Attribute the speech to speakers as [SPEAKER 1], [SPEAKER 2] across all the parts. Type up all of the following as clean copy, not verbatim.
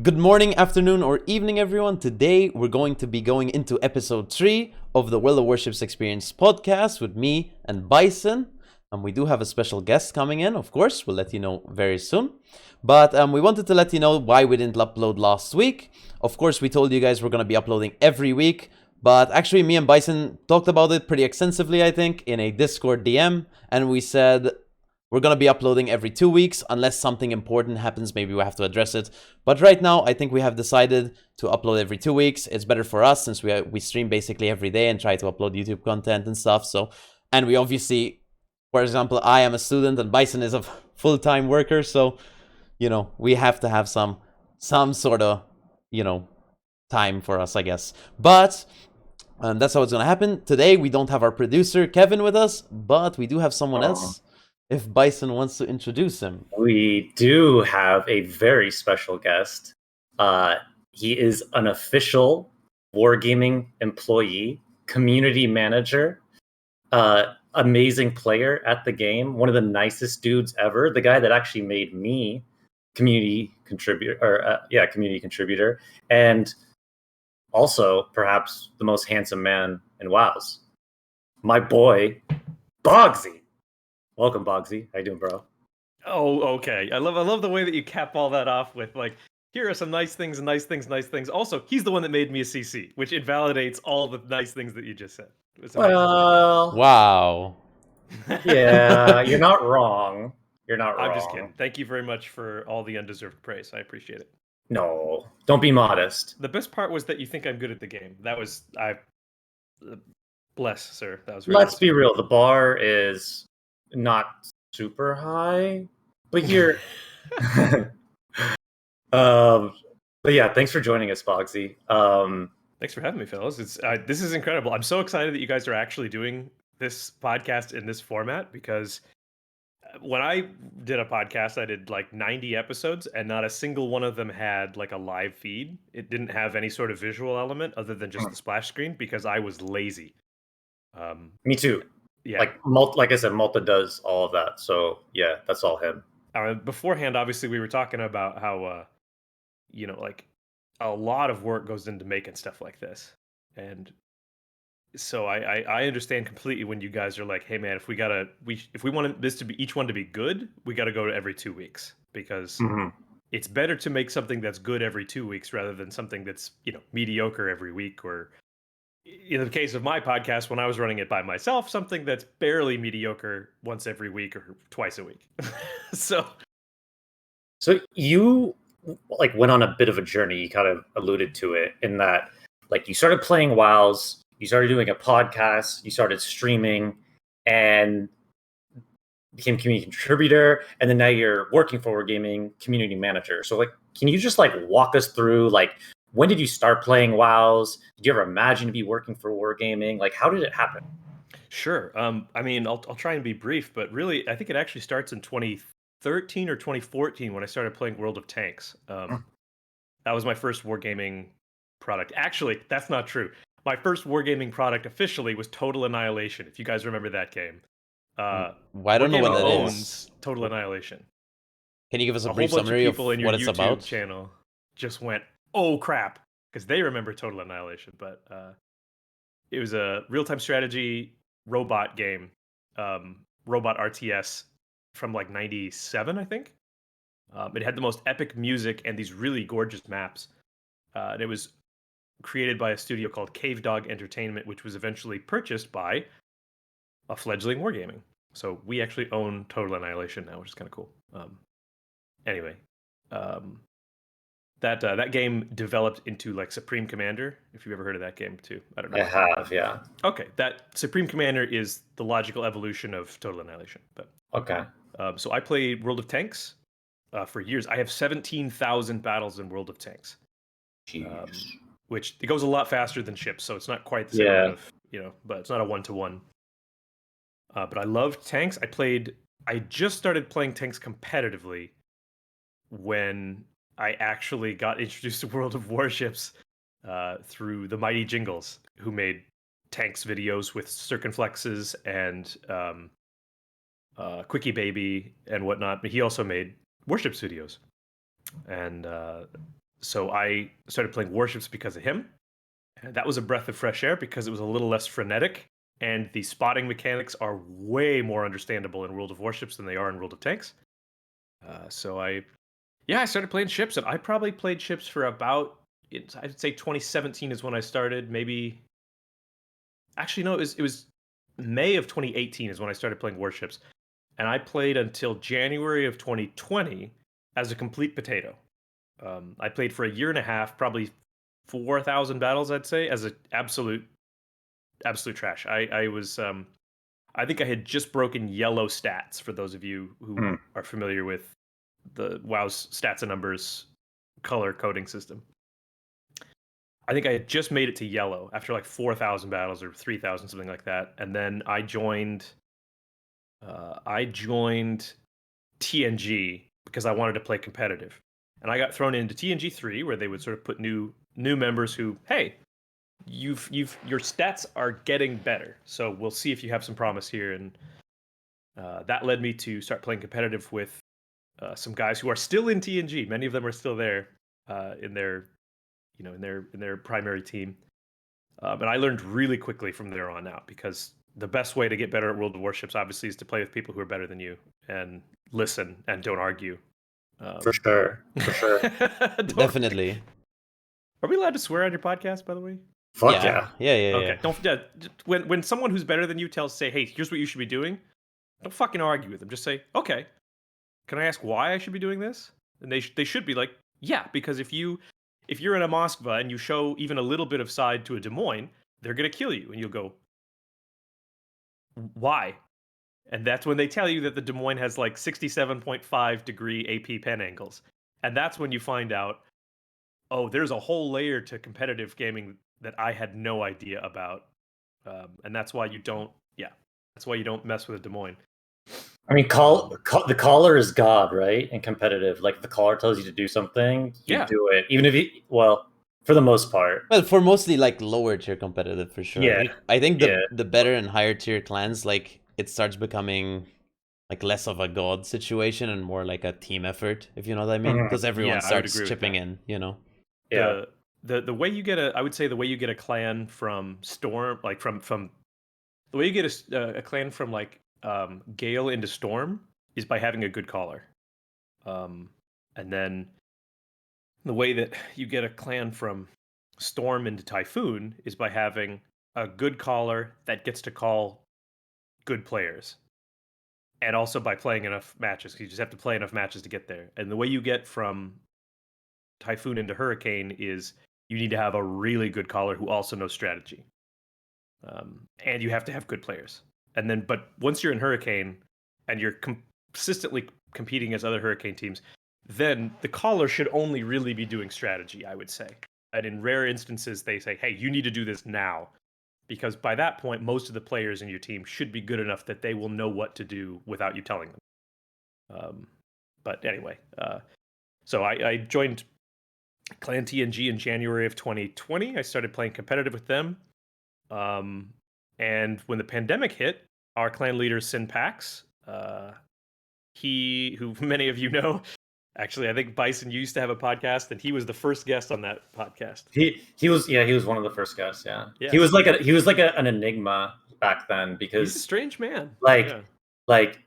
[SPEAKER 1] Good morning, afternoon, or evening, everyone. Today, we're going to be going into episode 3 of the World of Warships Experience podcast with me and Bison. We do have a special guest coming in, of course. We'll let you know very soon. But we wanted to let you know why we didn't upload last week. Of course, we told you guys we're going to be uploading every week. But actually, me and Bison talked about it pretty extensively, I think, in a Discord DM. And we said we're going to be uploading every 2 weeks unless something important happens. Maybe we have to address it. But right now, I think we have decided to upload every 2 weeks. It's better for us since we stream basically every day and try to upload YouTube content and stuff. And we obviously, for example, I am a student and Bison is a full-time worker. So, we have to have some sort of, time for us, I guess. But that's how it's going to happen. Today, we don't have our producer, Kevin, with us, but we do have someone else. If Bison wants to introduce him.
[SPEAKER 2] We do have a very special guest. He is an official Wargaming employee, community manager, amazing player at the game, one of the nicest dudes ever, the guy that actually made me community contributor, and also perhaps the most handsome man in WoWs, my boy, Boggzy. Welcome, Boggzy. How you doing, bro?
[SPEAKER 3] Oh, okay. I love the way that you cap all that off with like, here are some nice things. Also, he's the one that made me a CC, which invalidates all the nice things that you just said.
[SPEAKER 2] Well,
[SPEAKER 1] wow.
[SPEAKER 2] Yeah, you're not wrong. You're not wrong.
[SPEAKER 3] I'm just kidding. Thank you very much for all the undeserved praise. I appreciate it.
[SPEAKER 2] No, don't be modest.
[SPEAKER 3] The best part was that you think I'm good at the game. That was bless, sir. That was.
[SPEAKER 2] Let's be real. The bar is not super high, but you're. But yeah, thanks for joining us, Boggzy.
[SPEAKER 3] Thanks for having me, fellas. This is incredible. I'm so excited that you guys are actually doing this podcast in this format because when I did a podcast, I did like 90 episodes and not a single one of them had like a live feed. It didn't have any sort of visual element other than just the splash screen because I was lazy.
[SPEAKER 2] Me too.
[SPEAKER 3] Yeah.
[SPEAKER 2] Like I said, Malta does all of that. So yeah, that's all him.
[SPEAKER 3] Beforehand, obviously, we were talking about how, like a lot of work goes into making stuff like this. And so I understand completely when you guys are like, hey man, if we want this to be each one to be good, we got to go to every 2 weeks because it's better to make something that's good every 2 weeks rather than something that's, mediocre every week, or in the case of my podcast, when I was running it by myself, something that's barely mediocre once every week or twice a week. So
[SPEAKER 2] you went on a bit of a journey. You kind of alluded to it in that you started playing WoWs, you started doing a podcast, you started streaming, and became community contributor, and then now you're working for Wargaming community manager. So can you just walk us through when did you start playing WoWs? Did you ever imagine to be working for Wargaming? How did it happen?
[SPEAKER 3] Sure. I'll try and be brief, but really, I think it actually starts in 2013 or 2014 when I started playing World of Tanks. That was my first Wargaming product. Actually, that's not true. My first Wargaming product officially was Total Annihilation, if you guys remember that game.
[SPEAKER 1] I don't know what that is.
[SPEAKER 3] Total Annihilation.
[SPEAKER 1] Can you give us a brief summary of what it's about?
[SPEAKER 3] Channel just went, oh crap, because they remember Total Annihilation, but it was a real-time strategy robot game, robot RTS from 97, I think. It had the most epic music and these really gorgeous maps. And it was created by a studio called Cave Dog Entertainment, which was eventually purchased by a fledgling Wargaming. So we actually own Total Annihilation now, which is kind of cool. Anyway, that game developed into Supreme Commander. If you've ever heard of that game too, I don't know.
[SPEAKER 2] I have, yeah.
[SPEAKER 3] Okay, that Supreme Commander is the logical evolution of Total Annihilation. But
[SPEAKER 2] okay.
[SPEAKER 3] So I played World of Tanks for years. I have 17,000 battles in World of Tanks. Which it goes a lot faster than ships, so it's not quite the same amount of, but it's not a 1-to-1. But I loved tanks. I just started playing tanks competitively when I actually got introduced to World of Warships through the Mighty Jingles, who made tanks videos with circumflexes and Quickie Baby and whatnot. But he also made Warships videos. And So I started playing Warships because of him. And that was a breath of fresh air because it was a little less frenetic, and the spotting mechanics are way more understandable in World of Warships than they are in World of Tanks. So I started playing ships, and I probably played ships for about, I'd say 2017 is when I started. Maybe, actually no, it was May of 2018 is when I started playing Warships, and I played until January of 2020 as a complete potato. I played for a year and a half, probably 4,000 battles, I'd say, as an absolute trash. I was I think I had just broken yellow stats, for those of you who
[SPEAKER 2] Hmm.
[SPEAKER 3] are familiar with the WoW's stats and numbers color coding system. I think I had just made it to yellow after like 4,000 battles or 3,000, something like that. And then I joined TNG because I wanted to play competitive. And I got thrown into TNG 3, where they would sort of put new members who, hey, you've your stats are getting better, so we'll see if you have some promise here. And that led me to start playing competitive with some guys who are still in TNG. Many of them are still there in their in their primary team. And I learned really quickly from there on out, because the best way to get better at World of Warships obviously is to play with people who are better than you and listen and don't argue.
[SPEAKER 2] For sure.
[SPEAKER 3] Don't-
[SPEAKER 1] Definitely.
[SPEAKER 3] Are we allowed to swear on your podcast, by the way?
[SPEAKER 2] Fuck yeah.
[SPEAKER 1] Yeah.
[SPEAKER 3] Okay. Don't when someone who's better than you say, "Hey, here's what you should be doing," don't fucking argue with them. Just say, "Okay, can I ask why I should be doing this?" And they should be like, "Yeah," because if you're in a Moskva and you show even a little bit of side to a Des Moines, they're gonna kill you, and you'll go, "Why?" And that's when they tell you that the Des Moines has like 67.5-degree AP pen angles, and that's when you find out, oh, there's a whole layer to competitive gaming that I had no idea about. And that's why you don't, that's why you don't mess with a Des Moines.
[SPEAKER 2] I mean, the caller is God, right? In competitive, like if the caller tells you to do something, you
[SPEAKER 3] Yeah.
[SPEAKER 2] do it, even if for the most part.
[SPEAKER 1] Well, for mostly like lower tier competitive, for sure.
[SPEAKER 2] Yeah,
[SPEAKER 1] I think
[SPEAKER 2] yeah.
[SPEAKER 1] the better and higher tier clans, like, it starts becoming like less of a god situation and more like a team effort, if you know what I mean,
[SPEAKER 2] Mhm.
[SPEAKER 1] because everyone
[SPEAKER 3] Yeah, I would
[SPEAKER 1] starts
[SPEAKER 3] agree with
[SPEAKER 1] chipping
[SPEAKER 3] that.
[SPEAKER 1] in, you know.
[SPEAKER 2] Yeah.
[SPEAKER 3] The way you get I would say the way you get a clan from Storm, like from the way you get a clan from like Gale into Storm is by having a good caller. And then the way that you get a clan from Storm into Typhoon is by having a good caller that gets to call good players. And also by playing enough matches. You just have to play enough matches to get there. And the way you get from Typhoon into Hurricane is you need to have a really good caller who also knows strategy. And you have to have good players. And then, but once you're in Hurricane and you're consistently competing against other Hurricane teams, then the caller should only really be doing strategy, I would say. And in rare instances, they say, hey, you need to do this now. Because by that point, most of the players in your team should be good enough that they will know what to do without you telling them. But anyway, so I joined Clan TNG in January of 2020. I started playing competitive with them. And when the pandemic hit, our clan leader, Sin Pax, who many of you know, actually, I think Bison used to have a podcast, and he was the first guest on that podcast.
[SPEAKER 2] He was one of the first guys. Yeah.
[SPEAKER 3] Yeah.
[SPEAKER 2] He was like an enigma back then, because
[SPEAKER 3] He's a strange man.
[SPEAKER 2] like
[SPEAKER 3] Yeah.
[SPEAKER 2] like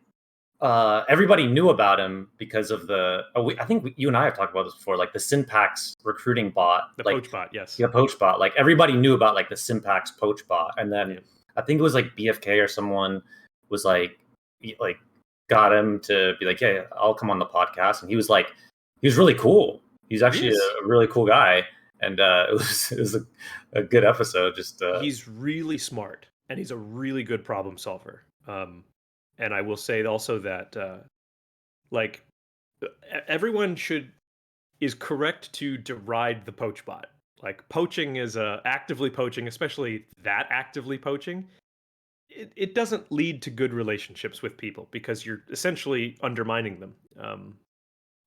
[SPEAKER 2] everybody knew about him because of I think you and I have talked about this before, like the Synpax recruiting bot,
[SPEAKER 3] The
[SPEAKER 2] like
[SPEAKER 3] poach bot, yes.
[SPEAKER 2] the poach bot. Like everybody knew about like the Synpax poach bot, and then
[SPEAKER 3] Yeah.
[SPEAKER 2] I think it was like BFK or someone was like got him to be like, yeah, I'll come on the podcast, and he was really cool. He's actually a really cool guy, and it was a good episode. Just
[SPEAKER 3] he's really smart, and he's a really good problem solver. And I will say also that like everyone is correct to deride the poach bot. Like poaching is actively poaching, especially that actively poaching. It doesn't lead to good relationships with people, because you're essentially undermining them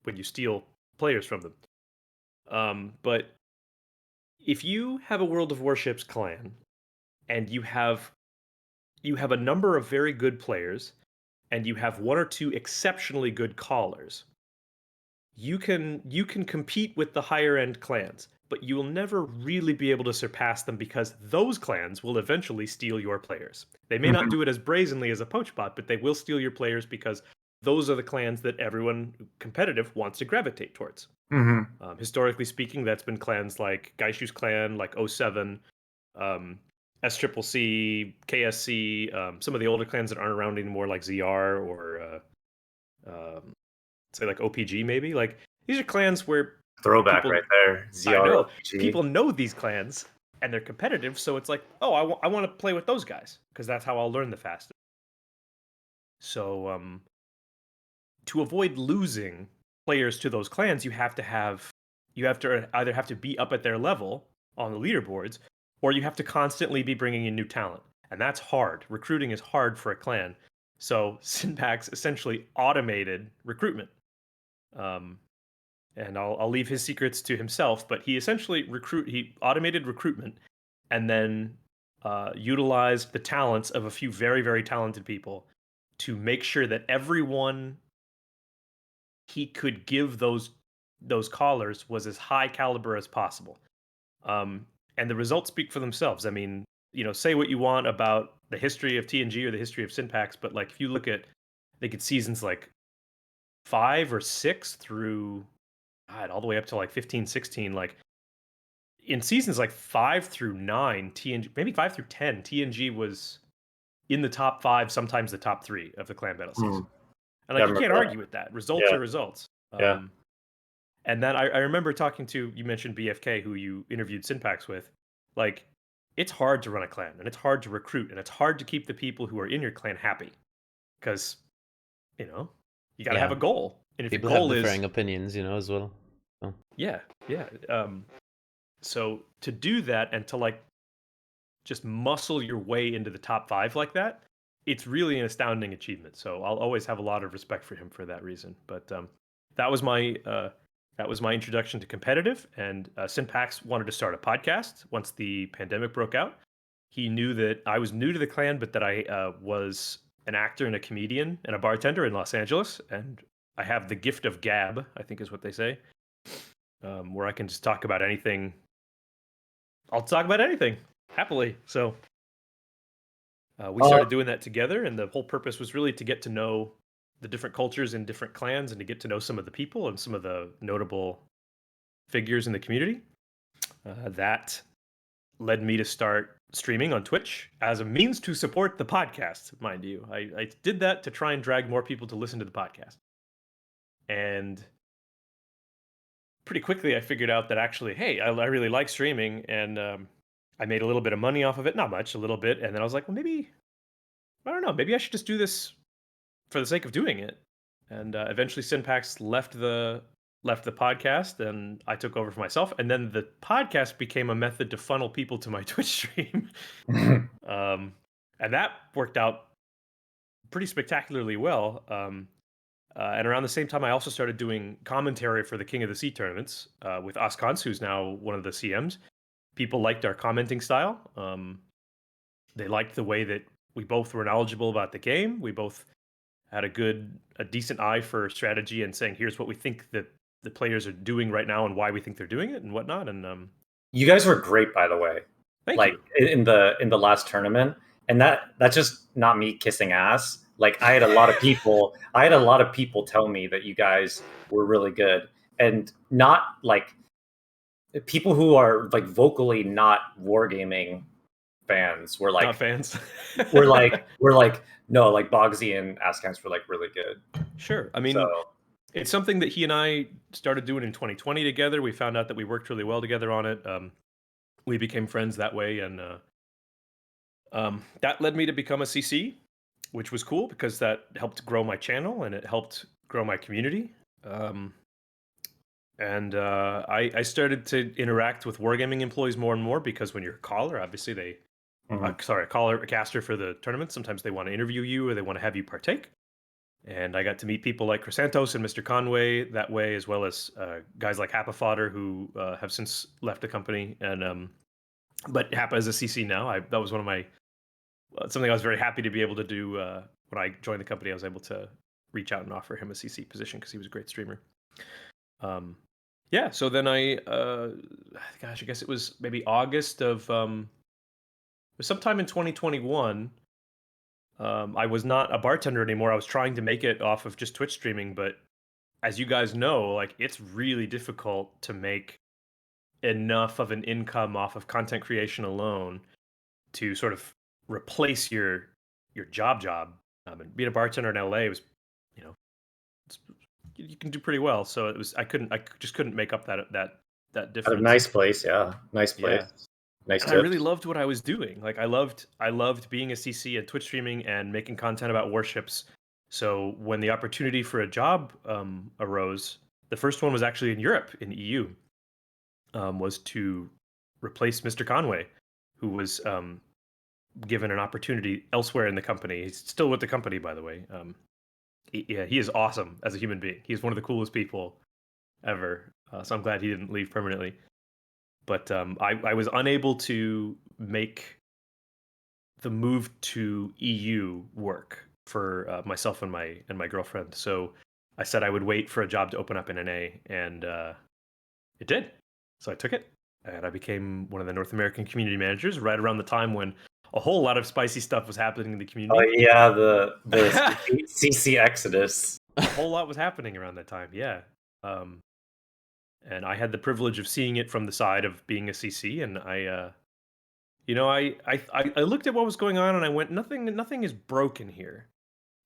[SPEAKER 3] when you steal players from them. But if you have a World of Warships clan and you have a number of very good players and you have one or two exceptionally good callers, you can compete with the higher end clans, but you will never really be able to surpass them because those clans will eventually steal your players. They may not
[SPEAKER 2] Mhm.
[SPEAKER 3] do it as brazenly as a poach bot, but they will steal your players because those are the clans that everyone competitive wants to gravitate towards.
[SPEAKER 2] Mhm.
[SPEAKER 3] Historically speaking, that's been clans like Gaishu's clan, like O7, um, SCCC, KSC, some of the older clans that aren't around anymore, like ZR or um, say like OPG maybe. Like these are clans where
[SPEAKER 2] Throwback
[SPEAKER 3] people,
[SPEAKER 2] right there.
[SPEAKER 3] I know,
[SPEAKER 2] ZROPG.
[SPEAKER 3] people know these clans and they're competitive, so it's like, oh, I want to play with those guys because that's how I'll learn the fastest. So to avoid losing players to those clans, you have to either have to be up at their level on the leaderboards, or you have to constantly be bringing in new talent, and that's hard. Recruiting is hard for a clan. So Syntax essentially automated recruitment. Um, and I'll leave his secrets to himself, but he essentially he automated recruitment and then utilized the talents of a few very, very talented people to make sure that everyone he could give those callers was as high caliber as possible. And the results speak for themselves. I mean, say what you want about the history of TNG or the history of Syntax, but like if you look at, I think it's seasons like 5 or 6 through God, all the way up to like 15, 16. Like in seasons like 5 through 9, TNG, maybe 5 through 10, TNG was in the top 5, sometimes the top 3 of the clan battle season.
[SPEAKER 2] Mm.
[SPEAKER 3] And
[SPEAKER 2] Yeah, I
[SPEAKER 3] like you
[SPEAKER 2] remember
[SPEAKER 3] can't
[SPEAKER 2] that.
[SPEAKER 3] argue with that. Results
[SPEAKER 2] Yeah.
[SPEAKER 3] are results.
[SPEAKER 2] Yeah.
[SPEAKER 3] And then I remember talking to, you mentioned BFK, who you interviewed Synpax with. Like, it's hard to run a clan, and it's hard to recruit, and it's hard to keep the people who are in your clan happy. Because, you know, you got to have
[SPEAKER 1] Yeah.
[SPEAKER 3] a goal. And if your
[SPEAKER 1] People have
[SPEAKER 3] goal is,
[SPEAKER 1] differing opinions, as well. So.
[SPEAKER 3] yeah, yeah. So to do that and to like just muscle your way into the top 5 like that, it's really an astounding achievement. So I'll always have a lot of respect for him for that reason. But that was my introduction to competitive. And Synpax wanted to start a podcast once the pandemic broke out. He knew that I was new to the clan, but that I was an actor and a comedian and a bartender in Los Angeles, and I have the gift of gab, I think is what they say, where I can just talk about anything. I'll talk about anything happily. So we started doing that together, and the whole purpose was really to get to know the different cultures in different clans and to get to know some of the people and some of the notable figures in the community. That led me to start streaming on Twitch as a means to support the podcast, mind you. I did that to try and drag more people to listen to the podcast. And pretty quickly, I figured out that actually, hey, I really like streaming, and I made a little bit of money off of it. Not much, a little bit. And then I was like, well, maybe, I don't know, maybe I should just do this for the sake of doing it. And eventually, Synpax left the podcast, and I took over for myself. And then the podcast became a method to funnel people to my Twitch stream, and that worked out pretty spectacularly well. And around the same time, I also started doing commentary for the King of the Sea tournaments with Oskans, who's now one of the CMs. People liked our commenting style. They liked the way that we both were knowledgeable about the game. We both had a decent eye for strategy and saying, here's what we think that the players are doing right now and why we think they're doing it and whatnot. And
[SPEAKER 2] You guys were great, by the way.
[SPEAKER 3] thank you.
[SPEAKER 2] In the last tournament, and that's just not me kissing ass. Like I had a lot of people tell me that you guys were really good, and not like people who are like vocally not wargaming fans were
[SPEAKER 3] Not
[SPEAKER 2] like
[SPEAKER 3] fans.
[SPEAKER 2] we're like no, like Boggzy and Askans were like really good.
[SPEAKER 3] Sure. I
[SPEAKER 2] So
[SPEAKER 3] mean, it's something that he and I started doing in 2020 together. We found out that we worked really well together on it. We became friends that way, and that led me to become a CC, which was cool because that helped grow my channel and it helped grow my community. And I started to interact with Wargaming employees more and more because when you're a caller, obviously a caster for the tournament, sometimes they want to interview you or they want to have you partake. And I got to meet people like Chrysantos and Mr. Conway that way, as well as guys like Happa Fodder who have since left the company. And but Happa is a CC now. That was one of my something I was very happy to be able to do when I joined the company. I was able to reach out and offer him a CC position because he was a great streamer. Yeah, so then I gosh, I guess it was maybe August of sometime in 2021. I was not a bartender anymore. I was trying to make it off of just Twitch streaming, but as you guys know, like it's really difficult to make enough of an income off of content creation alone to sort of replace your job. And being a bartender in LA was, you know, it's, you can do pretty well. So it was I just couldn't make up that
[SPEAKER 2] At a
[SPEAKER 3] difference.
[SPEAKER 2] nice place, yeah. Nice place.
[SPEAKER 3] Yeah.
[SPEAKER 2] Nice
[SPEAKER 3] And I really
[SPEAKER 2] tips.
[SPEAKER 3] loved what I was doing. Like I loved being a CC and Twitch streaming and making content about warships. So when the opportunity for a job arose, the first one was actually in Europe, in EU, was to replace Mr. Conway, who was given an opportunity elsewhere in the company. He's still with the company, by the way. He is awesome as a human being. He's one of the coolest people ever. So I'm glad he didn't leave permanently. But I was unable to make the move to EU work for myself and my girlfriend. So I said I would wait for a job to open up in NA, and it did. So I took it, and I became one of the North American community managers right around the time when a whole lot of spicy stuff was happening in the
[SPEAKER 2] Oh
[SPEAKER 3] community.
[SPEAKER 2] yeah, the CC Exodus.
[SPEAKER 3] A whole lot was happening around that time, yeah. Um, and I had the privilege of seeing it from the side of being a CC, and I looked at what was going on, and I went, nothing is broken here.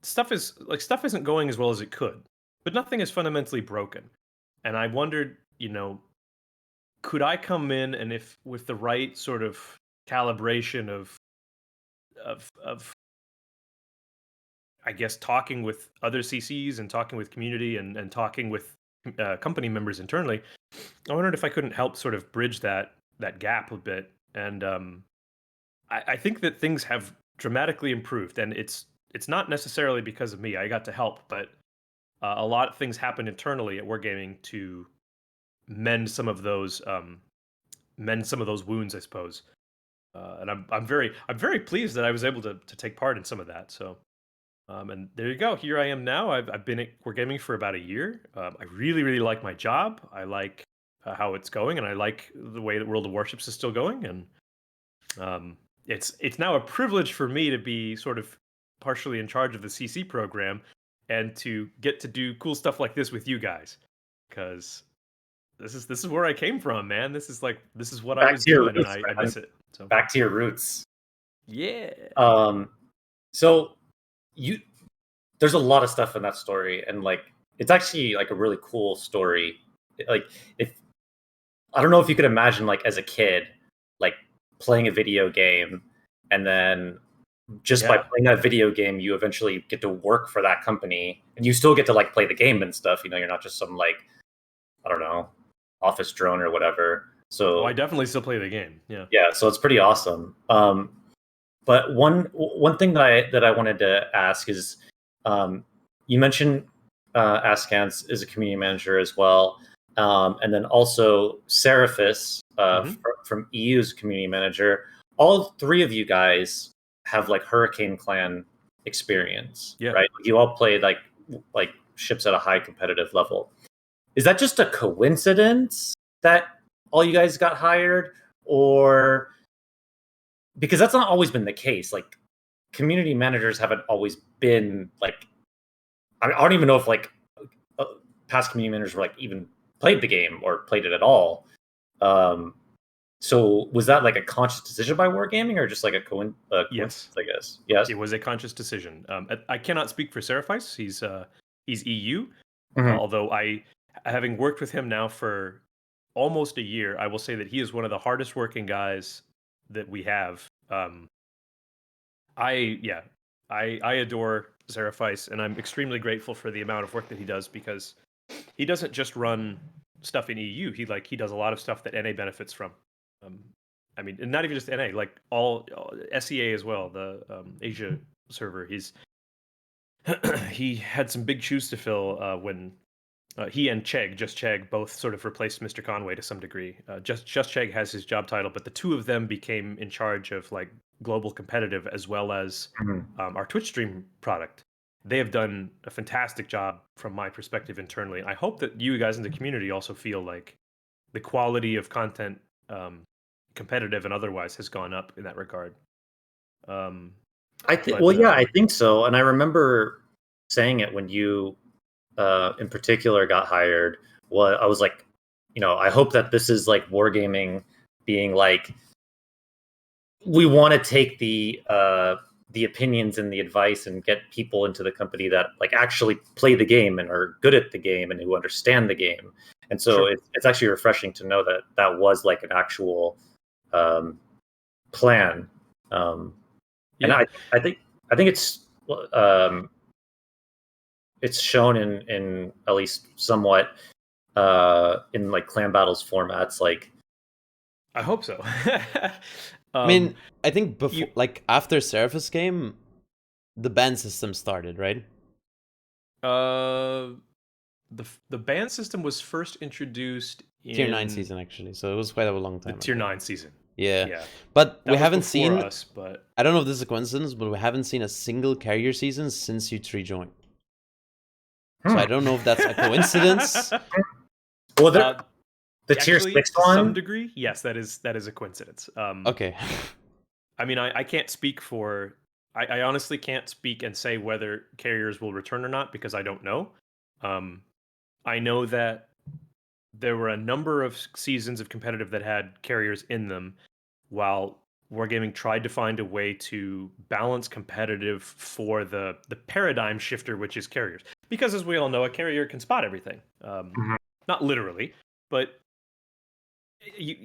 [SPEAKER 3] Stuff isn't going as well as it could, but nothing is fundamentally broken. And I wondered, could I come in, and if with the right sort of calibration of I guess talking with other CCs and talking with community and talking with company members internally, I wondered if I couldn't help sort of bridge that gap a bit. And I think that things have dramatically improved, and it's not necessarily because of me. I got to help, but a lot of things happened internally at Wargaming to mend some of those wounds, I suppose. And I'm very pleased that I was able to take part in some of that. So, and there you go. Here I am now. I've been at Wargaming for about a year. I really really like my job. I like how it's going, and I like the way that World of Warships is still going. And it's now a privilege for me to be sort of partially in charge of the CC program and to get to do cool stuff like this with you guys, because this is where I came from, man. This is what I
[SPEAKER 2] Back
[SPEAKER 3] was
[SPEAKER 2] to your
[SPEAKER 3] doing, and
[SPEAKER 2] roots,
[SPEAKER 3] I
[SPEAKER 2] man.
[SPEAKER 3] miss it. So
[SPEAKER 2] Back to your roots.
[SPEAKER 3] yeah,
[SPEAKER 2] So you there's a lot of stuff in that story, and like it's actually like a really cool story. Like if I don't know if you could imagine like as a kid, like playing a video game, and then just by
[SPEAKER 3] yeah,
[SPEAKER 2] playing that video game, you eventually get to work for that company, and you still get to like play the game and stuff. You're not just some like I don't know office drone or whatever.
[SPEAKER 3] oh, I
[SPEAKER 2] So
[SPEAKER 3] definitely still play the game. Yeah,
[SPEAKER 2] yeah, so it's pretty awesome. But one thing that I wanted to ask is, you mentioned Askance is a community manager as well, and then also Seraphis
[SPEAKER 3] hmm
[SPEAKER 2] from EU's community manager. All three of you guys have like Hurricane Clan experience,
[SPEAKER 3] yeah.
[SPEAKER 2] right? You all played like ships at a high competitive level. Is that just a coincidence that all you guys got hired, or because that's not always been the case? Like community managers haven't always been like I don't even know if like past community managers were like even played the game or played it at all. Um, so was that like a conscious decision by Wargaming or just like a coincidence?
[SPEAKER 3] Yes,
[SPEAKER 2] I guess. Yes.
[SPEAKER 3] it was a conscious decision. I cannot speak for Seraphis. He's EU.
[SPEAKER 2] Mhm.
[SPEAKER 3] Although having worked with him now for almost a year, I will say that he is one of the hardest working guys that we have. I yeah, I adore Seraphis, and I'm extremely grateful for the amount of work that he does, because he doesn't just run stuff in EU. He does a lot of stuff that NA benefits from. Um, I mean, and not even just NA, like all SEA as well, the Asia server. He had some big shoes to fill when he and Just Chegg, both sort of replaced Mr. Conway to some degree. Just Chegg has his job title, but the two of them became in charge of like global competitive as well as
[SPEAKER 2] Mhm.
[SPEAKER 3] our Twitch stream product. they have done a fantastic job from my perspective internally. I hope that you guys in the community also feel like the quality of content, competitive and otherwise, has gone up in that regard.
[SPEAKER 2] I think,
[SPEAKER 3] But
[SPEAKER 2] I think so. And I remember saying it when you, in particular, got hired. Well, I was like, I hope that this is like Wargaming being like, we want to take the opinions and the advice and get people into the company that like actually play the game and are good at the game and who understand the game. And so
[SPEAKER 3] Sure.
[SPEAKER 2] it's actually refreshing to know that that was like an actual plan. And
[SPEAKER 3] Yeah.
[SPEAKER 2] I think um, it's shown in at least somewhat in like clan battles formats. Like,
[SPEAKER 3] I hope so.
[SPEAKER 1] I mean, I think before, like after Seraphis came, the ban system started, right?
[SPEAKER 3] The ban system was first introduced in
[SPEAKER 1] Tier 9 season, actually, so it was quite a long
[SPEAKER 3] the
[SPEAKER 1] time
[SPEAKER 3] Tier
[SPEAKER 1] ago.
[SPEAKER 3] 9 season.
[SPEAKER 1] Yeah.
[SPEAKER 3] Yeah.
[SPEAKER 1] But
[SPEAKER 3] That
[SPEAKER 1] we
[SPEAKER 3] was
[SPEAKER 1] haven't
[SPEAKER 3] before
[SPEAKER 1] seen
[SPEAKER 3] us, but
[SPEAKER 1] I don't know if this is a coincidence, but we haven't seen a single carrier season since you 3 joined. So I don't know if that's a coincidence.
[SPEAKER 2] Well, the tier
[SPEAKER 3] actually,
[SPEAKER 2] 6
[SPEAKER 3] to
[SPEAKER 2] one,
[SPEAKER 3] some degree, yes, that is a coincidence.
[SPEAKER 1] Okay.
[SPEAKER 3] I mean, I can't speak for. I honestly can't speak and say whether carriers will return or not because I don't know. I know that there were a number of seasons of competitive that had carriers in them, while Wargaming tried to find a way to balance competitive for the paradigm shifter, which is carriers. Because as we all know, a carrier can spot everything. Not literally, but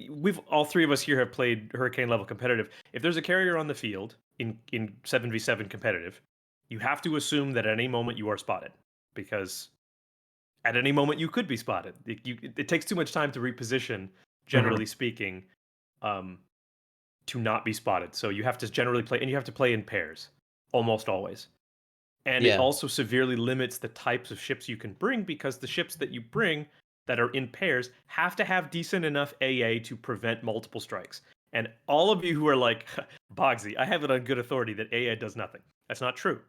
[SPEAKER 3] we've all three of us here have played Hurricane level competitive. If there's a carrier on the field in 7v7 competitive, you have to assume that at any moment you are spotted, because at any moment you could be spotted. It takes too much time to reposition, generally speaking, to not be spotted. So you have to generally play, and you have to play in pairs almost always. And it
[SPEAKER 1] Yeah.
[SPEAKER 3] also severely limits the types of ships you can bring, because the ships that you bring that are in pairs have to have decent enough AA to prevent multiple strikes. And all of you who are like, Boggzy, I have it on good authority that AA does nothing. That's not true.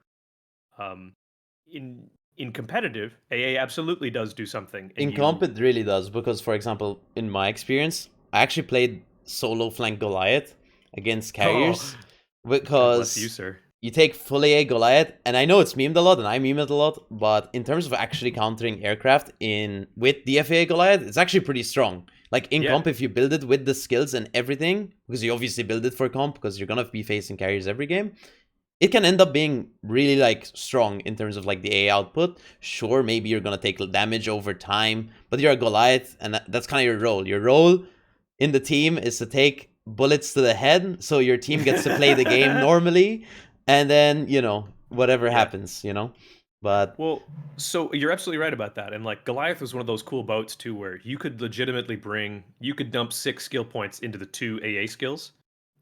[SPEAKER 3] In competitive, AA absolutely does do something.
[SPEAKER 1] In comp, it really does, because, for example, in my experience, I actually played solo flank Goliath against carriers
[SPEAKER 3] God bless you,
[SPEAKER 1] because
[SPEAKER 3] sir.
[SPEAKER 1] you take full AA Goliath, and I know it's memed a lot, and I meme it a lot, but in terms of actually countering aircraft with the FAA Goliath, it's actually pretty strong. Like in comp, if you build it with the skills and everything, because you obviously build it for comp, because you're gonna be facing carriers every game, it can end up being really like strong in terms of like the AA output. Sure, maybe you're gonna take damage over time, but you're a Goliath, and that's kind of your role. Your role in the team is to take bullets to the head, so your team gets to play the game normally, and then whatever happens, But
[SPEAKER 3] well, so you're absolutely right about that. And like Goliath was one of those cool boats too, where you could legitimately you could dump 6 skill points into the 2 AA skills,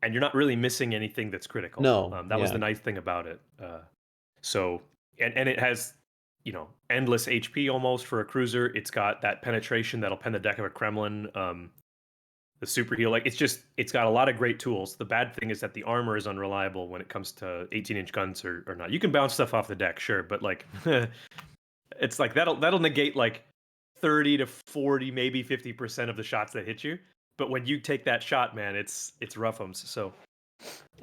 [SPEAKER 3] and you're not really missing anything that's critical.
[SPEAKER 1] No,
[SPEAKER 3] that was the nice thing about it. So and it has endless HP almost for a cruiser. It's got that penetration that'll pen the deck of a Kremlin. The super heal, like it's got a lot of great tools. The bad thing is that the armor is unreliable when it comes to 18-inch guns or not. You can bounce stuff off the deck, sure, but like it's like that'll negate like 30 to 40, maybe 50% of the shots that hit you. But when you take that shot, man, it's roughums. So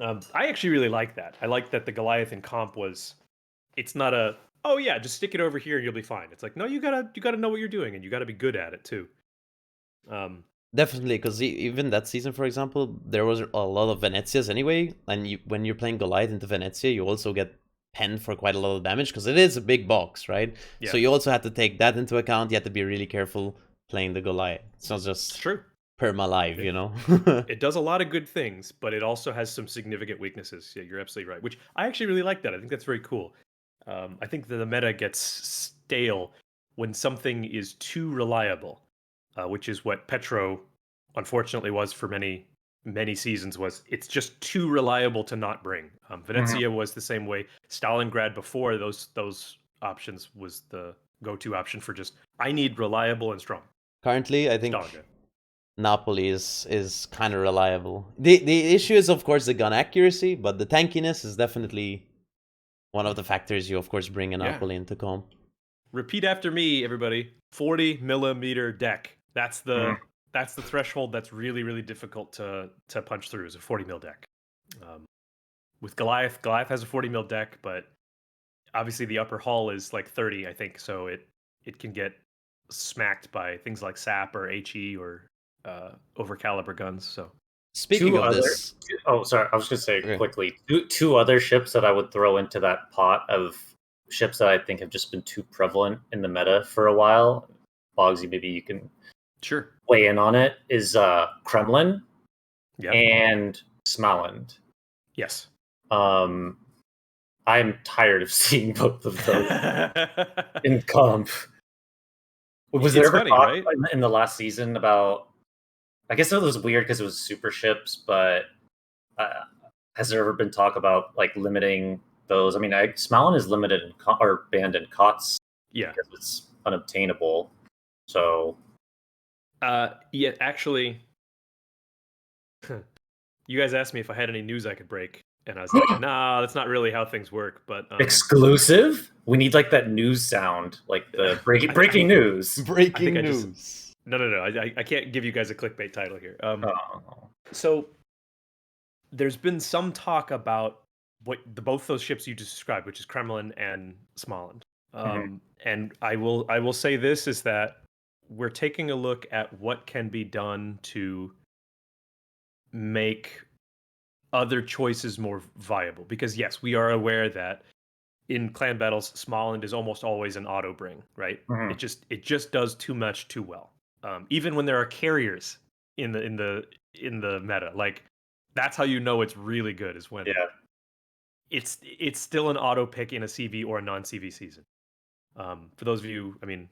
[SPEAKER 3] I actually really like that. I like that the Goliath in comp it's not a, oh yeah, just stick it over here and you'll be fine. It's like, no, you gotta know what you're doing, and you gotta be good at it too.
[SPEAKER 1] Definitely, because even that season, for example, there was a lot of Venezias anyway, and when you're playing Goliath into Venezia, you also get penned for quite a lot of damage, because it is a big box, right?
[SPEAKER 3] Yeah.
[SPEAKER 1] So you also have to take that into account. You have to be really careful playing the Goliath. It's not just
[SPEAKER 3] true.
[SPEAKER 1] perma-live,
[SPEAKER 3] It does a lot of good things, but it also has some significant weaknesses. Yeah, you're absolutely right, which I actually really like that. I think that's very cool. I think that the meta gets stale when something is too reliable, which is what Petro unfortunately was for many seasons. It's just too reliable to not bring. Venezia was the same way. Stalingrad before those options was the go-to option for just, I need reliable and strong.
[SPEAKER 1] Currently, I think
[SPEAKER 3] Stalingrad.
[SPEAKER 1] Napoli is kind of reliable. The issue is, of course, the gun accuracy, but the tankiness is definitely one of the factors you, of course, bring in
[SPEAKER 3] Yeah.
[SPEAKER 1] Napoli into comp.
[SPEAKER 3] Repeat after me, everybody. 40 millimeter deck. That's the threshold that's really, really difficult to punch through, is a 40 mil deck. With Goliath has a 40 mil deck, but obviously the upper hull is like 30, I think, so it can get smacked by things like SAP or HE or overcaliber guns. So
[SPEAKER 1] Speaking
[SPEAKER 2] Two
[SPEAKER 1] of
[SPEAKER 2] other.
[SPEAKER 1] this,
[SPEAKER 2] Oh, sorry. I was going to say
[SPEAKER 1] Okay.
[SPEAKER 2] quickly. Two other ships that I would throw into that pot of ships that I think have just been too prevalent in the meta for a while. Boggzy, maybe you can
[SPEAKER 3] sure.
[SPEAKER 2] weigh in on it. Is Kremlin
[SPEAKER 3] Yeah.
[SPEAKER 2] and Smaland.
[SPEAKER 3] Yes.
[SPEAKER 2] I'm tired of seeing both of those in comp. Was there
[SPEAKER 3] It's
[SPEAKER 2] ever
[SPEAKER 3] funny,
[SPEAKER 2] talk
[SPEAKER 3] right?
[SPEAKER 2] in the last season about? I guess it was weird because it was super ships, but has there ever been talk about like limiting those? I mean, Smalin is limited or banned in COTS
[SPEAKER 3] Yeah.
[SPEAKER 2] because it's unobtainable. So
[SPEAKER 3] Yeah, actually, you guys asked me if I had any news I could break, and I was like, nah, that's not really how things work. But
[SPEAKER 2] exclusive? We need like that news sound, like the breaking news.
[SPEAKER 1] breaking
[SPEAKER 3] I just-
[SPEAKER 1] news.
[SPEAKER 3] No. I can't give you guys a clickbait title here.
[SPEAKER 2] Oh.
[SPEAKER 3] So there's been some talk about both those ships you just described, which is Kremlin and Smolensk. And I will say this is that we're taking a look at what can be done to make other choices more viable. Because yes, we are aware that in clan battles, Smolensk is almost always an auto bring, right?
[SPEAKER 2] Mhm.
[SPEAKER 3] It just does too much too well. Even when there are carriers in the meta, like that's how you know it's really good, is when
[SPEAKER 2] Yeah.
[SPEAKER 3] it's still an auto pick in a CV or a non CV season. For those of you, I mean,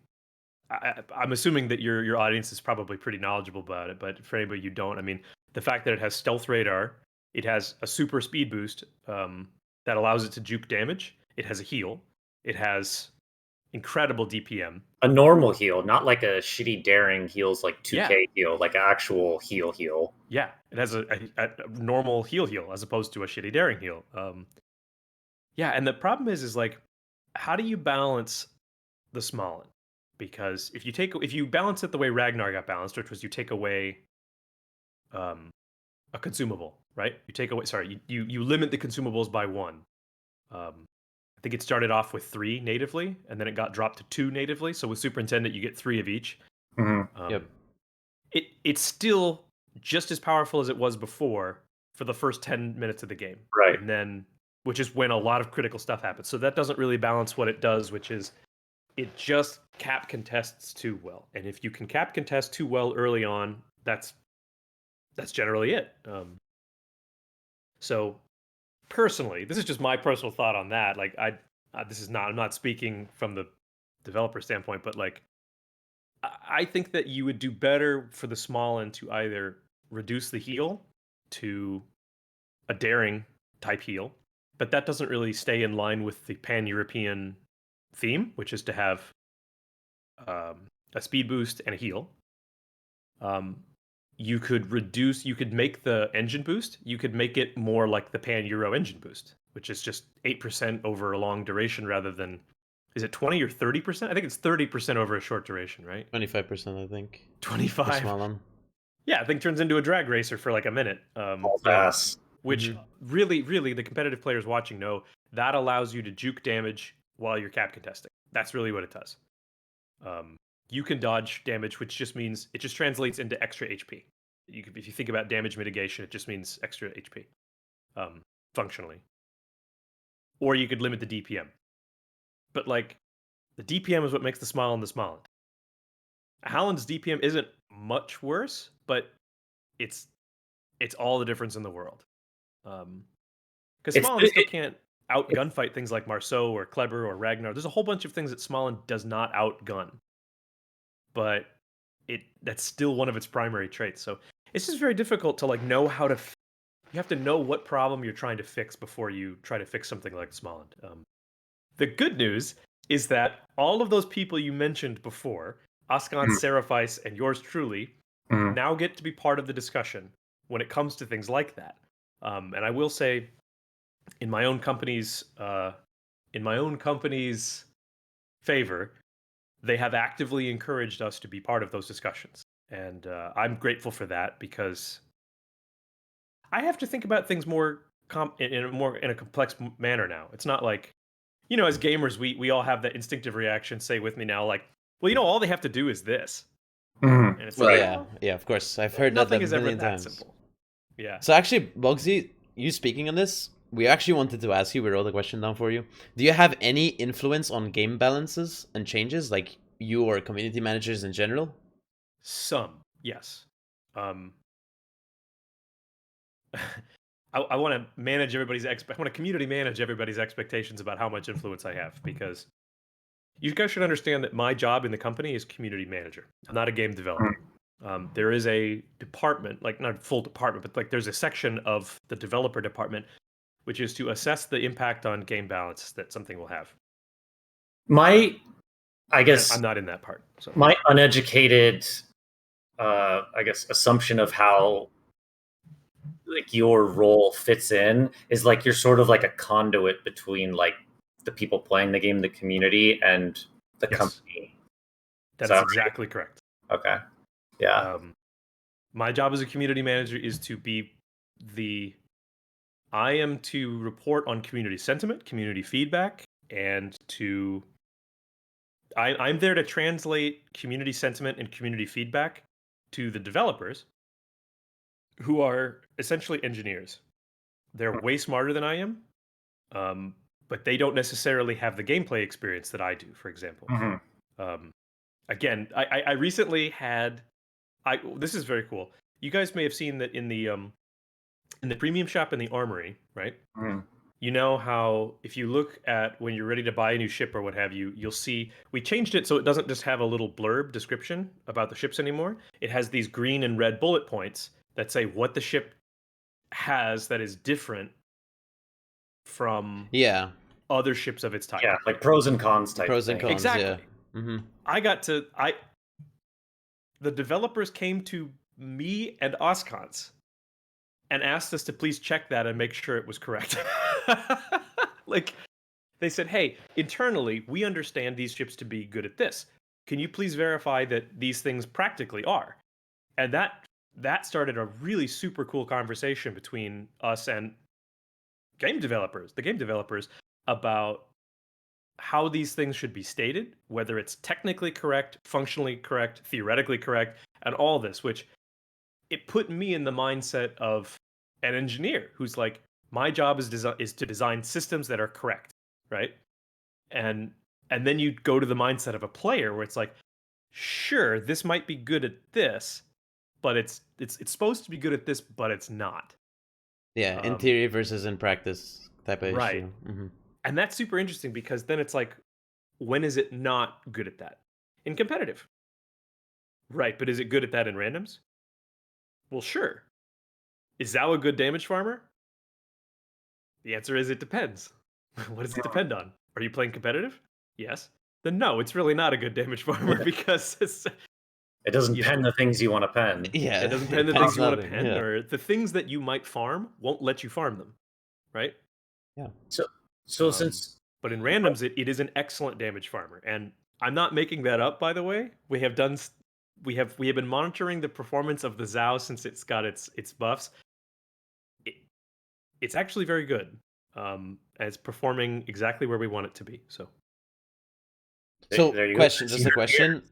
[SPEAKER 3] I'm assuming that your audience is probably pretty knowledgeable about it, but for anybody you don't, I mean, the fact that it has stealth radar, it has a super speed boost that allows it to juke damage. It has a heal. It has incredible DPM.
[SPEAKER 2] A normal heal, not like a shitty daring heals like 2K
[SPEAKER 3] Yeah.
[SPEAKER 2] heal, like an actual heal.
[SPEAKER 3] Yeah, it has a normal heal as opposed to a shitty daring heal. Yeah, and the problem is like, how do you balance the Smolensk? Because if you balance it the way Ragnar got balanced, which was you take away a consumable, right? You take away, sorry, you limit the consumables by one. I think it started off with 3 natively, and then it got dropped to 2 natively. So with Superintendent, you get 3 of each.
[SPEAKER 1] Yep.
[SPEAKER 3] It's still just as powerful as it was before for the first 10 minutes of the game.
[SPEAKER 2] Right.
[SPEAKER 3] And then, which is when a lot of critical stuff happens. So that doesn't really balance what it does, which is it just cap contests too well. And if you can cap contest too well early on, that's generally it. So personally, this is just my personal thought on that. Like I'm not speaking from the developer standpoint, but like I think that you would do better for the small end to either reduce the heal to a daring type heal, but that doesn't really stay in line with the pan-European theme, which is to have a speed boost and a heal. You could make the engine boost, you could make it more like the pan-Euro engine boost, which is just 8% over a long duration rather than, is it 20 or 30%? I think it's 30% over a short duration, right?
[SPEAKER 1] 25%, I think.
[SPEAKER 3] 25.
[SPEAKER 1] Smalan.
[SPEAKER 3] Yeah, I think turns into a drag racer for like a minute.
[SPEAKER 2] All fast.
[SPEAKER 3] Which really, really, the competitive players watching know that allows you to juke damage while you're cap contesting. That's really what it does. You can dodge damage, which just means it just translates into extra HP. If you think about damage mitigation, it just means extra HP, functionally. Or you could limit the DPM. But like, the DPM is what makes the Smolensk the Smolensk. Halland's DPM isn't much worse, but it's all the difference in the world. Because Smolensk still can't out gunfight things like Marceau or Kleber or Ragnar. There's a whole bunch of things that Smolensk does not outgun, but that's still one of its primary traits. So it's just very difficult to like know how to. You have to know what problem you're trying to fix before you try to fix something like Smolensk. The good news is that all of those people you mentioned before, Askan, Seraphis, and yours truly, now get to be part of the discussion when it comes to things like that. And I will say, in my own company's in my own company's favor, they have actively encouraged us to be part of those discussions. And I'm grateful for that because I have to think about things more in a complex manner now. It's not like, as gamers, we all have that instinctive reaction. Say with me now, like, well, all they have to do is this,
[SPEAKER 2] Mhm.
[SPEAKER 3] and it's
[SPEAKER 1] Well,
[SPEAKER 3] like,
[SPEAKER 1] yeah, of course. I've heard that
[SPEAKER 3] nothing
[SPEAKER 1] a
[SPEAKER 3] is ever
[SPEAKER 1] million
[SPEAKER 3] that
[SPEAKER 1] times.
[SPEAKER 3] simple. Yeah.
[SPEAKER 1] So actually, Boggzy, you speaking on this, we actually wanted to ask you, we wrote a question down for you. Do you have any influence on game balances and changes, like you or community managers in general?
[SPEAKER 3] Some, yes. Um, I want to manage everybody's I want to community manage everybody's expectations about how much influence I have, because you guys should understand that my job in the company is community manager. I'm not a game developer. There is a department, like not a full department, but like there's a section of the developer department which is to assess the impact on game balance that something will have.
[SPEAKER 2] I
[SPEAKER 3] And
[SPEAKER 2] guess
[SPEAKER 3] I'm not in that part. So
[SPEAKER 2] my uneducated, assumption of how like your role fits in is like you're sort of like a conduit between like the people playing the game, the community, and the
[SPEAKER 3] yes,
[SPEAKER 2] company.
[SPEAKER 3] that
[SPEAKER 2] So,
[SPEAKER 3] is exactly correct.
[SPEAKER 2] okay. Yeah.
[SPEAKER 3] My job as a community manager is to be I am to report on community sentiment, community feedback, and I'm there to translate community sentiment and community feedback to the developers, who are essentially engineers. They're way smarter than I am, but they don't necessarily have the gameplay experience that I do, for example.
[SPEAKER 2] Mhm.
[SPEAKER 3] Again, I recently had this is very cool. You guys may have seen that in the premium shop in the Armory, right?
[SPEAKER 2] Mhm.
[SPEAKER 3] You know how if you look at when you're ready to buy a new ship or what have you, you'll see we changed it so it doesn't just have a little blurb description about the ships anymore. It has these green and red bullet points that say what the ship has that is different from
[SPEAKER 1] Yeah,
[SPEAKER 3] other ships of its type.
[SPEAKER 2] Yeah, like pros and cons type
[SPEAKER 1] pros and
[SPEAKER 2] thing.
[SPEAKER 1] cons.
[SPEAKER 3] Exactly.
[SPEAKER 1] Yeah. Mm-hmm.
[SPEAKER 3] The developers came to me and Oscons and asked us to please check that and make sure it was correct. Like, they said, hey, internally, we understand these ships to be good at this. Can you please verify that these things practically are? And that started a really super cool conversation between us and the game developers, about how these things should be stated, whether it's technically correct, functionally correct, theoretically correct, and all this, which it put me in the mindset of an engineer who's like, my job is to design systems that are correct, right? And then you go to the mindset of a player where it's like, sure, this might be good at this, but it's supposed to be good at this, but it's not.
[SPEAKER 1] Yeah, in theory versus in practice type of
[SPEAKER 3] Right.
[SPEAKER 1] issue. Mm-hmm.
[SPEAKER 3] And that's super interesting because then it's like, when is it not good at that? In competitive. Right, but is it good at that in randoms? Well, sure. Is Zhao a good damage farmer? The answer is it depends. What does it depend on? Are you playing competitive? Yes. Then no, it's really not a good damage farmer because
[SPEAKER 2] It doesn't pen the things you want to pen.
[SPEAKER 1] Yeah,
[SPEAKER 3] it doesn't pen the
[SPEAKER 1] pens
[SPEAKER 3] things you want to
[SPEAKER 1] nothing,
[SPEAKER 3] pen,
[SPEAKER 1] yeah.
[SPEAKER 3] or the things that you might farm won't let you farm them, right?
[SPEAKER 1] Yeah.
[SPEAKER 2] So since
[SPEAKER 3] But in randoms, it is an excellent damage farmer, and I'm not making that up. By the way, we have been monitoring the performance of the Zhao since it's got its buffs. It's actually very good. And it's performing exactly where we want it to be. So
[SPEAKER 1] So,
[SPEAKER 2] there you go.
[SPEAKER 1] question, just a question.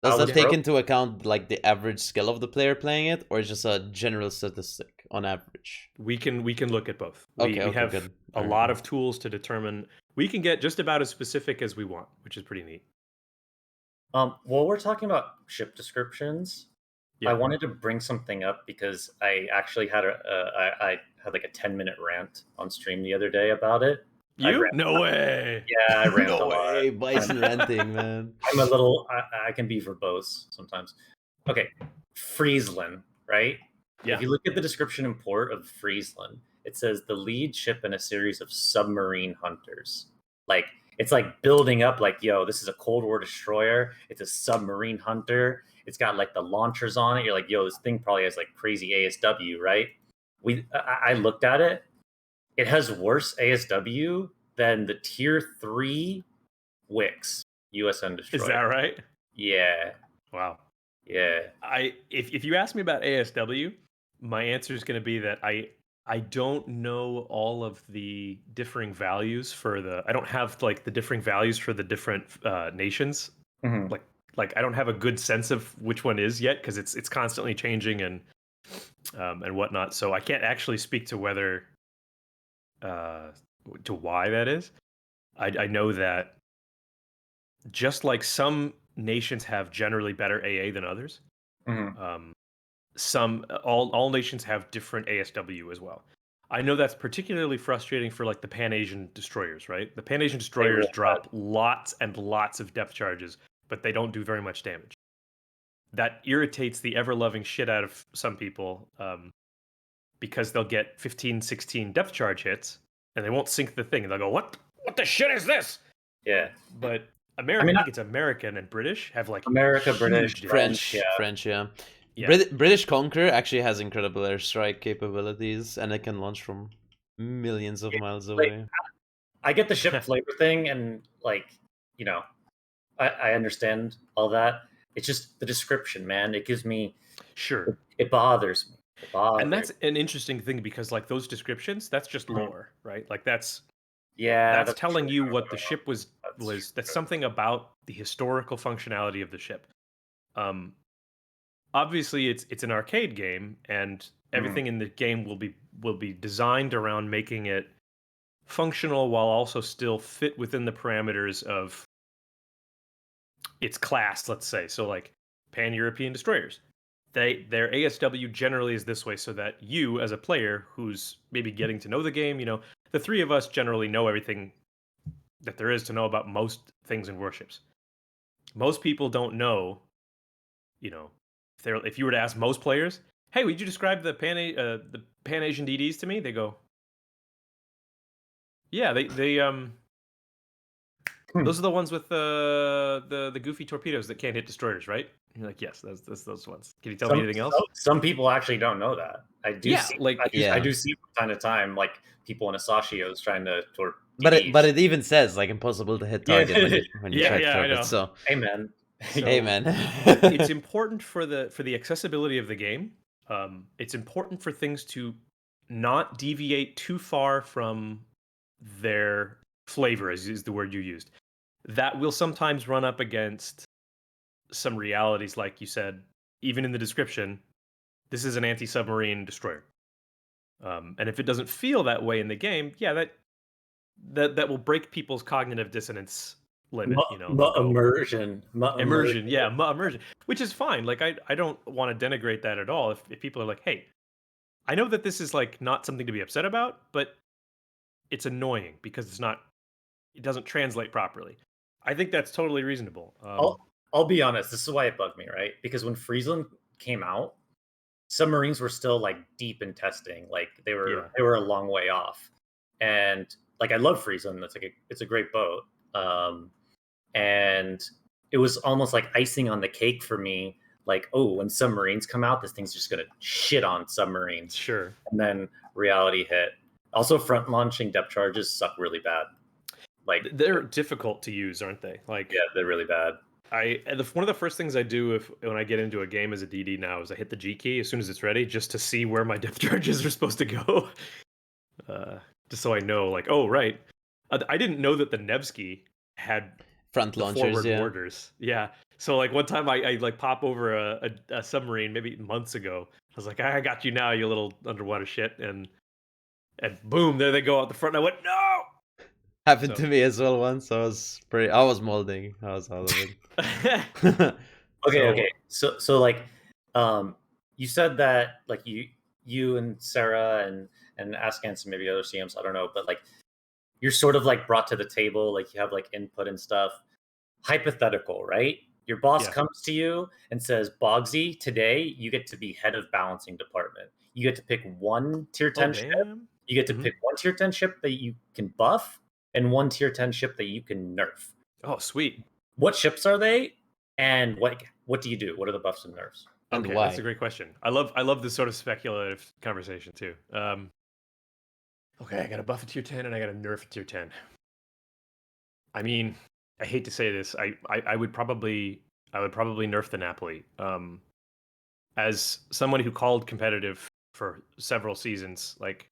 [SPEAKER 1] Does
[SPEAKER 2] Zhao
[SPEAKER 1] that
[SPEAKER 2] was
[SPEAKER 1] take
[SPEAKER 2] broke.
[SPEAKER 1] into account like the average skill of the player playing it, or just a general statistic on average?
[SPEAKER 3] we can look at both.
[SPEAKER 1] Okay,
[SPEAKER 3] We have
[SPEAKER 1] good.
[SPEAKER 3] a
[SPEAKER 1] Alright,
[SPEAKER 3] lot
[SPEAKER 1] yeah.
[SPEAKER 3] of tools to determine. We can get just about as specific as we want, which is pretty neat.
[SPEAKER 2] While we're talking about ship descriptions,
[SPEAKER 3] Yeah.
[SPEAKER 2] I wanted to bring something up because I actually had I had like a 10-minute rant on stream the other day about it.
[SPEAKER 3] You? No way.
[SPEAKER 2] Yeah, I rant a
[SPEAKER 1] No
[SPEAKER 2] lot.
[SPEAKER 1] way, Bison ranting, man.
[SPEAKER 2] I'm a little. I can be verbose sometimes. Okay, Friesland, right?
[SPEAKER 3] Yeah.
[SPEAKER 2] If you look at the description and port of Friesland, it says the lead ship in a series of submarine hunters. Like it's like building up. Like, yo, this is a Cold War destroyer. It's a submarine hunter. It's got like the launchers on it. You're like, yo, this thing probably has like crazy ASW, right? I looked at it. It has worse ASW than the tier 3 Wix USN Destroyer.
[SPEAKER 3] Is that right?
[SPEAKER 2] Yeah.
[SPEAKER 3] Wow.
[SPEAKER 2] Yeah.
[SPEAKER 3] If you ask me about ASW, my answer is going to be that I don't know all of the differing values for the. I don't have like the differing values for the different nations.
[SPEAKER 2] Mhm.
[SPEAKER 3] Like I don't have a good sense of which one is yet because it's constantly changing and whatnot. So I can't actually speak to whether to why that is. I know that just like some nations have generally better AA than others.
[SPEAKER 2] Mhm.
[SPEAKER 3] All nations have different ASW as well. I know that's particularly frustrating for like the Pan-Asian destroyers, right? The Pan-Asian destroyers drop lots and lots of depth charges, but they don't do very much damage. That irritates the ever-loving shit out of some people because they'll get 15, 16 depth charge hits and they won't sink the thing. And they'll go, what the shit is this?
[SPEAKER 2] Yeah.
[SPEAKER 3] But America, I think it's American and British have like
[SPEAKER 2] America, British,
[SPEAKER 3] huge
[SPEAKER 1] French,
[SPEAKER 2] yeah.
[SPEAKER 1] French, yeah.
[SPEAKER 3] Yeah.
[SPEAKER 1] British Conqueror actually has incredible airstrike capabilities, and it can launch from millions of miles away.
[SPEAKER 2] I get the ship flavor thing, and like, you know, I understand all that. It's just the description, man. It gives me
[SPEAKER 3] Sure.
[SPEAKER 2] It bothers me.
[SPEAKER 3] And that's an interesting thing because like those descriptions, that's just lore, right? Like that's telling you what the ship was that's something about the historical functionality of the ship. Obviously it's an arcade game and everything in the game will be designed around making it functional while also still fit within the parameters of its class, let's say. So like Pan-European destroyers. Their ASW generally is this way so that you as a player who's maybe getting to know the game, you know, the three of us generally know everything that there is to know about most things in Warships. Most people don't know, you know, if you were to ask most players, "Hey, would you describe the Pan Asian DDs to me?" They go, "Yeah, they those are the ones with the goofy torpedoes that can't hit destroyers, right?" And you're like, "Yes, that's those ones." Can you tell me anything else?
[SPEAKER 2] Some people actually don't know that. I do see from time to time like people in Asachios trying to torpedo.
[SPEAKER 1] But it even says like impossible to hit target when you try to target. So
[SPEAKER 2] hey man,
[SPEAKER 1] hey man,
[SPEAKER 3] it's important for the accessibility of the game. It's important for things to not deviate too far from their flavor, as is the word you used. That will sometimes run up against some realities, like you said, even in the description. This is an anti-submarine destroyer, and if it doesn't feel that way in the game, yeah, that will break people's cognitive dissonance limit. You know,
[SPEAKER 2] immersion,
[SPEAKER 3] immersion, which is fine. Like I don't want to denigrate that at all. If people are like, hey, I know that this is like not something to be upset about, but it's annoying because it doesn't translate properly. I think that's totally reasonable.
[SPEAKER 2] I'll be honest. This is why it bugged me, right? Because when Friesland came out, submarines were still like deep in testing. Like they were a long way off, and like I love Friesland. It's a great boat. And it was almost like icing on the cake for me. Like, oh, when submarines come out, this thing's just gonna shit on submarines.
[SPEAKER 3] Sure.
[SPEAKER 2] And then reality hit. Also, front launching depth charges suck really bad. Like
[SPEAKER 3] they're difficult to use, aren't they? Like,
[SPEAKER 2] yeah, they're really bad.
[SPEAKER 3] One of the first things I do when I get into a game as a DD now is I hit the G key as soon as it's ready, just to see where my depth charges are supposed to go. Just so I know, like, oh right, I didn't know that the Nevsky had
[SPEAKER 1] front launchers,
[SPEAKER 3] mortars. Yeah. So like one time I like pop over a submarine maybe months ago. I was like, I got you now, you little underwater shit, and boom, there they go out the front. And I went, no.
[SPEAKER 1] Happened to me as well once. I was molding. I was all of
[SPEAKER 2] it. Okay. So like, you said that like you and Sarah and Askance and maybe other CMs, I don't know, but like you're sort of like brought to the table, like you have like input and stuff. Hypothetical, right? Your boss comes to you and says, Boggzy, today you get to be head of balancing department. You get to pick one tier 10 ship. You get to pick one tier 10 ship that you can buff and one tier 10 ship that you can nerf.
[SPEAKER 3] Oh, sweet.
[SPEAKER 2] What ships are they? And what do you do? What are the buffs and nerfs?
[SPEAKER 3] And okay, why? That's a great question. I love this sort of speculative conversation too. Okay, I got to buff a tier 10 and I got to nerf a tier 10. I mean, I hate to say this. I would probably nerf the Napoli. As someone who called competitive for several seasons, like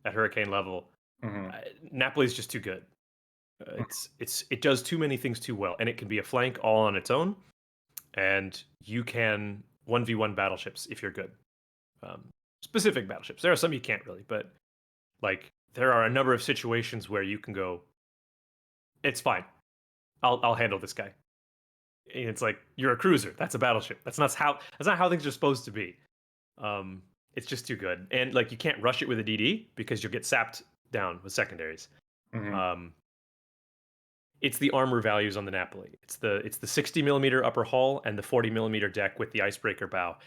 [SPEAKER 3] at Hurricane level,
[SPEAKER 2] Mhm.
[SPEAKER 3] Napoli's just too good. It does too many things too well, and it can be a flank all on its own, and you can 1v1 battleships if you're good. Um, Specific battleships. There are some you can't really, but like there are a number of situations where you can go, it's fine. I'll handle this guy. And it's like you're a cruiser. That's a battleship. That's not how things are supposed to be. It's just too good, and like you can't rush it with a DD because you'll get sapped down with secondaries.
[SPEAKER 2] Mhm.
[SPEAKER 3] Um, it's the armor values on the Napoli. It's the 60 millimeter upper hull and the 40 millimeter deck with the icebreaker bow.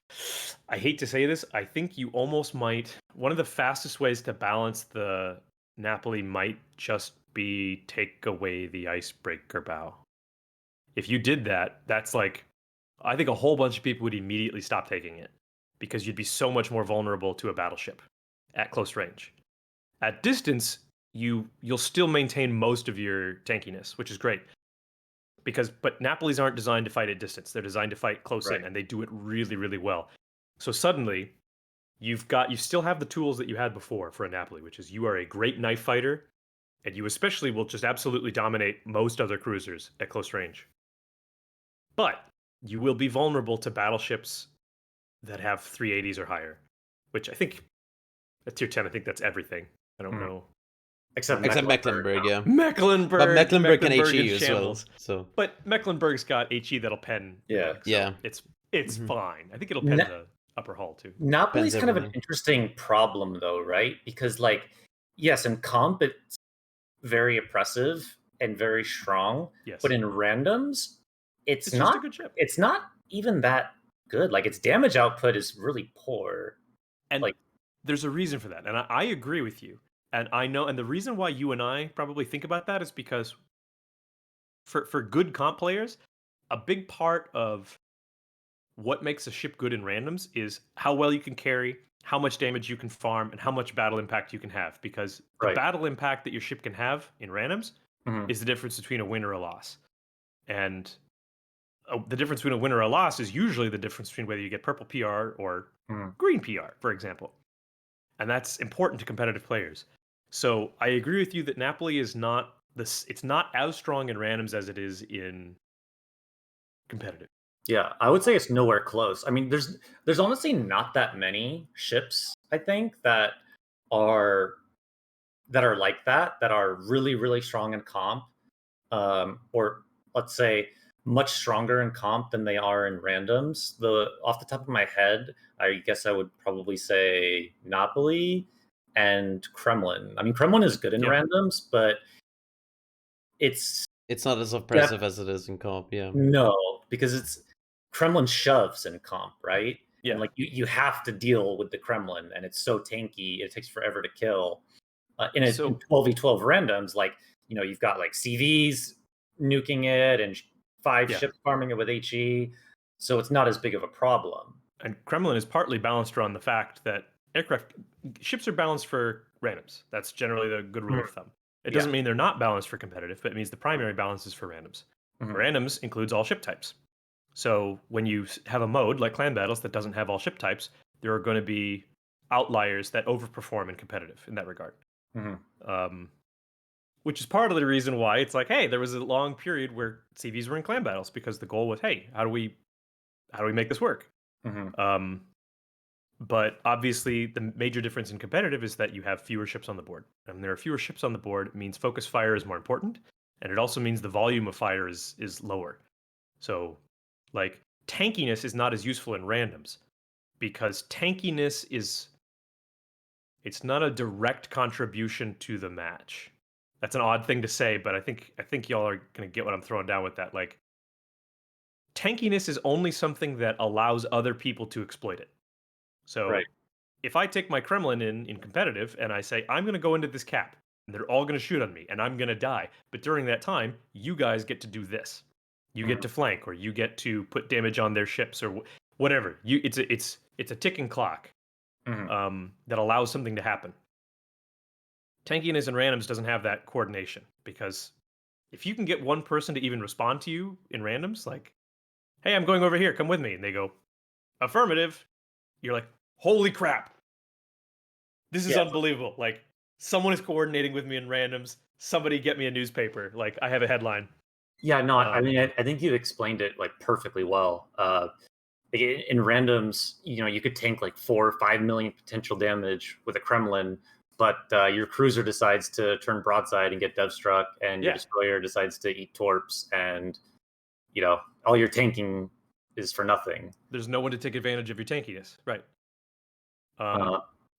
[SPEAKER 3] I hate to say this. I think you almost might. One of the fastest ways to balance the Napoli might just be take away the icebreaker bow. If you did that, that's like, I think a whole bunch of people would immediately stop taking it because you'd be so much more vulnerable to a battleship at close range. At distance, you'll still maintain most of your tankiness, which is great. But Napolis aren't designed to fight at distance. They're designed to fight close in,
[SPEAKER 2] Right.
[SPEAKER 3] and they do it really, really well. So suddenly, you still have the tools that you had before for a Napoli, which is you are a great knife fighter, and you especially will just absolutely dominate most other cruisers at close range. But you will be vulnerable to battleships that have 380s or higher, which I think at tier 10, I think that's everything. I don't
[SPEAKER 2] Mhm.
[SPEAKER 3] know.
[SPEAKER 2] Except
[SPEAKER 1] Except
[SPEAKER 2] Mecklenburg.
[SPEAKER 1] Mecklenburg, yeah.
[SPEAKER 3] Mecklenburg,
[SPEAKER 1] But Mecklenburg can
[SPEAKER 3] Mecklenburg in
[SPEAKER 1] HE as well.
[SPEAKER 3] shambles.
[SPEAKER 1] So
[SPEAKER 3] But Mecklenburg's got HE that'll pen the
[SPEAKER 2] Yeah.
[SPEAKER 3] deck, so
[SPEAKER 1] Yeah.
[SPEAKER 3] it's
[SPEAKER 1] Mhm.
[SPEAKER 3] fine. I think it'll pen
[SPEAKER 2] Na-
[SPEAKER 3] the upper hull too.
[SPEAKER 2] Napoli's
[SPEAKER 1] Depends
[SPEAKER 2] kind of an
[SPEAKER 1] everything.
[SPEAKER 2] interesting problem, though, right? Because, like, yes, in comp it's very oppressive and very strong,
[SPEAKER 3] Yes,
[SPEAKER 2] but in randoms,
[SPEAKER 3] it's just a good ship.
[SPEAKER 2] it's not even that good. Like, its damage output is really poor.
[SPEAKER 3] And
[SPEAKER 2] Like,
[SPEAKER 3] there's a reason for that. And I agree with you. And I know, and the reason why you and I probably think about that is because for good comp players, a big part of what makes a ship good in randoms is how well you can carry, how much damage you can farm, and how much battle impact you can have. Because the
[SPEAKER 2] right.
[SPEAKER 3] battle impact that your ship can have in randoms
[SPEAKER 2] Mhm.
[SPEAKER 3] is the difference between a win or a loss. And the difference between a win or a loss is usually the difference between whether you get purple PR or
[SPEAKER 2] Mhm.
[SPEAKER 3] green PR, for example. And that's important to competitive players. So I agree with you that Napoli is not this. It's not as strong in randoms as it is in competitive.
[SPEAKER 2] Yeah, I would say it's nowhere close. I mean, there's honestly not that many ships, I think, are like that are really really strong in comp, or let's say much stronger in comp than they are in randoms. The Off the top of my head, I guess I would probably say Napoli and Kremlin. I mean, Kremlin is good in
[SPEAKER 3] Yeah.
[SPEAKER 2] randoms, but it's
[SPEAKER 1] It's not as
[SPEAKER 2] def-
[SPEAKER 1] oppressive as it is in comp, yeah.
[SPEAKER 2] no, because it's Kremlin shoves in comp, right? And
[SPEAKER 3] Yeah.
[SPEAKER 2] like you have to deal with the Kremlin, and it's so tanky, it takes forever to kill. In
[SPEAKER 3] So
[SPEAKER 2] 12v12 randoms, like you've got like CVs nuking it and five
[SPEAKER 3] yeah,
[SPEAKER 2] ships farming it with HE, so it's not as big of a problem.
[SPEAKER 3] and Kremlin is partly balanced around the fact that aircraft ships are balanced for randoms. That's generally the good rule
[SPEAKER 2] Mhm.
[SPEAKER 3] of thumb. It
[SPEAKER 2] Yeah.
[SPEAKER 3] doesn't mean they're not balanced for competitive, but it means the primary balance is for randoms.
[SPEAKER 2] Mhm.
[SPEAKER 3] Randoms includes all ship types. So when you have a mode like clan battles that doesn't have all ship types, there are going to be outliers that overperform in competitive in that regard.
[SPEAKER 2] Mhm.
[SPEAKER 3] Um, which is part of the reason why it's like, hey, there was a long period where CVs were in clan battles because the goal was, hey, how do we make this work?
[SPEAKER 2] Mhm.
[SPEAKER 3] Um, but obviously, the major difference in competitive is that you have fewer ships on the board. And there are fewer ships on the board, it means focus fire is more important, and it also means the volume of fire is lower. So, like tankiness is not as useful in randoms because tankiness is it's not a direct contribution to the match. That's an odd thing to say, but I think y'all are gonna get what I'm throwing down with that. Like tankiness is only something that allows other people to exploit it.
[SPEAKER 2] Right.
[SPEAKER 3] So if I take my Kremlin in competitive and I say I'm going to go into this cap and they're all going to shoot on me and I'm going to die, but during that time you guys get to do this. You get
[SPEAKER 2] Mhm.
[SPEAKER 3] to flank or you get to put damage on their ships or whatever. It's a ticking clock
[SPEAKER 2] Mhm.
[SPEAKER 3] that allows something to happen. Tankiness and randoms doesn't have that coordination because if you can get one person to even respond to you in randoms, like, hey, I'm going over here, come with me. And they go, affirmative. You're like, holy crap. This is unbelievable. Like, someone is coordinating with me in randoms. Somebody get me a newspaper. Like, I have a headline.
[SPEAKER 2] Yeah, no, I mean, I think you explained it like perfectly well. In randoms, you could tank like 4 or 5 million potential damage with a Kremlin, but your cruiser decides to turn broadside and get dev struck, and your destroyer decides to eat torps, and all your tanking is for nothing.
[SPEAKER 3] There's no one to take advantage of your tankiness, right?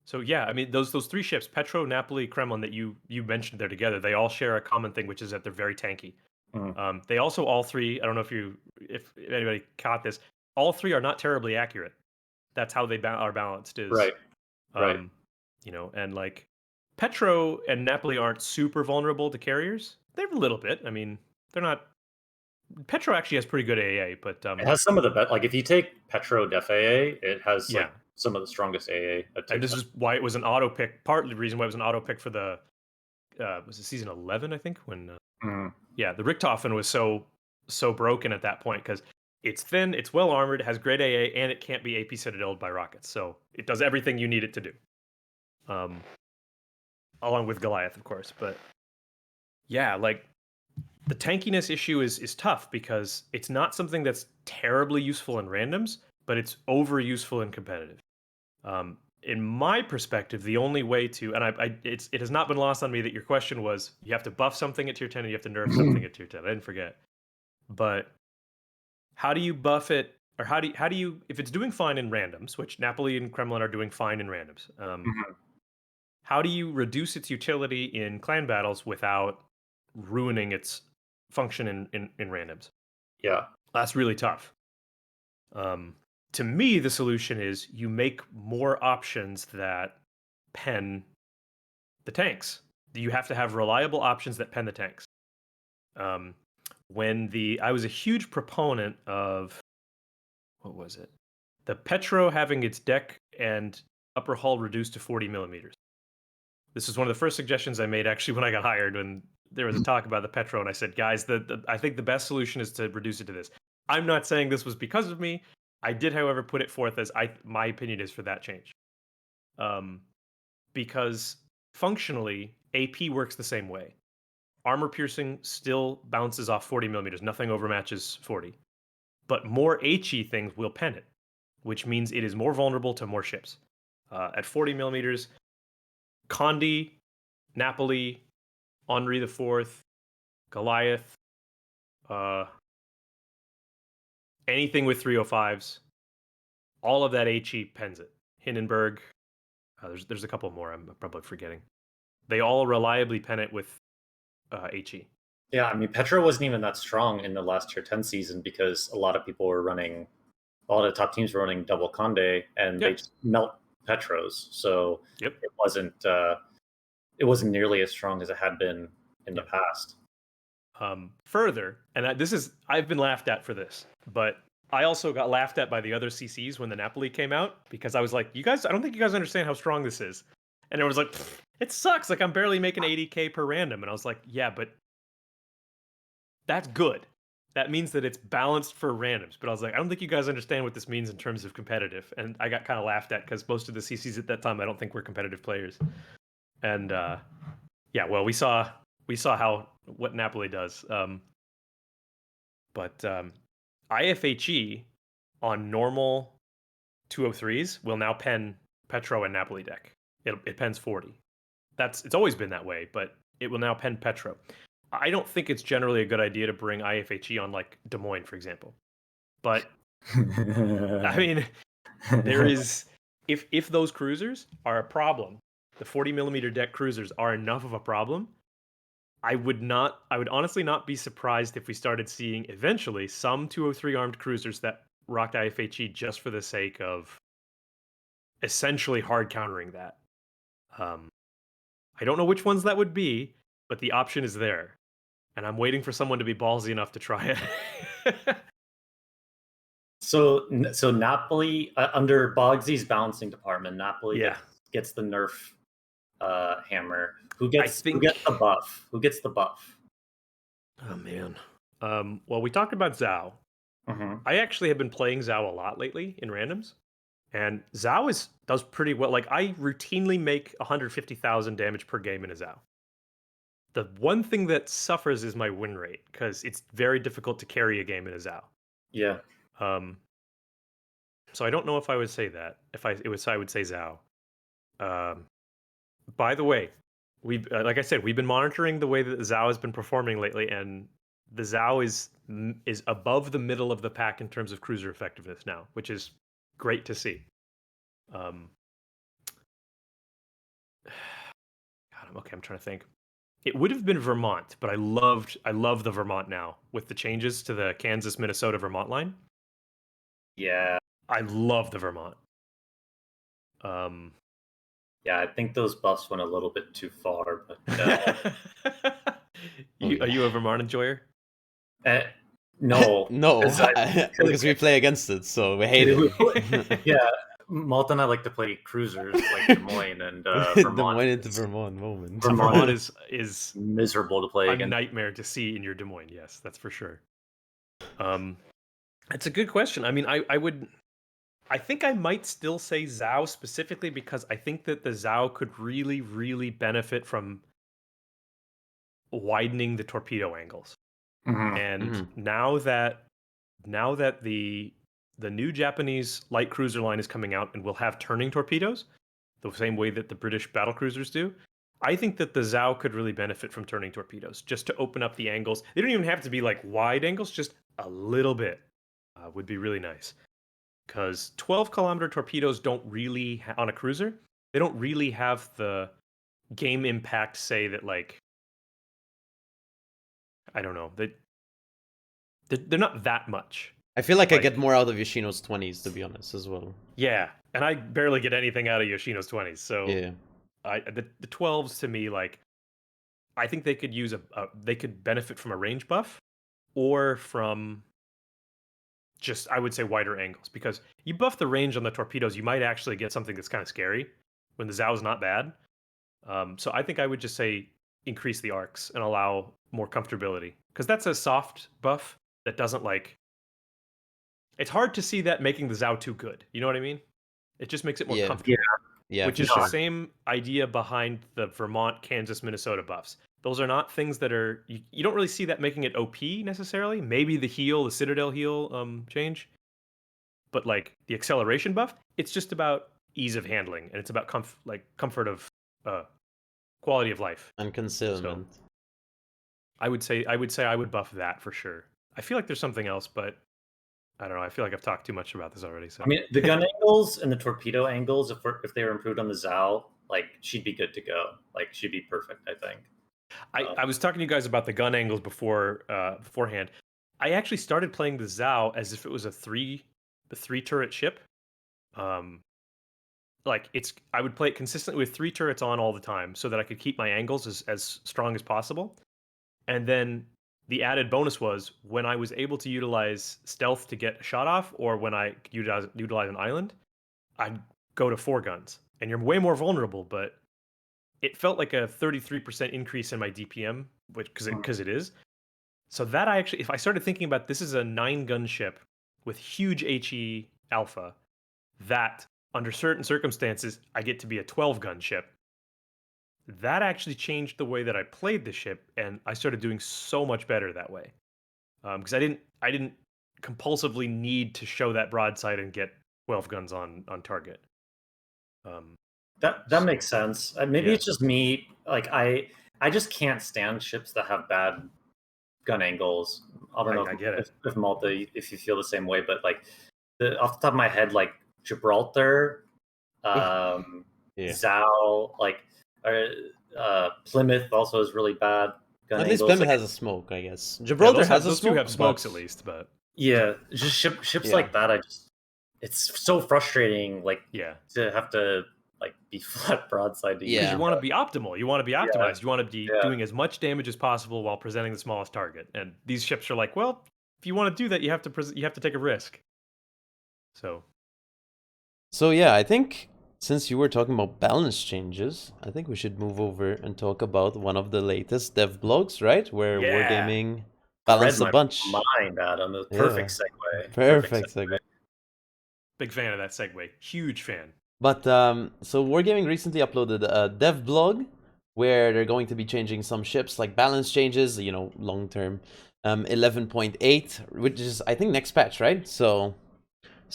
[SPEAKER 3] So yeah, I mean those 3 ships, Petro, Napoli, Kremlin, that you mentioned there together, they all share a common thing, which is that they're very tanky. They also all 3. I don't know if anybody caught this. All 3 are not terribly accurate. That's how they are balanced. Is
[SPEAKER 2] right.
[SPEAKER 3] And like Petro and Napoli aren't super vulnerable to carriers. They're a little bit. I mean, they're not. Petro actually has pretty good AA, but
[SPEAKER 2] it has some of the best. Like if you take Petro Def AA, it has like some of the strongest AA.
[SPEAKER 3] And this is why it was an auto pick. Partly the reason why it was an auto pick for the was it season 11, I think, when the Richthofen was so broken at that point because it's thin, it's well armored, it has great AA, and it can't be AP citadeled by rockets. So it does everything you need it to do. Along with Goliath, of course. But yeah, like the tankiness issue is tough because it's not something that's terribly useful in randoms, but it's over useful in competitive. In my perspective, the only way to, and it has not been lost on me that your question was, you have to buff something at tier 10 and you have to nerf something at tier 10. I didn't forget. But how do you buff it, or how do you, if it's doing fine in randoms, which Napoli and Kremlin are doing fine in randoms, how do you reduce its utility in clan battles without ruining its function in randoms?
[SPEAKER 2] Yeah.
[SPEAKER 3] That's really tough. To me, the solution is you make more options that pen the tanks. You have to have reliable options that pen the tanks. I was a huge proponent of, what was it? The Petro having its deck and upper hull reduced to 40 millimeters. This was one of the first suggestions I made actually when I got hired, when there was a talk about the Petro, and I said, guys, I think the best solution is to reduce it to this. I'm not saying this was because of me. I did, however, put it forth as my opinion is for that change. Because functionally, AP works the same way. Armor piercing still bounces off 40 millimeters. Nothing overmatches 40. But more HE things will pen it, which means it is more vulnerable to more ships. At 40 millimeters, Condi, Napoli, Henri IV, Goliath, anything with 305s, all of that HE pens it. Hindenburg, there's a couple more I'm probably forgetting. They all reliably pen it with HE.
[SPEAKER 2] Yeah, I mean, Petro wasn't even that strong in the last tier 10 season because a lot of people were running, a lot of the top teams were running double Conde, and they just melt Petros. So it wasn't nearly as strong as it had been in the past.
[SPEAKER 3] Further, and I've been laughed at for this, but I also got laughed at by the other CCs when the Napoli came out because I was like, I don't think you guys understand how strong this is. And it was like, it sucks. Like, I'm barely making 80k per random. And I was like, yeah, but that's good. That means that it's balanced for randoms. But I was like, I don't think you guys understand what this means in terms of competitive. And I got kind of laughed at because most of the CCs at that time, I don't think were competitive players. And well, we saw what Napoli does. But IFHE on normal 203s will now pen Petro and Napoli deck. It pens 40. It's always been that way, but it will now pen Petro. I don't think it's generally a good idea to bring IFHE on like Des Moines, for example. But I mean, there is, if those cruisers are a problem, the 40 millimeter deck cruisers are enough of a problem, I would honestly not be surprised if we started seeing eventually some 203 armed cruisers that rocked IFHE just for the sake of essentially hard countering that. I don't know which ones that would be, but the option is there. And I'm waiting for someone to be ballsy enough to try it.
[SPEAKER 2] So Napoli, under Boggzy's balancing department, Napoli gets the nerf hammer. Who gets the buff?
[SPEAKER 3] Oh man. Well, we talked about Zhao.
[SPEAKER 2] Mm-hmm.
[SPEAKER 3] I actually have been playing Zhao a lot lately in randoms, and Zhao does pretty well. Like I routinely make 150,000 damage per game in a Zhao. The one thing that suffers is my win rate because it's very difficult to carry a game in a Zhao.
[SPEAKER 2] Yeah.
[SPEAKER 3] Um, so I don't know if I would say that. I would say Zhao. Um, by the way, we like I said, we've been monitoring the way that the Zhao has been performing lately, and the Zhao is above the middle of the pack in terms of cruiser effectiveness now, which is great to see. Um, God, I'm trying to think. It would have been Vermont, but I love the Vermont now with the changes to the Kansas, Minnesota, Vermont line.
[SPEAKER 2] Yeah.
[SPEAKER 3] I love the Vermont.
[SPEAKER 2] Yeah, I think those buffs went a little bit too far, but
[SPEAKER 3] Are you a Vermont enjoyer?
[SPEAKER 2] no,
[SPEAKER 1] No,
[SPEAKER 2] 'cause
[SPEAKER 1] because we play against it, so we hate it.
[SPEAKER 2] yeah, Malte and I like to play cruisers like Des Moines and
[SPEAKER 1] The
[SPEAKER 2] Vermont.
[SPEAKER 1] Moines into Vermont moment.
[SPEAKER 3] Vermont is
[SPEAKER 2] miserable to play
[SPEAKER 3] a
[SPEAKER 2] against.
[SPEAKER 3] nightmare to see in your Des Moines. Yes, that's for sure. It's a good question. I mean, I think I might still say Zhao specifically because I think that the Zhao could really, really benefit from widening the torpedo angles.
[SPEAKER 2] Mhm.
[SPEAKER 3] And now that the new Japanese light cruiser line is coming out and will have turning torpedoes, the same way that the British battle cruisers do, I think that the Zhao could really benefit from turning torpedoes just to open up the angles. They don't even have to be like wide angles, just a little bit would be really nice. Because 12-kilometer torpedoes don't really, on a cruiser, they don't really have the game impact, say that like, I don't know, they're not that much.
[SPEAKER 1] I feel like I get more out of Yoshino's 20s, to be honest, as well.
[SPEAKER 3] Yeah, and I barely get anything out of Yoshino's 20s, so
[SPEAKER 1] Yeah.
[SPEAKER 3] The 12s to me, like, I think they could use they could benefit from a range buff or from just, I would say, wider angles, because you buff the range on the torpedoes, you might actually get something that's kind of scary when the Zhao is not bad. So I think I would just say increase the arcs and allow more comfortability, because that's a soft buff that doesn't like. It's hard to see that making the Zhao too good. You know what I mean? It just makes it more comfortable.
[SPEAKER 1] Yeah,
[SPEAKER 3] which is the same idea behind the Vermont, Kansas, Minnesota buffs. Those are not things that are you don't really see that making it OP necessarily. Maybe the heal, the Citadel heal change, but like the acceleration buff, it's just about ease of handling and it's about comfort of quality of life
[SPEAKER 1] and concealment.
[SPEAKER 3] So I would say I would buff that for sure. I feel like there's something else, but I don't know. I feel like I've talked too much about this already. So
[SPEAKER 2] I mean, the gun angles and the torpedo angles, if they were improved on the Zhao, like she'd be good to go. Like she'd be perfect, I think.
[SPEAKER 3] I was talking to you guys about the gun angles beforehand. I actually started playing the Zhao as if it was a three turret ship. Like I would play it consistently with 3 turrets on all the time so that I could keep my angles as strong as possible. And then the added bonus was when I was able to utilize stealth to get a shot off, or when I utilize an island, I'd go to 4 guns. And you're way more vulnerable, but it felt like a 33% increase in my DPM, because it is. So that if I started thinking about this is a 9-gun ship with huge HE alpha, that under certain circumstances I get to be a 12-gun ship. That actually changed the way that I played the ship, and I started doing so much better that way. Because I didn't compulsively need to show that broadside and get 12 guns on target.
[SPEAKER 2] That makes sense. Maybe it's just me. Like I just can't stand ships that have bad gun angles. I don't know if Malta, if you feel the same way, but like off the top of my head, like Gibraltar, Zhao, like Plymouth also is really bad gun
[SPEAKER 1] At
[SPEAKER 2] angles.
[SPEAKER 1] least Plymouth has a smoke, I guess. Gibraltar has a
[SPEAKER 3] those
[SPEAKER 1] smoke.
[SPEAKER 3] Two have smokes at least, but
[SPEAKER 2] yeah, just ships like that. It's so frustrating. Like to have to like be flat broadside to
[SPEAKER 3] because you want to be optimal. You want to be optimized. You want to be doing as much damage as possible while presenting the smallest target. And these ships are like, well, if you want to do that, you have to take a risk.
[SPEAKER 1] So yeah, I think since you were talking about balance changes, I think we should move over and talk about one of the latest dev blogs, right? Where Wargaming Balance the
[SPEAKER 2] my
[SPEAKER 1] bunch.
[SPEAKER 2] mind, Adam. It was perfect segue.
[SPEAKER 1] Perfect segue.
[SPEAKER 3] Big fan of that segue. Huge fan.
[SPEAKER 1] But so Wargaming recently uploaded a dev blog where they're going to be changing some ships, like balance changes, long term. 11.8, which is I think next patch, right? So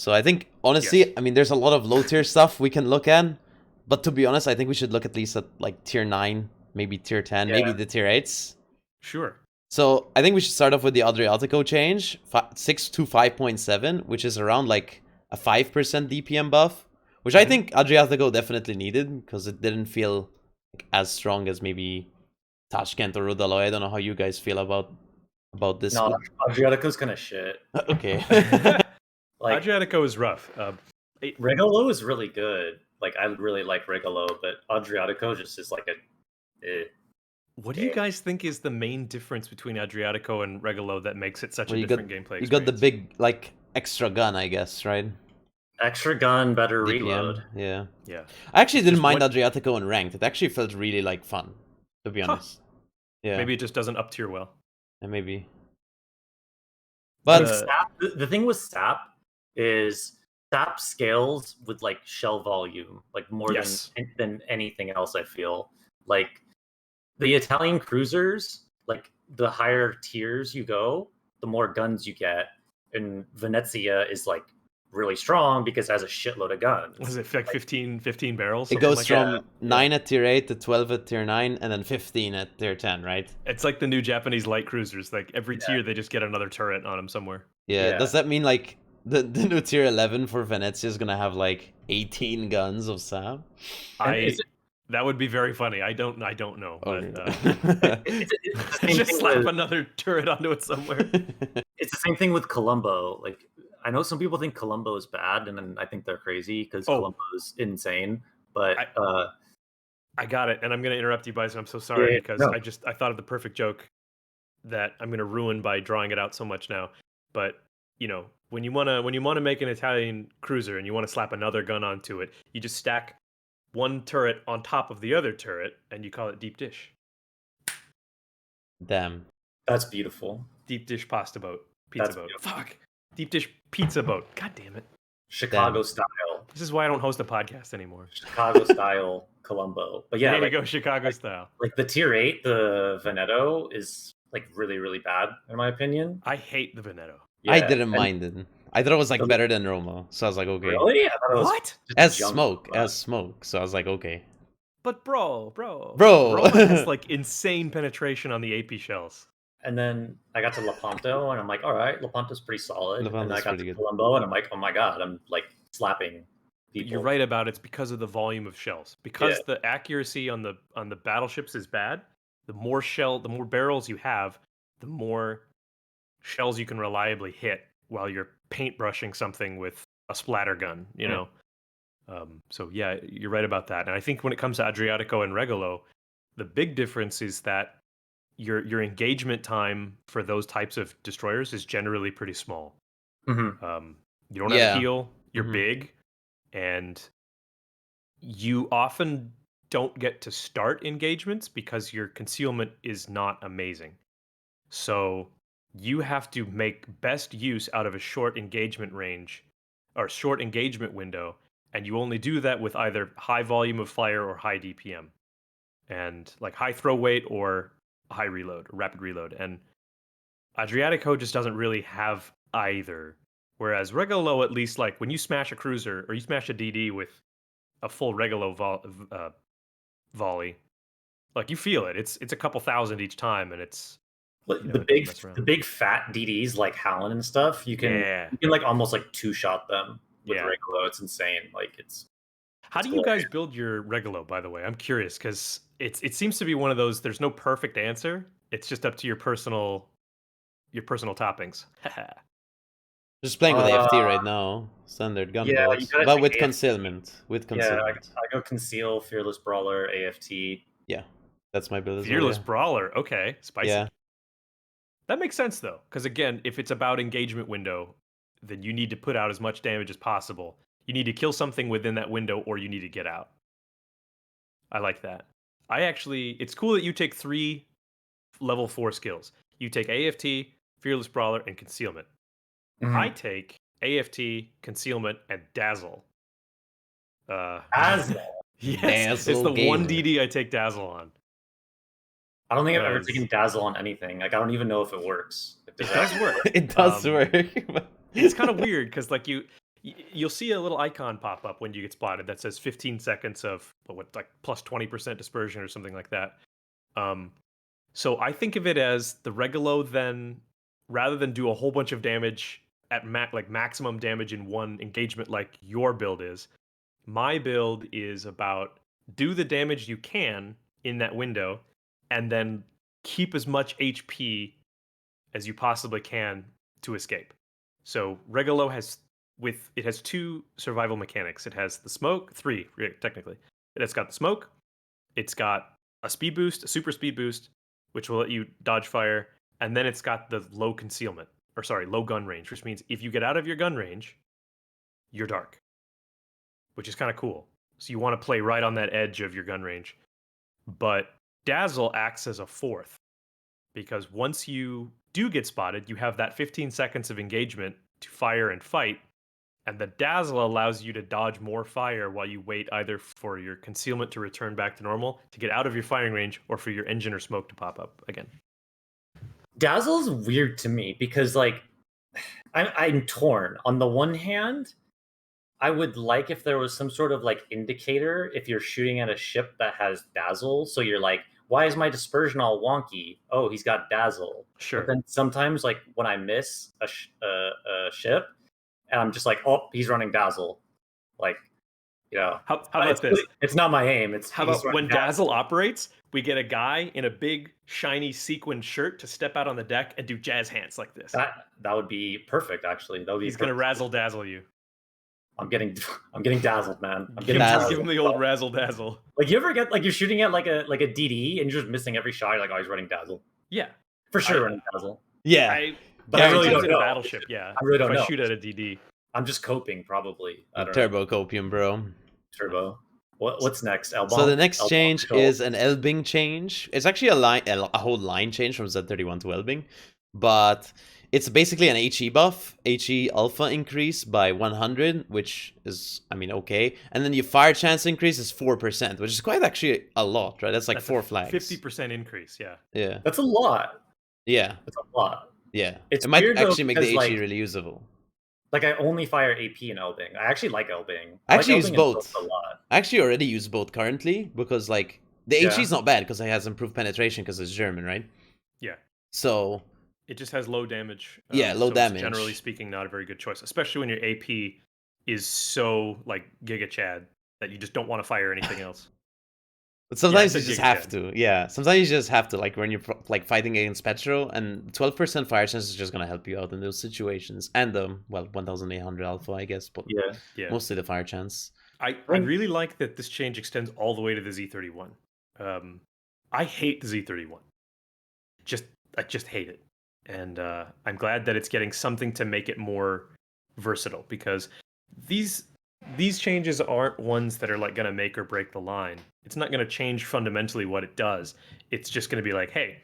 [SPEAKER 1] I think honestly,
[SPEAKER 3] Yes.
[SPEAKER 1] I mean, there's a lot of low tier stuff we can look at, but to be honest, I think we should look at least at like tier 9, maybe tier 10, maybe the tier 8s.
[SPEAKER 3] Sure.
[SPEAKER 1] So I think we should start off with the Adriatico change, 6 to 5.7, which is around like a 5% DPM buff, which I think Adriatico definitely needed because it didn't feel like as strong as maybe Tashkent or Rudaloy. I don't know how you guys feel about this.
[SPEAKER 2] No, Adriatico's kind of shit.
[SPEAKER 1] Okay.
[SPEAKER 2] Like
[SPEAKER 3] Adriatico is rough.
[SPEAKER 2] Regalo is really good. Like I really like Regalo, but Adriatico just is like
[SPEAKER 3] What do you guys think is the main difference between Adriatico and Regalo that makes it such a different gameplay experience?
[SPEAKER 1] You got the big, like, extra gun, I guess, right?
[SPEAKER 2] Extra gun, better
[SPEAKER 1] DPM,
[SPEAKER 2] reload.
[SPEAKER 3] Yeah.
[SPEAKER 1] I actually didn't mind Adriatico in ranked. It actually felt really, like, fun, to be honest. Yeah.
[SPEAKER 3] Maybe it just doesn't up tier well.
[SPEAKER 1] Yeah, maybe. But
[SPEAKER 2] Sap, the thing with Sap is Sap scales with, like, shell volume, like, more than anything else, I feel. Like, the Italian cruisers, like the higher tiers you go, the more guns you get. And Venezia is like really strong because it has a shitload of guns.
[SPEAKER 3] Was it like 15 barrels?
[SPEAKER 1] It goes from 9 at tier 8 to 12 at tier 9 and then 15 at tier 10, right?
[SPEAKER 3] It's like the new Japanese light cruisers. Like every tier they just get another turret on them somewhere.
[SPEAKER 1] Yeah. Does that mean like the new tier 11 for Venezia is going to have like 18 guns of Sap?
[SPEAKER 3] That would be very funny. I don't know.
[SPEAKER 1] Okay.
[SPEAKER 3] But just slap another turret onto it somewhere.
[SPEAKER 2] It's the same thing with Colombo. Like I know some people think Colombo is bad, and then I think they're crazy because Colombo is insane. But
[SPEAKER 3] I got it, and I'm going to interrupt you, Bison. I'm so sorry because I thought of the perfect joke that I'm going to ruin by drawing it out so much now. But when you want to make an Italian cruiser and you want to slap another gun onto it, you just stack one turret on top of the other turret, and you call it deep dish.
[SPEAKER 1] Damn.
[SPEAKER 2] That's beautiful.
[SPEAKER 3] Deep dish pasta boat. Pizza boat. Beautiful. Fuck. Deep dish pizza boat. God damn it.
[SPEAKER 2] Chicago style.
[SPEAKER 3] This is why I don't host a podcast anymore.
[SPEAKER 2] Chicago style Colombo. But yeah,
[SPEAKER 3] there you go, Chicago style.
[SPEAKER 2] Like the tier 8, the Veneto is like really, really bad in my opinion.
[SPEAKER 3] I hate the Veneto.
[SPEAKER 1] Yeah, I didn't mind it. I thought it was like better than Roma, so I was like, okay.
[SPEAKER 2] Really? I thought it was
[SPEAKER 3] what?
[SPEAKER 1] As smoke. So I was like, okay.
[SPEAKER 3] But bro, Roma has like insane penetration on the AP shells.
[SPEAKER 2] And then I got to Lepanto, and I'm like, all right, Lepanto's pretty solid. And I got to Colombo, and I'm like, oh my god, I'm like slapping people.
[SPEAKER 3] You're right about it's because of the volume of shells. Because the accuracy on the battleships is bad. The more barrels you have, the more shells you can reliably hit while you're paintbrushing something with a splatter gun, so yeah, you're right about that. And I think when it comes to Adriatico and Regalo, the big difference is that your engagement time for those types of destroyers is generally pretty small.
[SPEAKER 2] Mm-hmm.
[SPEAKER 3] You don't have a heal, you're big, and you often don't get to start engagements because your concealment is not amazing. So you have to make best use out of a short engagement range or short engagement window, and you only do that with either high volume of fire or high DPM, and like high throw weight or high reload, rapid reload. And Adriatico just doesn't really have either. Whereas Regalo, at least, like when you smash a cruiser or you smash a DD with a full Regalo volley, like you feel it. It's a couple thousand each time, and it's
[SPEAKER 2] the big fat DDs like Hallen and stuff. You can like almost like two shot them with Regalo. It's insane. Like it's.
[SPEAKER 3] How do you guys build your Regalo, by the way? I'm curious because it seems to be one of those. There's no perfect answer. It's just up to your personal toppings.
[SPEAKER 1] Just playing with AFT right now, standard gun builds, but with concealment.
[SPEAKER 2] Yeah, I go conceal, fearless brawler, AFT.
[SPEAKER 1] Yeah, that's my build.
[SPEAKER 3] Fearless brawler, okay, spicy. Yeah. That makes sense though, because again, if it's about engagement window, then you need to put out as much damage as possible. You need to kill something within that window, or you need to get out. I like that. It's cool that you take 3 level 4 skills. You take AFT, Fearless Brawler, and Concealment.
[SPEAKER 2] Mhm.
[SPEAKER 3] I take AFT, Concealment, and Dazzle.
[SPEAKER 2] Dazzle.
[SPEAKER 3] Yes, it's
[SPEAKER 1] Dazzle
[SPEAKER 3] the one
[SPEAKER 1] gamer.
[SPEAKER 3] DD I take Dazzle on.
[SPEAKER 2] I don't think I've ever
[SPEAKER 3] 'Cause-
[SPEAKER 2] taken Dazzle on anything. Like I don't even know if it works. Like,
[SPEAKER 3] It does work.
[SPEAKER 1] It does work. but-
[SPEAKER 3] It's kind of weird because like you'll see a little icon pop up when you get spotted that says 15 seconds of what like plus 20% dispersion or something like that. So I think of it as the Regalo then, rather than do a whole bunch of damage at maximum damage in one engagement like your build is, my build is about do the damage you can in that window and then keep as much HP as you possibly can to escape. So Regalo has two survival mechanics. It has the smoke, three technically. It's got the smoke, it's got a speed boost, a super speed boost, which will let you dodge fire, and then it's got the low concealment, or sorry, low gun range, which means if you get out of your gun range, you're dark, which is kind of cool. So you want to play right on that edge of your gun range. But Dazzle acts as a fourth, because once you do get spotted, you have that 15 seconds of engagement to fire and fight, and the Dazzle allows you to dodge more fire while you wait either for your concealment to return back to normal, to get out of your firing range, or for your engine or smoke to pop up again.
[SPEAKER 2] Dazzle's weird to me because like I'm torn. On the one hand, I would like if there was some sort of like indicator if you're shooting at a ship that has Dazzle. So you're like, why is my dispersion all wonky? Oh, he's got Dazzle.
[SPEAKER 3] Sure.
[SPEAKER 2] But then sometimes, like when I miss a ship, and I'm just like, oh, he's running Dazzle. Like, you know,
[SPEAKER 3] How about this?
[SPEAKER 2] It's not my aim. It's
[SPEAKER 3] How
[SPEAKER 2] he's
[SPEAKER 3] about when
[SPEAKER 2] running
[SPEAKER 3] Dazzle operates, we get a guy in a big shiny sequin shirt to step out on the deck and do jazz hands like this.
[SPEAKER 2] That would be perfect. Actually, that would be.
[SPEAKER 3] He's gonna razzle dazzle you.
[SPEAKER 2] I'm getting dazzled, man. I'm
[SPEAKER 3] Give
[SPEAKER 2] getting
[SPEAKER 3] him,
[SPEAKER 2] dazzled.
[SPEAKER 3] give him the old razzle dazzle.
[SPEAKER 2] Like you ever get like you're shooting at like a DD and you're just missing every shot. You're like, oh, he's running Dazzle.
[SPEAKER 3] Yeah,
[SPEAKER 2] For sure,
[SPEAKER 3] I-
[SPEAKER 2] running Dazzle.
[SPEAKER 1] Yeah.
[SPEAKER 2] But I really
[SPEAKER 3] sometimes
[SPEAKER 2] don't
[SPEAKER 3] in a
[SPEAKER 2] know.
[SPEAKER 3] battleship. Yeah,
[SPEAKER 2] I really don't
[SPEAKER 3] if
[SPEAKER 2] know.
[SPEAKER 3] I shoot at a DD.
[SPEAKER 2] I'm just coping, probably. I don't know.
[SPEAKER 1] Turbo copium, bro.
[SPEAKER 2] Turbo. What's next? L-bomb?
[SPEAKER 1] So the next
[SPEAKER 2] L-bomb
[SPEAKER 1] change
[SPEAKER 2] control?
[SPEAKER 1] is an Elbing change. It's actually a whole line change from Z31 to Elbing, but it's basically an HE buff, HE alpha increase by 100, which is, I mean, okay. And then your fire chance increase is 4%, which is quite actually a lot, right? That's like 4 flags.
[SPEAKER 3] 50% increase. Yeah.
[SPEAKER 1] Yeah.
[SPEAKER 2] That's a lot.
[SPEAKER 1] Yeah.
[SPEAKER 2] That's a lot.
[SPEAKER 1] Yeah.
[SPEAKER 2] It's
[SPEAKER 1] it might
[SPEAKER 2] weird, though,
[SPEAKER 1] actually make the
[SPEAKER 2] because,
[SPEAKER 1] HE
[SPEAKER 2] like,
[SPEAKER 1] really usable.
[SPEAKER 2] Like I only fire AP in Elbing. I actually like Elbing.
[SPEAKER 1] I actually
[SPEAKER 2] like
[SPEAKER 1] use
[SPEAKER 2] Elbing
[SPEAKER 1] both.
[SPEAKER 2] a lot.
[SPEAKER 1] I actually already use both currently because like the
[SPEAKER 2] Yeah.
[SPEAKER 1] HE is not bad because it has improved penetration because it's German, right?
[SPEAKER 3] Yeah.
[SPEAKER 1] So
[SPEAKER 3] It just has low damage.
[SPEAKER 1] Yeah, low
[SPEAKER 3] so
[SPEAKER 1] damage.
[SPEAKER 3] It's generally speaking, not a very good choice, especially when your AP is so like Giga Chad that you just don't want to fire anything else.
[SPEAKER 1] but sometimes
[SPEAKER 3] I
[SPEAKER 1] you
[SPEAKER 3] said
[SPEAKER 1] just
[SPEAKER 3] Giga
[SPEAKER 1] have
[SPEAKER 3] Chad.
[SPEAKER 1] to. Yeah, sometimes you just have to. Like when you're like fighting against Petro, and 12% fire chance is just gonna help you out in those situations. And 1,800 alpha, I guess, but
[SPEAKER 3] Yeah.
[SPEAKER 1] mostly the fire chance.
[SPEAKER 3] I really like that this change extends all the way to the Z31. I hate the Z31. I just hate it. And I'm glad that it's getting something to make it more versatile, because these changes aren't ones that are like going to make or break the line. It's not going to change fundamentally what it does. It's just going to be like, hey,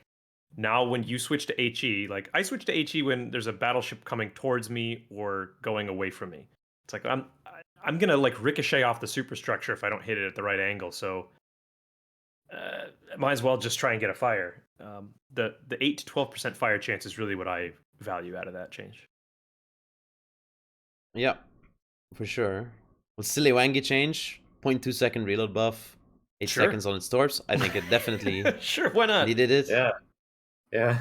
[SPEAKER 3] now when you switch to HE, like I switch to HE when there's a battleship coming towards me or going away from me. It's like I'm going to like ricochet off the superstructure if I don't hit it at the right angle. So might as well just try and get a fire. The 8 to 12% fire chance is really what I value out of that change.
[SPEAKER 1] Yeah, for sure. With Silly Wangi change, 0.2 second reload buff, 8
[SPEAKER 3] Sure.
[SPEAKER 1] seconds on its torps. I think it definitely
[SPEAKER 3] Sure, why not?
[SPEAKER 1] needed it.
[SPEAKER 2] Yeah.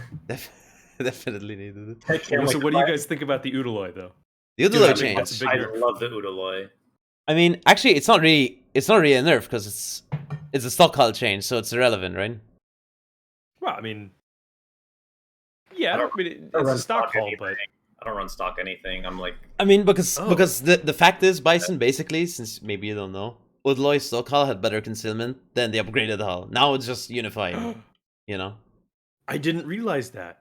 [SPEAKER 1] Definitely needed it.
[SPEAKER 3] So what do you guys think about the Udaloy though?
[SPEAKER 1] The
[SPEAKER 3] Dude,
[SPEAKER 1] Udaloy
[SPEAKER 3] I think that's
[SPEAKER 1] change.
[SPEAKER 3] a big
[SPEAKER 2] I
[SPEAKER 3] nerf.
[SPEAKER 2] love the Udaloy.
[SPEAKER 1] I mean, actually, it's not really a nerf because it's a stock hull change, so it's irrelevant, right?
[SPEAKER 3] Well, I mean, yeah,
[SPEAKER 2] I don't
[SPEAKER 3] it's
[SPEAKER 2] run
[SPEAKER 3] a stock
[SPEAKER 2] stock
[SPEAKER 3] haul,
[SPEAKER 2] anything.
[SPEAKER 3] but
[SPEAKER 2] I don't run stock anything. I'm like,
[SPEAKER 1] I mean, because
[SPEAKER 3] Oh.
[SPEAKER 1] the fact is, Bison basically, since maybe you don't know, Udaloy's stock hull had better concealment than the upgraded hull. Now it's just unified, you know?
[SPEAKER 3] I didn't realize that.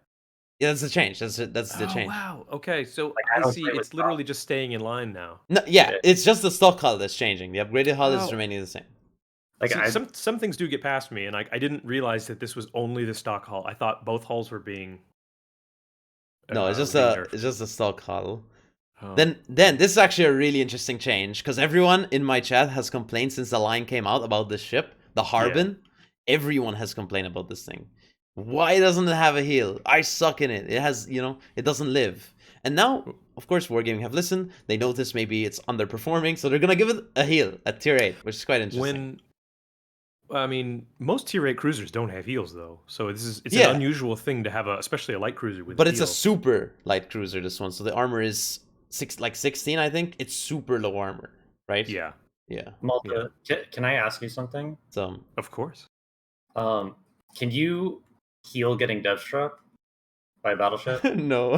[SPEAKER 1] Yeah, that's the change. That's the
[SPEAKER 3] Oh,
[SPEAKER 1] change.
[SPEAKER 3] wow. Okay, so
[SPEAKER 2] I
[SPEAKER 3] I
[SPEAKER 2] don't
[SPEAKER 3] see.
[SPEAKER 2] play with
[SPEAKER 3] It's literally just staying in line now.
[SPEAKER 1] No, yeah,
[SPEAKER 2] Yeah.
[SPEAKER 1] it's just the stock hull that's changing. The upgraded hull is
[SPEAKER 3] Oh.
[SPEAKER 1] remaining the same.
[SPEAKER 2] like
[SPEAKER 3] See, some things do get past me, and I didn't realize that this was only the stock hull. I thought both hulls were being
[SPEAKER 1] No, it's just
[SPEAKER 3] being
[SPEAKER 1] a
[SPEAKER 3] nerfed.
[SPEAKER 1] it's just a stock hull.
[SPEAKER 3] Oh.
[SPEAKER 1] Then this is actually a really interesting change because everyone in my chat has complained since the line came out about this ship, the Harbin. Everyone has complained about this thing. Why doesn't it have a heal? I suck in it. It has, it doesn't live. And now, of course, Wargaming have listened. They notice maybe it's underperforming, so they're gonna give it a heal at tier 8, which is quite interesting.
[SPEAKER 3] Most tier 8 cruisers don't have heals though, so it's
[SPEAKER 1] Yeah.
[SPEAKER 3] an unusual thing to have especially a light cruiser with.
[SPEAKER 1] But
[SPEAKER 3] a
[SPEAKER 1] it's
[SPEAKER 3] heal.
[SPEAKER 1] a super light cruiser, this one. So the armor is 16, I think. It's super low armor, right?
[SPEAKER 3] Yeah.
[SPEAKER 2] Malte, can I ask you something?
[SPEAKER 1] So
[SPEAKER 3] Of course.
[SPEAKER 2] Can you heal getting dev struck by a battleship?
[SPEAKER 1] no.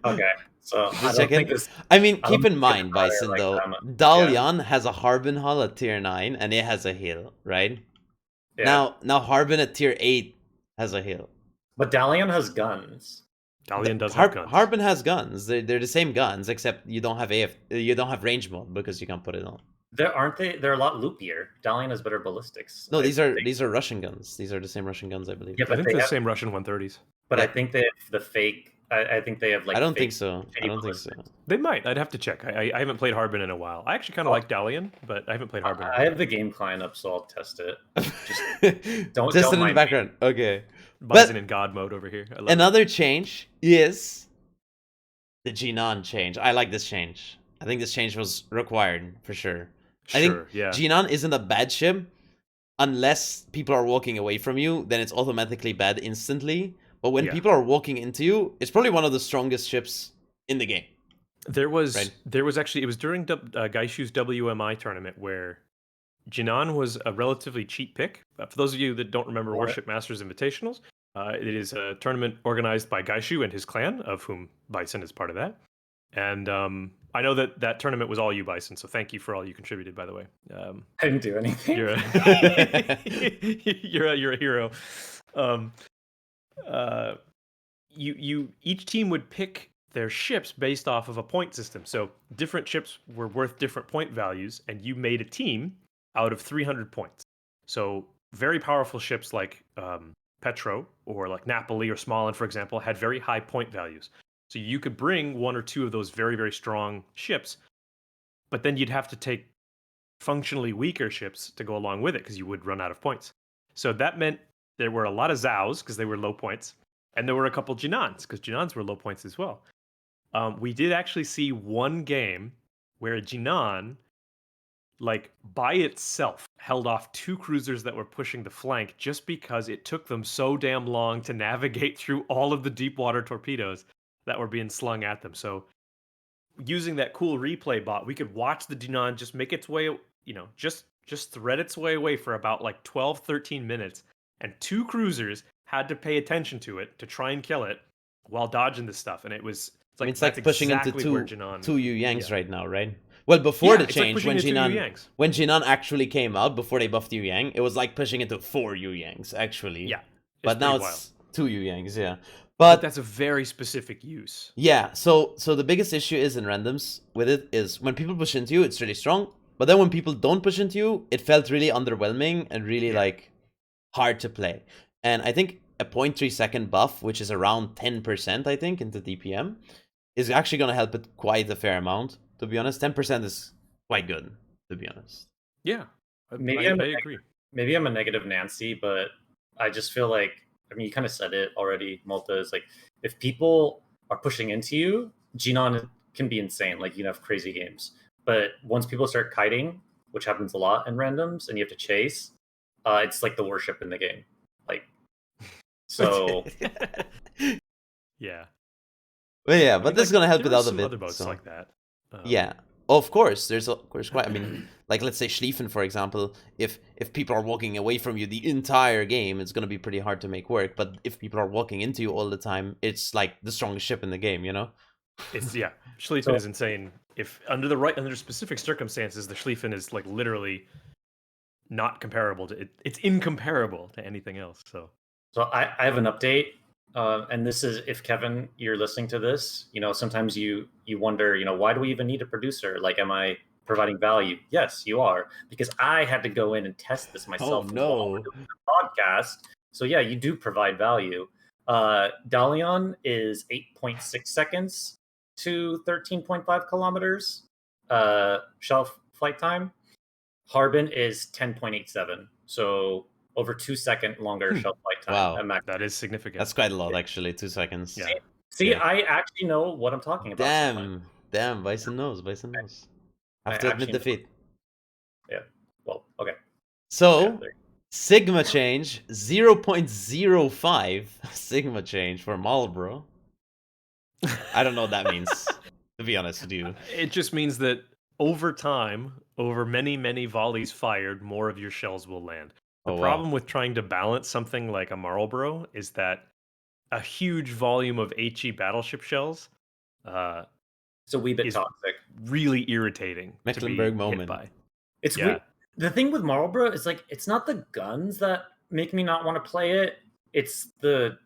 [SPEAKER 2] Okay, so
[SPEAKER 1] Just checking. I mean, keep in mind, Bison,
[SPEAKER 2] like
[SPEAKER 1] though,
[SPEAKER 2] that.
[SPEAKER 1] Dalian has a Harbin hull at tier 9, and it has a heal, right?
[SPEAKER 2] Yeah.
[SPEAKER 1] Now Harbin at tier 8 has a heal.
[SPEAKER 2] But Dalian has guns.
[SPEAKER 3] Dalian does have guns.
[SPEAKER 1] Harbin has guns. They're the same guns, except you don't have you don't have range mode because you can't put it on.
[SPEAKER 2] They're a lot loopier. Dalian has better ballistics.
[SPEAKER 1] No, these are Russian guns. These are the same Russian guns, I believe.
[SPEAKER 2] Yeah,
[SPEAKER 3] I think they're the same Russian 130s.
[SPEAKER 2] But I think they have the fake. I think they have like.
[SPEAKER 1] I don't
[SPEAKER 2] fake
[SPEAKER 1] think so. I don't think so.
[SPEAKER 3] They might. I'd have to check. I haven't played Harbin in a while. I actually kind of like Dalian, but I haven't played Harbin.
[SPEAKER 2] I have the game client up, so I'll test it. Don't
[SPEAKER 1] Just in the
[SPEAKER 2] mind
[SPEAKER 1] background. Okay.
[SPEAKER 3] Bison in God mode over here. I love
[SPEAKER 1] Another change is the Jinan change. I like this change. I think this change was required for sure. I think Jinan isn't a bad ship unless people are walking away from you. Then it's automatically bad instantly. But when people are walking into you, it's probably one of the strongest ships in the game.
[SPEAKER 3] There was actually, it was during Gaishu's WMI tournament where Jinan was a relatively cheap pick. For those of you that don't remember Warship Masters Invitationals, it is a tournament organized by Gaishu and his clan, of whom Bison is part of that. And I know that tournament was all you, Bison, so thank you for all you contributed, by the way.
[SPEAKER 2] I didn't do anything.
[SPEAKER 3] You're a hero. Each team would pick their ships based off of a point system. So different ships were worth different point values, and you made a team out of 300 points. So very powerful ships like Petro or like Napoli or Smolensk, for example, had very high point values. So you could bring one or two of those very, very strong ships, but then you'd have to take functionally weaker ships to go along with it because you would run out of points. So that meant there were a lot of Zhaos because they were low points, and there were a couple Jinans because Jinans were low points as well. We did actually see one game where a Jinan, like by itself, held off two cruisers that were pushing the flank just because it took them so damn long to navigate through all of the deep water torpedoes that were being slung at them. So using that cool replay bot, we could watch the Jinan just make its way, just thread its way away for about like 12, 13 minutes. And two cruisers had to pay attention to it to try and kill it while dodging this stuff. And it's like
[SPEAKER 1] pushing
[SPEAKER 3] exactly
[SPEAKER 1] into two Yu Yangs right now, right? Well, before the change, when Jinan actually came out, before they buffed Yu Yang, it was like pushing into 4 Yu Yangs, actually.
[SPEAKER 3] Yeah.
[SPEAKER 1] But now it's 2 Yu Yangs, yeah.
[SPEAKER 3] But that's a very specific use.
[SPEAKER 1] Yeah, so the biggest issue is in randoms with it is when people push into you, it's really strong. But then when people don't push into you, it felt really underwhelming and really like hard to play. And I think a 0.3 second buff, which is around 10%, I think, into DPM, is actually going to help it quite a fair amount, to be honest. 10% is quite good, to be honest.
[SPEAKER 3] Yeah, I agree.
[SPEAKER 2] Maybe I'm a negative Nancy, but I just feel like, I mean, you kind of said it already, Malta, is like, if people are pushing into you, Jinan can be insane. Like, you have crazy games. But once people start kiting, which happens a lot in randoms, and you have to chase, it's like the worship in the game. Like, so...
[SPEAKER 3] yeah.
[SPEAKER 1] Well, yeah, but this is going to help it out a bit.
[SPEAKER 3] Other boats like that.
[SPEAKER 1] Yeah. Of course, there's quite. I mean, like let's say Schlieffen, for example. If people are walking away from you the entire game, it's gonna be pretty hard to make work. But if people are walking into you all the time, it's like the strongest ship in the game,
[SPEAKER 3] It's Schlieffen is insane. If under specific circumstances, the Schlieffen is like literally not comparable to it. It's incomparable to anything else. So
[SPEAKER 2] I have an update. And this is, if Kevin, you're listening to this, sometimes you wonder, why do we even need a producer? Like, am I providing value? Yes, you are, because I had to go in and test this myself.
[SPEAKER 1] Oh, no.
[SPEAKER 2] The podcast. So yeah, you do provide value. Dalion is 8.6 seconds to 13.5 kilometers shelf flight time. Harbin is 10.87, so over 2 second longer shelf flight time.
[SPEAKER 1] Wow.
[SPEAKER 2] at max.
[SPEAKER 3] That is significant.
[SPEAKER 1] That's quite a lot, actually. 2 seconds.
[SPEAKER 3] Yeah.
[SPEAKER 2] See,
[SPEAKER 1] Yeah.
[SPEAKER 2] I actually know what I'm talking about.
[SPEAKER 1] Damn, Bison knows. Bison knows. I have
[SPEAKER 2] I
[SPEAKER 1] to admit
[SPEAKER 2] actually
[SPEAKER 1] defeat.
[SPEAKER 2] Yeah. Well, okay.
[SPEAKER 1] So,
[SPEAKER 2] Yeah, there-
[SPEAKER 1] Sigma change 0.05 Sigma change for Marlboro. I don't know what that means, to be honest with you.
[SPEAKER 3] It just means that over time, over many, many volleys fired, more of your shells will land. The
[SPEAKER 1] Oh, wow.
[SPEAKER 3] problem with trying to balance something like a Marlboro is that a huge volume of HE battleship shells
[SPEAKER 2] it's a wee bit
[SPEAKER 3] is
[SPEAKER 2] toxic.
[SPEAKER 3] really irritating
[SPEAKER 1] Mecklenburg
[SPEAKER 3] to be
[SPEAKER 1] moment.
[SPEAKER 3] hit by.
[SPEAKER 2] It's
[SPEAKER 3] Yeah.
[SPEAKER 2] weird. The thing with Marlboro is like it's not the guns that make me not want to play it. It's the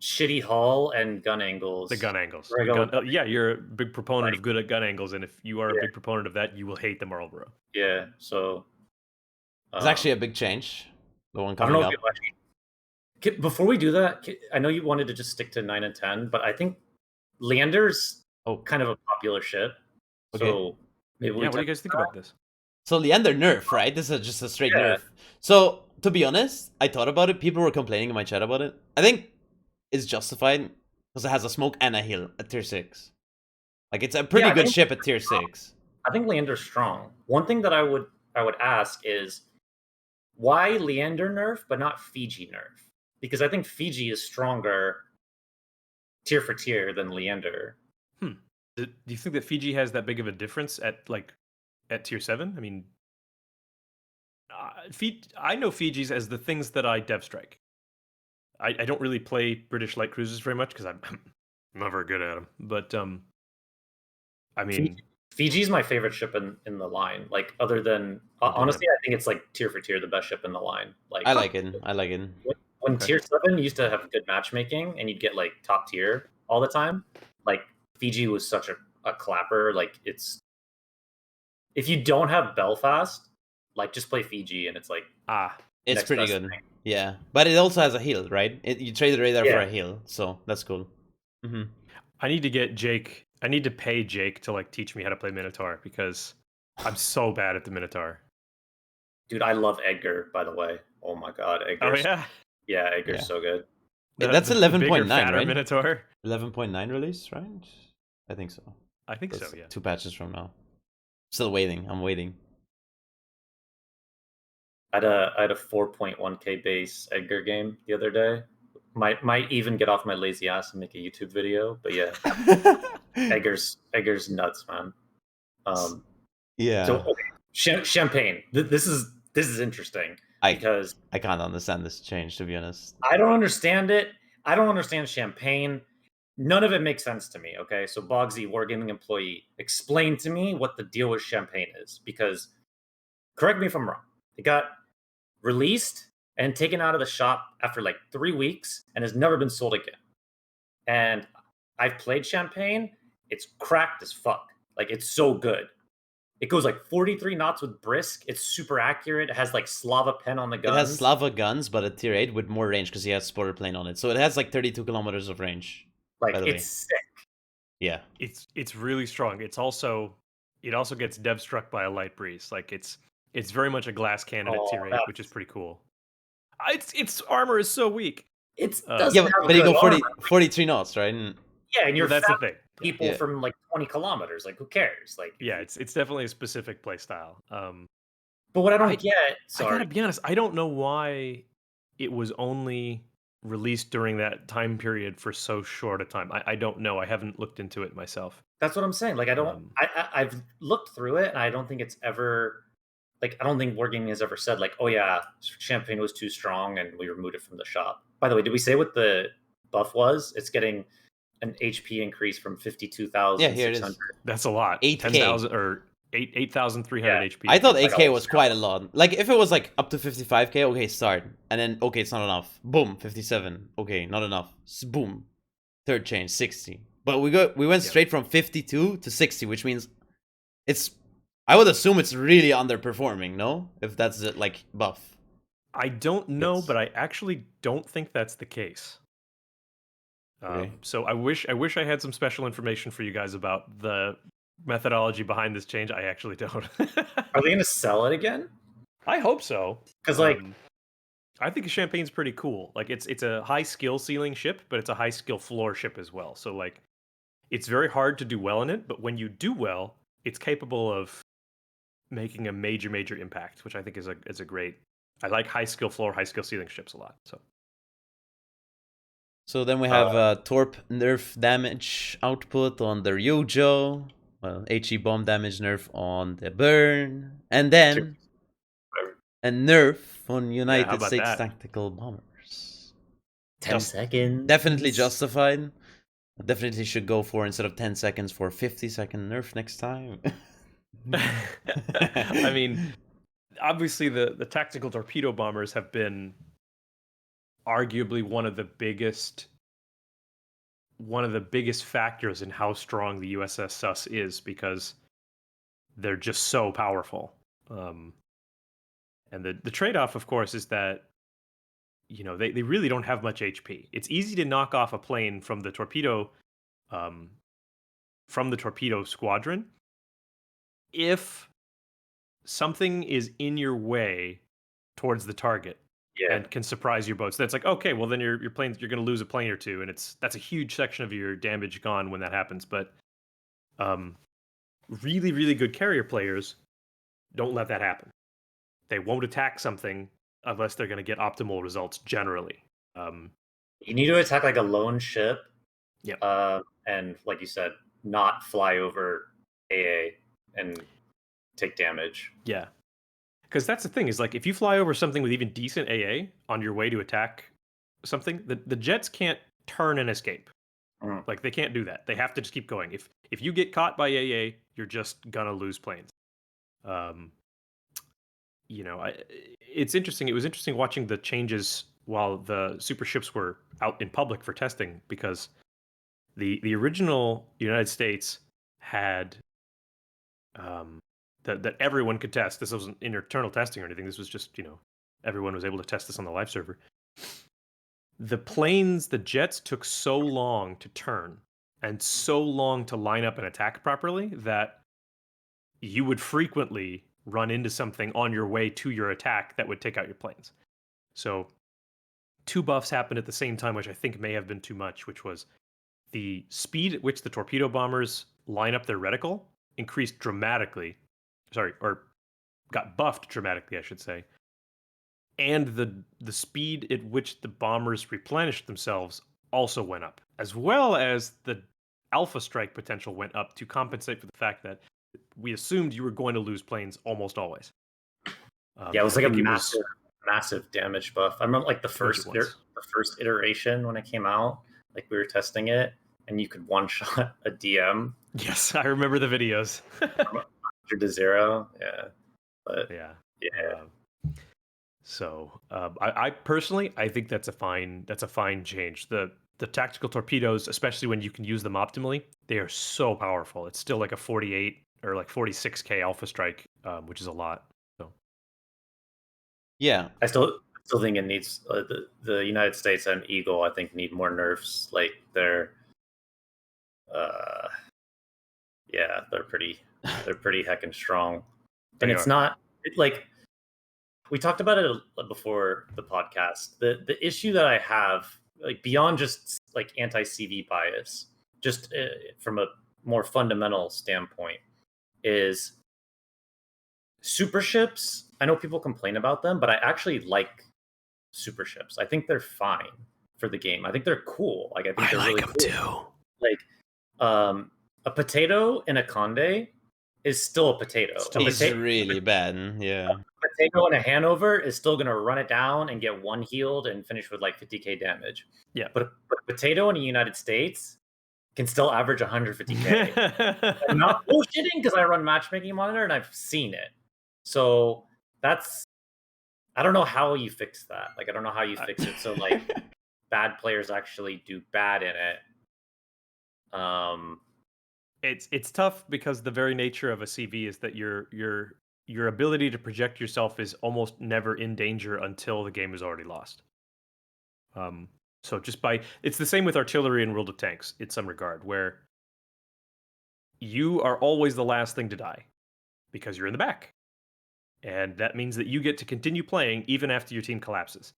[SPEAKER 2] shitty hull and gun angles.
[SPEAKER 3] The gun angles.
[SPEAKER 2] Where I go with-
[SPEAKER 3] Yeah, you're a big proponent of good at gun angles, and if you are a
[SPEAKER 2] Yeah.
[SPEAKER 3] big proponent of that, you will hate the Marlboro.
[SPEAKER 2] Yeah, so
[SPEAKER 1] It's actually a big change. The one
[SPEAKER 2] I don't
[SPEAKER 1] coming
[SPEAKER 2] know
[SPEAKER 1] up.
[SPEAKER 2] if you actually. Before we do that, I know you wanted to just stick to 9 and 10, but I think Leander's
[SPEAKER 1] Oh,
[SPEAKER 2] kind of a popular ship.
[SPEAKER 1] Okay.
[SPEAKER 2] So maybe we
[SPEAKER 3] Yeah, what do you
[SPEAKER 2] touch
[SPEAKER 3] guys think
[SPEAKER 2] on
[SPEAKER 3] about this?
[SPEAKER 1] so Leander nerf, right? This is just a straight
[SPEAKER 2] Yeah.
[SPEAKER 1] nerf. So, to be honest, I thought about it. People were complaining in my chat about it. I think it's justified because it has a smoke and a heal at tier 6. Like, it's a pretty
[SPEAKER 2] Yeah, I
[SPEAKER 1] good
[SPEAKER 2] think-
[SPEAKER 1] ship at tier 6.
[SPEAKER 2] I think Leander's strong. One thing that I would ask is why Leander nerf but not Fiji nerf? Because I think Fiji is stronger tier for tier than Leander.
[SPEAKER 3] Do you think that Fiji has that big of a difference at tier 7? I mean, I know Fiji's as the things that I dev strike. I don't really play British light cruisers very much because I'm not very good at them. But I mean,
[SPEAKER 2] Fiji's my favorite ship in the line. Like other than honestly, I think it's like tier for tier the best ship in the line. Like
[SPEAKER 1] I like it. I like it.
[SPEAKER 2] when
[SPEAKER 3] Okay.
[SPEAKER 2] tier 7 used to have good matchmaking and you'd get like top tier all the time. Like Fiji was such a clapper. Like it's if you don't have Belfast, like just play Fiji and it's like
[SPEAKER 1] It's
[SPEAKER 2] next
[SPEAKER 1] pretty
[SPEAKER 2] best
[SPEAKER 1] good.
[SPEAKER 2] thing.
[SPEAKER 1] Yeah. But it also has a heal, right? You trade the radar for
[SPEAKER 2] Yeah.
[SPEAKER 1] a heal. So, that's cool. Hmm.
[SPEAKER 3] I need to get Jake. I need to pay Jake to like teach me how to play Minotaur because I'm so bad at the Minotaur.
[SPEAKER 2] Dude, I love Edgar, by the way. Oh my god, Edgar.
[SPEAKER 3] Oh yeah,
[SPEAKER 2] Yeah, Edgar's
[SPEAKER 1] Yeah.
[SPEAKER 2] so good.
[SPEAKER 1] That's
[SPEAKER 3] the
[SPEAKER 1] 11.9,
[SPEAKER 3] bigger, fatter
[SPEAKER 1] right?
[SPEAKER 3] Minotaur.
[SPEAKER 1] 11.9 release, right? I think so.
[SPEAKER 3] I think
[SPEAKER 1] That's
[SPEAKER 3] so. Yeah.
[SPEAKER 1] 2 patches from now. Still waiting. I'm waiting.
[SPEAKER 2] I had a 4.1k base Edgar game the other day. Might even get off my lazy ass and make a YouTube video, but yeah, Edgar's nuts, man.
[SPEAKER 1] Yeah.
[SPEAKER 2] So okay. Champagne. This is interesting because
[SPEAKER 1] I can't understand this change, to be honest.
[SPEAKER 2] I don't understand it. I don't understand Champagne. None of it makes sense to me. Okay, so Boggzy, Wargaming employee, explain to me what the deal with Champagne is, because correct me if I'm wrong. It got released and taken out of the shop after like 3 weeks and has never been sold again. And I've played Champagne. It's cracked as fuck. Like it's so good. It goes like 43 knots with brisk. It's super accurate. It has like Slava pen on the guns.
[SPEAKER 1] It has Slava guns, but at tier 8 with more range because he has spoiler plane on it. So it has like 32 kilometers of range.
[SPEAKER 2] Like
[SPEAKER 1] by the way.
[SPEAKER 2] it's sick.
[SPEAKER 1] Yeah.
[SPEAKER 3] It's really strong. It also gets dev struck by a light breeze. Like it's very much a glass cannon at tier 8, which is pretty cool. Its armor is so weak.
[SPEAKER 2] It's
[SPEAKER 1] Yeah,
[SPEAKER 2] doesn't have
[SPEAKER 1] but you
[SPEAKER 2] good
[SPEAKER 1] go 40,
[SPEAKER 2] armor.
[SPEAKER 1] 43 knots, right? And
[SPEAKER 2] Yeah, and you're
[SPEAKER 3] That's the thing.
[SPEAKER 2] people
[SPEAKER 1] Yeah.
[SPEAKER 2] from like 20 kilometers. Like who cares? Like
[SPEAKER 3] Yeah, it's definitely a specific play style.
[SPEAKER 2] But what I don't get,
[SPEAKER 3] I
[SPEAKER 2] sorry,
[SPEAKER 3] gotta be honest, I don't know why it was only released during that time period for so short a time. I don't know. I haven't looked into it myself.
[SPEAKER 2] that's what I'm saying. Like I don't, I've looked through it, and I don't think it's ever, like I don't think Wargaming has ever said like, oh yeah, Champagne was too strong and we removed it from the shop. By the way, did we say what the buff was? It's getting an HP increase from 52,600.
[SPEAKER 1] Yeah, here it is.
[SPEAKER 3] That's a lot.
[SPEAKER 1] 8K.
[SPEAKER 3] 10,000 or 8,300 HP.
[SPEAKER 1] I thought
[SPEAKER 2] Like
[SPEAKER 1] 8k was quite a lot. Like if it was like up to 55k, okay, start. And then okay, it's not enough. Boom, 57. Okay, not enough. Boom. Third change, 60. But we went straight from 52 to 60, which means I would assume it's really underperforming, no? If that's it, like buff.
[SPEAKER 3] I don't know,
[SPEAKER 1] Yes.
[SPEAKER 3] but I actually don't think that's the case.
[SPEAKER 1] Okay.
[SPEAKER 3] So I wish I had some special information for you guys about the methodology behind this change. I actually don't.
[SPEAKER 2] Are they going to sell it again?
[SPEAKER 3] I hope so.
[SPEAKER 2] Because like,
[SPEAKER 3] I think Champagne's pretty cool. Like it's a high skill ceiling ship, but it's a high skill floor ship as well. So like it's very hard to do well in it, but when you do well, it's capable of making a major impact, which I think is a great. I like high skill floor, high skill ceiling ships a lot.
[SPEAKER 1] So then we have Torp nerf damage output on the Ryujo, well, HE bomb damage nerf on the Burn, and then a nerf on United
[SPEAKER 3] about
[SPEAKER 1] States
[SPEAKER 3] that?
[SPEAKER 1] Tactical Bombers.
[SPEAKER 2] 10 seconds.
[SPEAKER 1] Definitely justified. Definitely should go for, instead of 10 seconds, for 50-second nerf next time.
[SPEAKER 3] I mean, obviously the tactical torpedo bombers have been arguably one of the biggest factors in how strong the USS Sus is, because they're just so powerful. And the trade-off, of course, is that they really don't have much HP. It's easy to knock off a plane from the torpedo squadron if something is in your way towards the target and can surprise your boats. That's like, okay, well then your planes, you're going to lose a plane or two, and that's a huge section of your damage gone when that happens. But really good carrier players don't let that happen. They won't attack something unless they're going to get optimal results generally.
[SPEAKER 2] You need to attack like a lone ship.
[SPEAKER 3] Yeah.
[SPEAKER 2] And like you said, not fly over AA and take damage.
[SPEAKER 3] Yeah. Because that's the thing, is like if you fly over something with even decent AA on your way to attack something, the jets can't turn and escape. Like they can't do that. They have to just keep going. If you get caught by AA, you're just gonna lose planes. It's interesting. It was interesting watching the changes while the super ships were out in public for testing, because the original United States had that everyone could test. This wasn't internal testing or anything. This was just, everyone was able to test this on the live server. The jets took so long to turn and so long to line up and attack properly that you would frequently run into something on your way to your attack that would take out your planes. So 2 buffs happened at the same time, which I think may have been too much, which was the speed at which the torpedo bombers line up their reticle increased dramatically. Or got buffed dramatically, I should say. And the speed at which the bombers replenished themselves also went up, as well as the alpha strike potential went up to compensate for the fact that we assumed you were going to lose planes almost always.
[SPEAKER 2] It was like a massive damage buff. I remember like the first iteration when it came out, like we were testing it, and you could one shot a DM.
[SPEAKER 3] Yes, I remember the videos.
[SPEAKER 2] 100-0, yeah. But
[SPEAKER 3] yeah.
[SPEAKER 2] So
[SPEAKER 3] I personally, I think that's a fine change. The tactical torpedoes, especially when you can use them optimally, they are so powerful. It's still like a 48 or like 46k alpha strike, which is a lot. So
[SPEAKER 1] yeah,
[SPEAKER 2] I still think it needs the United States and Eagle. I think need more nerfs. Like they're pretty heckin' strong, and it's not like. We talked about it before the podcast. The issue that I have, like beyond just like anti-CV bias, just from a more fundamental standpoint, is super ships. I know people complain about them, but I actually like super ships. I think they're fine for the game. I think they're cool. Like I think they're really cool. Like a potato in a Conde is still a potato.
[SPEAKER 1] It's really bad. Yeah.
[SPEAKER 2] A potato in a Hanover is still going to run it down and get one healed and finish with like 50k damage.
[SPEAKER 3] Yeah.
[SPEAKER 2] But a potato in the United States can still average 150k. I'm not bullshitting because I run matchmaking monitor and I've seen it. So I don't know how you fix that. Like I don't know how you fix it so like bad players actually do bad in it.
[SPEAKER 3] It's tough because the very nature of a CV is that your ability to project yourself is almost never in danger until the game is already lost. So it's the same with artillery in World of Tanks in some regard, where you are always the last thing to die because you're in the back. And that means that you get to continue playing even after your team collapses,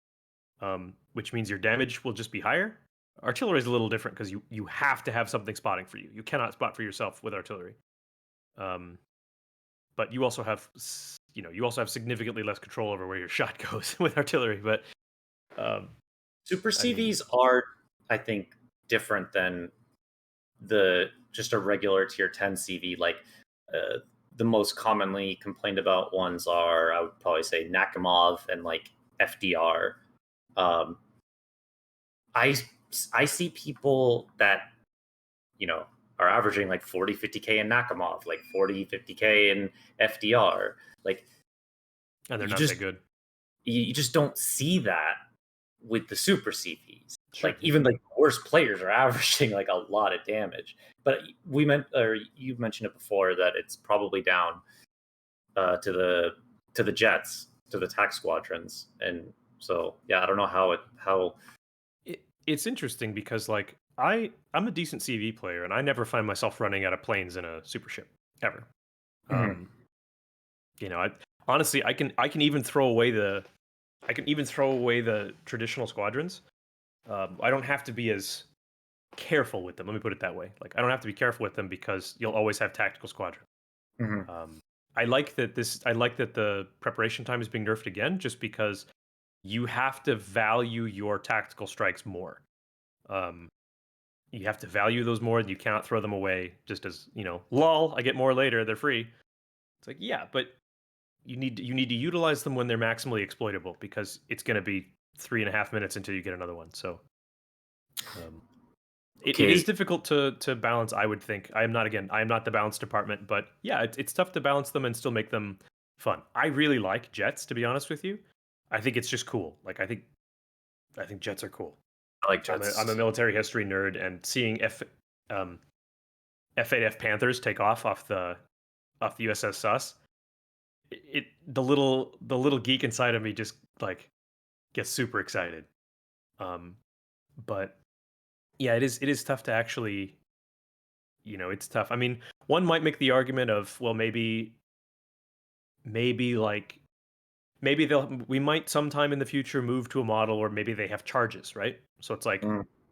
[SPEAKER 3] which means your damage will just be higher. Artillery is a little different because you have to have something spotting for you. You cannot spot for yourself with artillery. But you also have significantly less control over where your shot goes with artillery. But
[SPEAKER 2] Super CVs are, I think, different than just a regular tier 10 CV. Like the most commonly complained about ones are, I would probably say, Nakamov and like FDR. I see people that are averaging like 40, 50k in Nakamov, like 40, 50k in FDR. Like,
[SPEAKER 3] and they're not that good.
[SPEAKER 2] You just don't see that with the super CVs.
[SPEAKER 3] Sure.
[SPEAKER 2] Like even like the worst players are averaging like a lot of damage. But you've mentioned it before that it's probably down to the jets, to the attack squadrons, and so yeah, I don't know how.
[SPEAKER 3] It's interesting because like I'm a decent CV player, and I never find myself running out of planes in a super ship ever.
[SPEAKER 2] Mm-hmm.
[SPEAKER 3] Honestly, I can even throw away the traditional squadrons. I don't have to be as careful with them. Let me put it that way. Like I don't have to be careful with them because you'll always have tactical squadrons.
[SPEAKER 2] Mm-hmm.
[SPEAKER 3] I like that the preparation time is being nerfed again, just because you have to value your tactical strikes more. You have to value those more, and you cannot throw them away just as, lol, I get more later, they're free. It's like, yeah, but you need to utilize them when they're maximally exploitable, because it's going to be 3.5 minutes until you get another one. So it is difficult to balance, I would think. I am not the balance department, but yeah, it's tough to balance them and still make them fun. I really like jets, to be honest with you. I think it's just cool. Like I think jets are cool.
[SPEAKER 2] I like jets.
[SPEAKER 3] I'm a military history nerd, and seeing F8F Panthers take off the USS Sus, the little geek inside of me just like gets super excited. But yeah, it is tough to actually, it's tough. I mean, one might make the argument of, well, maybe we might sometime in the future move to a model where maybe they have charges, right? So it's like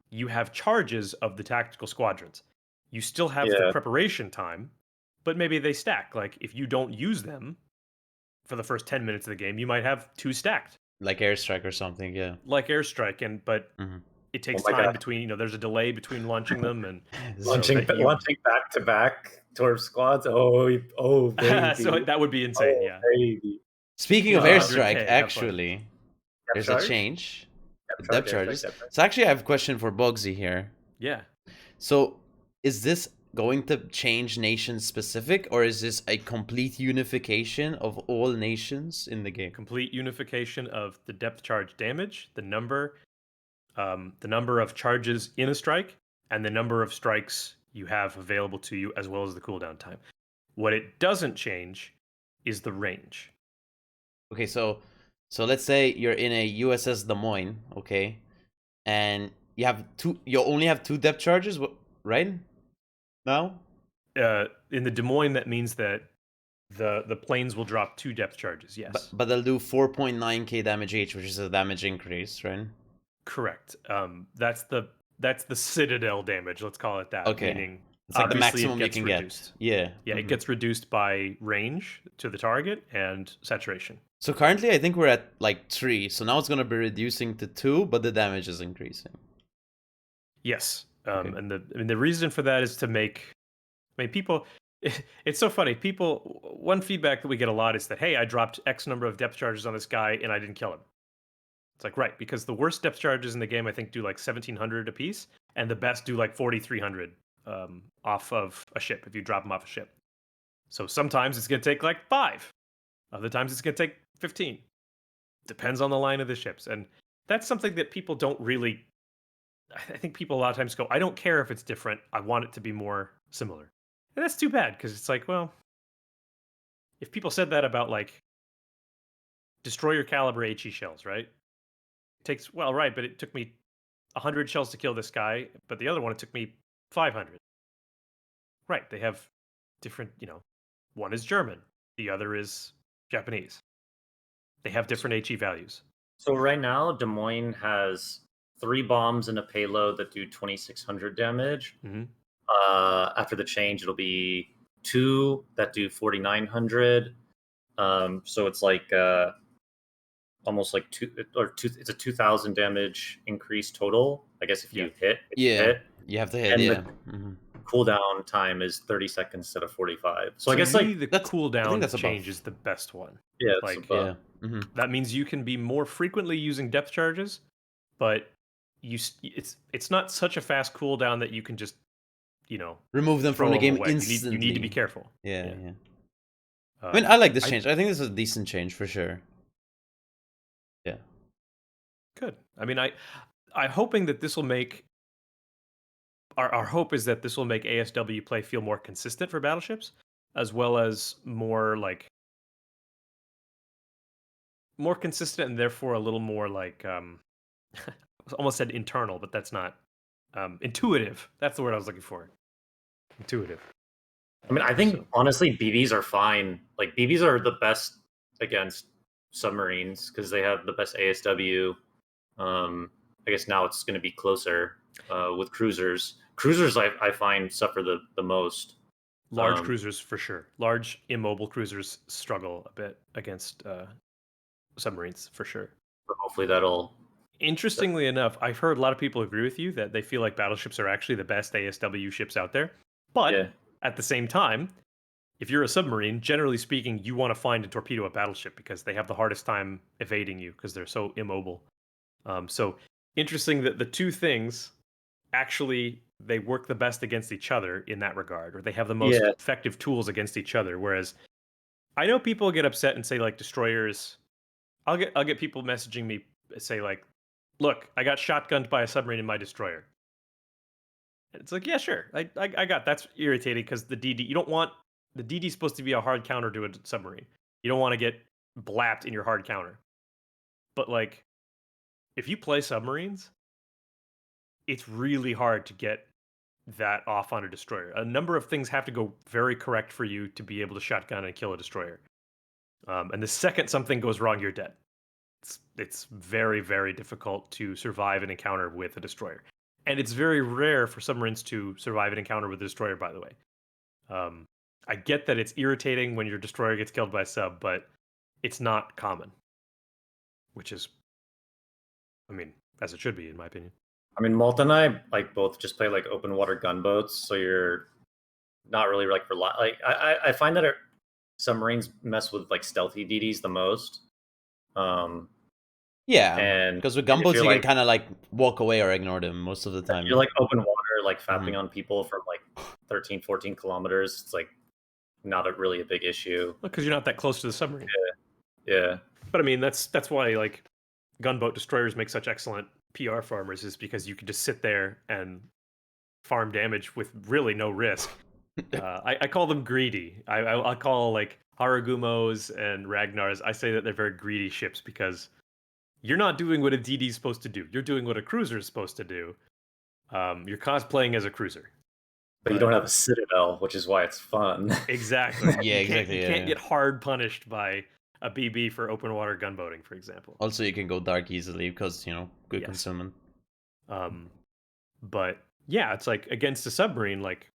[SPEAKER 3] you have charges of the tactical squadrons. You still have the preparation time, but maybe they stack. Like if you don't use them for the first 10 minutes of the game, you might have 2 stacked.
[SPEAKER 1] Like airstrike or something, yeah.
[SPEAKER 3] Like airstrike, but it takes time between, there's a delay between launching them and
[SPEAKER 2] launching back to back towards squads. Oh, baby.
[SPEAKER 3] So that would be insane, yeah.
[SPEAKER 2] Baby.
[SPEAKER 1] Speaking of airstrike, actually, there's a change. Depth charges. So actually, I have a question for Boggzy here.
[SPEAKER 3] Yeah.
[SPEAKER 1] So is this going to change nation specific, or is this a complete unification of all nations in the game?
[SPEAKER 3] Complete unification of the depth charge damage, the number of charges in a strike, and the number of strikes you have available to you, as well as the cooldown time. What it doesn't change is the range.
[SPEAKER 1] Okay, so let's say you're in a USS Des Moines, okay, and you only have 2 depth charges, right? Now?
[SPEAKER 3] In the Des Moines, that means that the planes will drop 2 depth charges, yes.
[SPEAKER 1] But they'll do 4.9k damage each, which is a damage increase, right?
[SPEAKER 3] Correct. That's the Citadel damage, let's call it that.
[SPEAKER 1] Okay.
[SPEAKER 3] Meaning,
[SPEAKER 1] it's like the maximum you can
[SPEAKER 3] reduced.
[SPEAKER 1] Get.
[SPEAKER 3] Yeah, it gets reduced by range to the target and saturation.
[SPEAKER 1] So currently, I think we're at like 3. So now it's going to be reducing to 2, but the damage is increasing.
[SPEAKER 3] Yes. Okay. And the reason for that is to make, people, it's so funny. One feedback that we get a lot is that, hey, I dropped X number of depth charges on this guy and I didn't kill him. It's like, right, because the worst depth charges in the game, I think, do like 1,700 apiece, and the best do like 4,300 off of a ship if you drop them off a ship. So sometimes it's going to take like 5. Other times it's going to take 15. Depends on the line of the ships. And that's something that people don't really... I think people a lot of times go, I don't care if it's different. I want it to be more similar. And that's too bad, because it's like, well, if people said that about like destroyer caliber HE shells, right? But it took me 100 shells to kill this guy, but the other one, it took me 500. Right. They have different, one is German, the other is Japanese. They have different HE values.
[SPEAKER 2] So right now, Des Moines has 3 bombs and a payload that do 2,600 damage.
[SPEAKER 3] Mm-hmm.
[SPEAKER 2] After the change, it'll be 2 that do 4,900. So it's like almost like it's a 2,000 damage increase total. I guess if you hit,
[SPEAKER 1] you have to hit.
[SPEAKER 2] And
[SPEAKER 1] Yeah.
[SPEAKER 2] the cooldown time is 30 seconds instead of 45. So I guess
[SPEAKER 3] me,
[SPEAKER 2] like
[SPEAKER 3] the
[SPEAKER 1] I think
[SPEAKER 3] cooldown
[SPEAKER 1] that's
[SPEAKER 3] change
[SPEAKER 1] above.
[SPEAKER 3] is the best one.
[SPEAKER 2] yeah, it's
[SPEAKER 3] like
[SPEAKER 2] above.
[SPEAKER 3] that means you can be more frequently using depth charges, but it's not such a fast cooldown that you can just
[SPEAKER 1] Remove them
[SPEAKER 3] throw
[SPEAKER 1] from the
[SPEAKER 3] them
[SPEAKER 1] game
[SPEAKER 3] away.
[SPEAKER 1] instantly.
[SPEAKER 3] You need to be careful.
[SPEAKER 1] Yeah. I mean, I like this change. I think this is a decent change for sure. Yeah.
[SPEAKER 3] Good. I mean, I'm hoping that this will make our hope is that this will make ASW play feel more consistent for battleships, as well as more consistent and therefore a little more like I almost said internal, but that's not intuitive. That's the word I was looking for. Intuitive.
[SPEAKER 2] I mean, I think honestly, BBs are fine. Like BBs are the best against submarines because they have the best ASW. I guess now it's going to be closer with cruisers. Cruisers, I find suffer the most.
[SPEAKER 3] Large cruisers for sure. Large immobile cruisers struggle a bit against submarines for sure.
[SPEAKER 2] But hopefully that'll.
[SPEAKER 3] Interestingly enough, I've heard a lot of people agree with you that they feel like battleships are actually the best ASW ships out there. But at the same time, if you're a submarine, generally speaking, you want to find and torpedo a battleship because they have the hardest time evading you because they're so immobile. So interesting that the two things actually they work the best against each other in that regard, or they have the most effective tools against each other. Whereas I know people get upset and say like destroyers. I'll get people messaging me say like, "Look, I got shotgunned by a submarine in my destroyer." And it's like, yeah, sure, I got that's irritating because the DD you don't want the DD is supposed to be a hard counter to a submarine. You don't want to get blapped in your hard counter. But like, if you play submarines, it's really hard to get that off on a destroyer. A number of things have to go very correct for you to be able to shotgun and kill a destroyer. And the second something goes wrong, you're dead. It's very, very difficult to survive an encounter with a destroyer. And it's very rare for submarines to survive an encounter with a destroyer, by the way. I get that it's irritating when your destroyer gets killed by a sub, but it's not common. Which is, I mean, as it should be, in my opinion.
[SPEAKER 2] I mean, Malte and I like both just play like open water gunboats, so you're not really like I find that submarines mess with like stealthy DDs the most.
[SPEAKER 1] Yeah, because with gunboats you
[SPEAKER 2] like,
[SPEAKER 1] can kind of like walk away or ignore them most of the time.
[SPEAKER 2] You're like open water, like fapping on people from like 13, 14 kilometers. It's like not really a big issue.
[SPEAKER 3] Because you're not that close to the submarine.
[SPEAKER 2] Yeah.
[SPEAKER 3] But I mean, that's why like gunboat destroyers make such excellent PR farmers, is because you can just sit there and farm damage with really no risk. I call them greedy. I call like Haragumos and Ragnars. I say that they're very greedy ships because you're not doing what a DD is supposed to do. You're doing what a cruiser is supposed to do. You're cosplaying as a cruiser.
[SPEAKER 2] But you don't have a citadel, which is why it's fun.
[SPEAKER 3] Exactly.
[SPEAKER 1] exactly.
[SPEAKER 3] You can't get hard punished by a BB for open water gunboating, for example.
[SPEAKER 1] Also, you can go dark easily because, good consummation.
[SPEAKER 3] But yeah, it's like against a submarine, like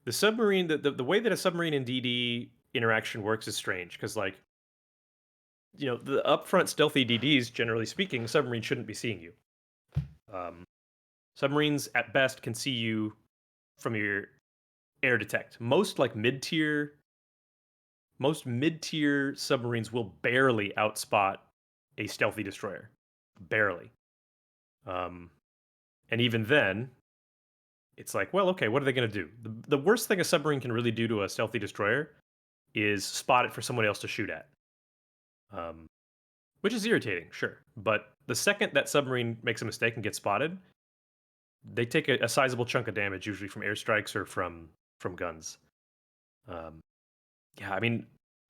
[SPEAKER 3] the submarine, the way that a submarine and DD interaction works is strange because like, the upfront stealthy DDs, generally speaking, submarine shouldn't be seeing you. Submarines at best can see you from your air detect. Most mid-tier submarines will barely outspot a stealthy destroyer. Barely. And even then, it's like, well, okay, what are they going to do? The worst thing a submarine can really do to a stealthy destroyer is spot it for someone else to shoot at. Which is irritating, sure. But the second that submarine makes a mistake and gets spotted, they take a sizable chunk of damage, usually from airstrikes or from guns. Yeah, I mean,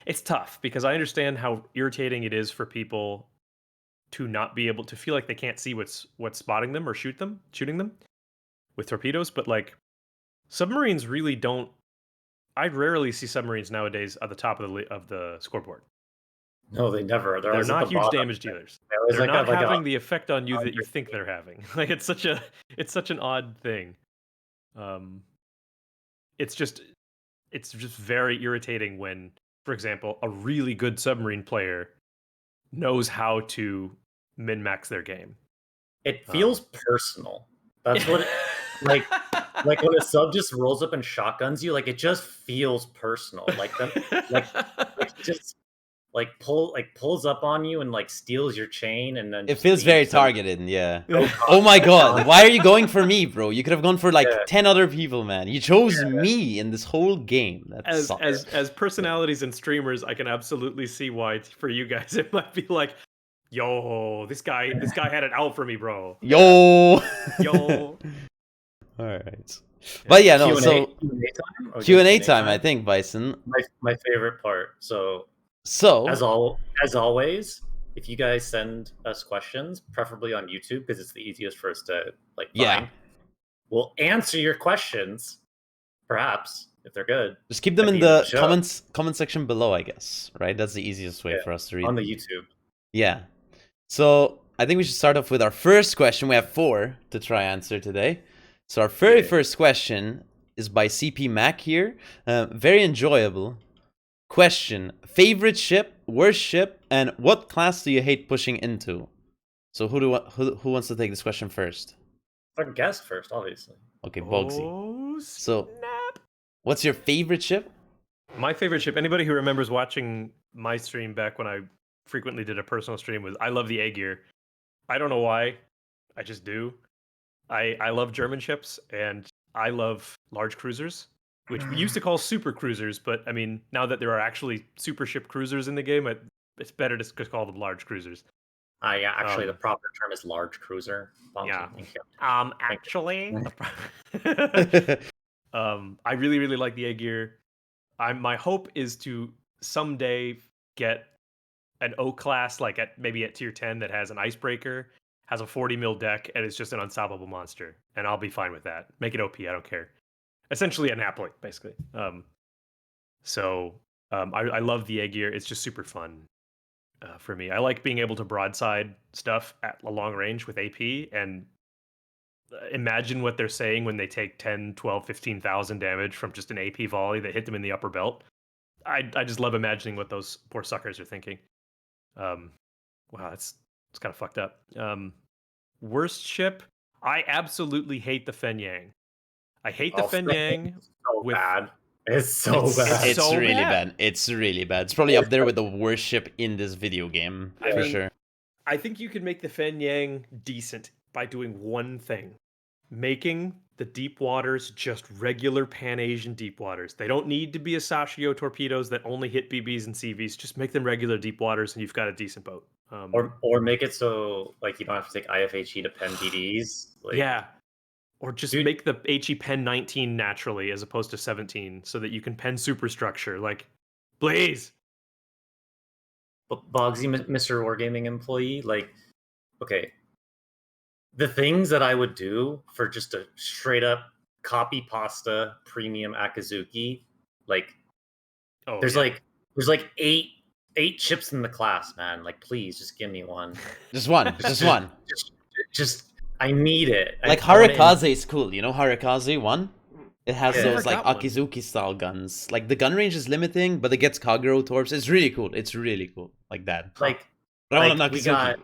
[SPEAKER 3] it's tough because I understand how irritating it is for people to not be able to feel like they can't see what's spotting them or shooting them with torpedoes. But like submarines really don't. I rarely see submarines nowadays at the top of the scoreboard.
[SPEAKER 2] No, they never.
[SPEAKER 3] They're
[SPEAKER 2] always at
[SPEAKER 3] not
[SPEAKER 2] the
[SPEAKER 3] huge
[SPEAKER 2] bottom.
[SPEAKER 3] damage dealers.
[SPEAKER 2] They always
[SPEAKER 3] They're not
[SPEAKER 2] have
[SPEAKER 3] having the effect on you that you
[SPEAKER 2] 100.
[SPEAKER 3] think they're having. Like it's such an odd thing. It's just very irritating when, for example, a really good submarine player knows how to min-max their game.
[SPEAKER 2] It feels personal. That's what like when a sub just rolls up and shotguns you, like it just feels personal. Like them like just pulls up on you and like steals your chain and then
[SPEAKER 1] It
[SPEAKER 2] just
[SPEAKER 1] feels very
[SPEAKER 2] leaves them.
[SPEAKER 1] targeted, yeah. Oh my god, why are you going for me, bro? You could have gone for like
[SPEAKER 2] Yeah.
[SPEAKER 1] 10 other people, man. You chose me in this whole game. That
[SPEAKER 3] As
[SPEAKER 1] sucks.
[SPEAKER 3] as personalities and streamers, I can absolutely see why for you guys it might be like, yo, this guy had it out for me, bro.
[SPEAKER 1] Yo.
[SPEAKER 3] Yo.
[SPEAKER 1] All right. But yeah, no.
[SPEAKER 2] Q&A,
[SPEAKER 1] So
[SPEAKER 2] Q&A time? Or
[SPEAKER 1] Q&A time, I think, Bison.
[SPEAKER 2] My favorite part. So
[SPEAKER 1] So
[SPEAKER 2] as always, if you guys send us questions, preferably on YouTube because it's the easiest for us to like find,
[SPEAKER 1] Yeah.
[SPEAKER 2] we'll answer your questions, perhaps if they're good,
[SPEAKER 1] just keep them
[SPEAKER 2] at
[SPEAKER 1] in
[SPEAKER 2] the end
[SPEAKER 1] the
[SPEAKER 2] of the show.
[SPEAKER 1] comment section below, I guess. Right? That's the easiest way
[SPEAKER 2] Yeah,
[SPEAKER 1] for us to read
[SPEAKER 2] on
[SPEAKER 1] them.
[SPEAKER 2] the YouTube.
[SPEAKER 1] Yeah. So I think we should start off with our first question. We have 4 to try answer today. So our very first question is by CP Mac here. Very enjoyable. Question: favorite ship, worst ship, and what class do you hate pushing into? So who wants to take this question first?
[SPEAKER 2] I can guess first, obviously.
[SPEAKER 1] Okay, Boggzy.
[SPEAKER 3] Oh,
[SPEAKER 1] So,
[SPEAKER 3] snap.
[SPEAKER 1] what's your favorite ship?
[SPEAKER 3] My favorite ship, anybody who remembers watching my stream back when I frequently did a personal stream, was I love the Aegir. I don't know why. I just do. I love German ships and I love large cruisers, which we used to call super cruisers, but I mean, now that there are actually super ship cruisers in the game, it's better to just call them large cruisers.
[SPEAKER 2] Yeah, actually, the proper term is large cruiser.
[SPEAKER 3] Yeah.
[SPEAKER 2] Thank you.
[SPEAKER 3] Actually, I really, really like the Aegir. My hope is to someday get an O class, like maybe at tier 10, that has an icebreaker, has a 40 mil deck, and it's just an unstoppable monster, and I'll be fine with that. Make it OP, I don't care. Essentially a Napoli, basically. I love the Aegir. It's just super fun for me. I like being able to broadside stuff at a long range with AP, and imagine what they're saying when they take 10, 12, 15,000 damage from just an AP volley that hit them in the upper belt. I just love imagining what those poor suckers are thinking. Wow, it's kind of fucked up. Worst ship, I absolutely hate the Fen Yang. I hate the Fen Yang.
[SPEAKER 2] So bad. It's so bad.
[SPEAKER 1] It's
[SPEAKER 3] so
[SPEAKER 1] really
[SPEAKER 3] bad.
[SPEAKER 1] bad. It's really bad. It's probably up there with the worst ship in this video game,
[SPEAKER 3] I
[SPEAKER 1] for
[SPEAKER 3] mean,
[SPEAKER 1] sure.
[SPEAKER 3] I think you could make the Fen Yang decent by doing one thing. Making the deep waters just regular Pan-Asian deep waters. They don't need to be a Sashio torpedoes that only hit BBs and CVs. Just make them regular deep waters and you've got a decent boat.
[SPEAKER 2] Or make it so like you don't have to take IFHE to pen BDs. Like,
[SPEAKER 3] yeah. Or just make the HE pen 19 naturally as opposed to 17 so that you can pen superstructure. Like, please.
[SPEAKER 2] But Boggzy, Mr. Wargaming employee, like, okay, the things that I would do for just a straight up copy pasta premium Akazuki, like, there's like eight chips in the class, man. Like, please, just give me one.
[SPEAKER 1] Just one. Just one.
[SPEAKER 2] Just I need it.
[SPEAKER 1] Like Harakaze is cool, you know Harakaze 1? It has
[SPEAKER 2] Yeah.
[SPEAKER 1] those like
[SPEAKER 3] Never got one.
[SPEAKER 1] Akizuki style guns. Like the gun range is limiting, but it gets Kagero torps. It's really cool. It's really cool. Like that.
[SPEAKER 2] Like,
[SPEAKER 1] But I want
[SPEAKER 2] like,
[SPEAKER 1] an Akizuki.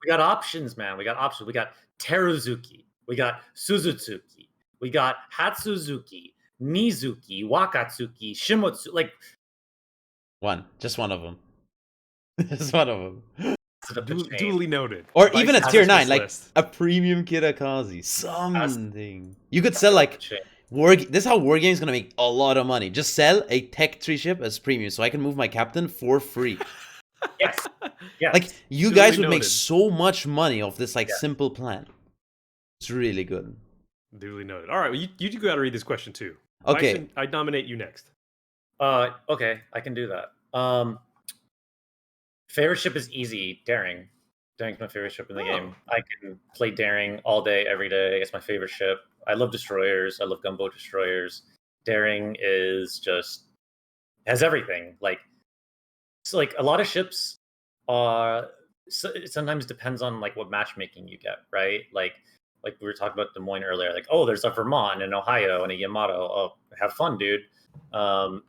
[SPEAKER 2] we got options, man. We got options. We got Teruzuki. We got Suzuki. We got Hatsuzuki, Mizuki, Wakatsuki, Shimotsu. Like,
[SPEAKER 1] One. Just one of them. Just one of them.
[SPEAKER 3] Duly noted.
[SPEAKER 1] Or even a
[SPEAKER 3] Vice
[SPEAKER 1] tier
[SPEAKER 3] has
[SPEAKER 1] 9,
[SPEAKER 3] this
[SPEAKER 1] like
[SPEAKER 3] list.
[SPEAKER 1] a premium Kirakazi. Something. You could sell like this is how Wargaming is gonna make a lot of money. Just sell a tech 3 ship as premium so I can move my captain for free.
[SPEAKER 2] Yes. Yes.
[SPEAKER 1] Like you
[SPEAKER 3] Duly
[SPEAKER 1] guys would make
[SPEAKER 3] noted.
[SPEAKER 1] so much money off this like simple plan. It's really good.
[SPEAKER 3] Duly noted. All right, well, you got to read this question too.
[SPEAKER 1] Okay.
[SPEAKER 3] Bison, I nominate you next.
[SPEAKER 2] Okay, I can do that. Favorite ship is easy. Daring. Daring's my favorite ship in the
[SPEAKER 3] Oh.
[SPEAKER 2] game. I can play Daring all day, every day. It's my favorite ship. I love destroyers. I love gunboat destroyers. Daring is just has everything. Like, so like a lot of ships are. So it sometimes depends on like what matchmaking you get, right? Like we were talking about Des Moines earlier. Like, oh, there's a Vermont and Ohio and a Yamato. Oh, have fun, dude. Um,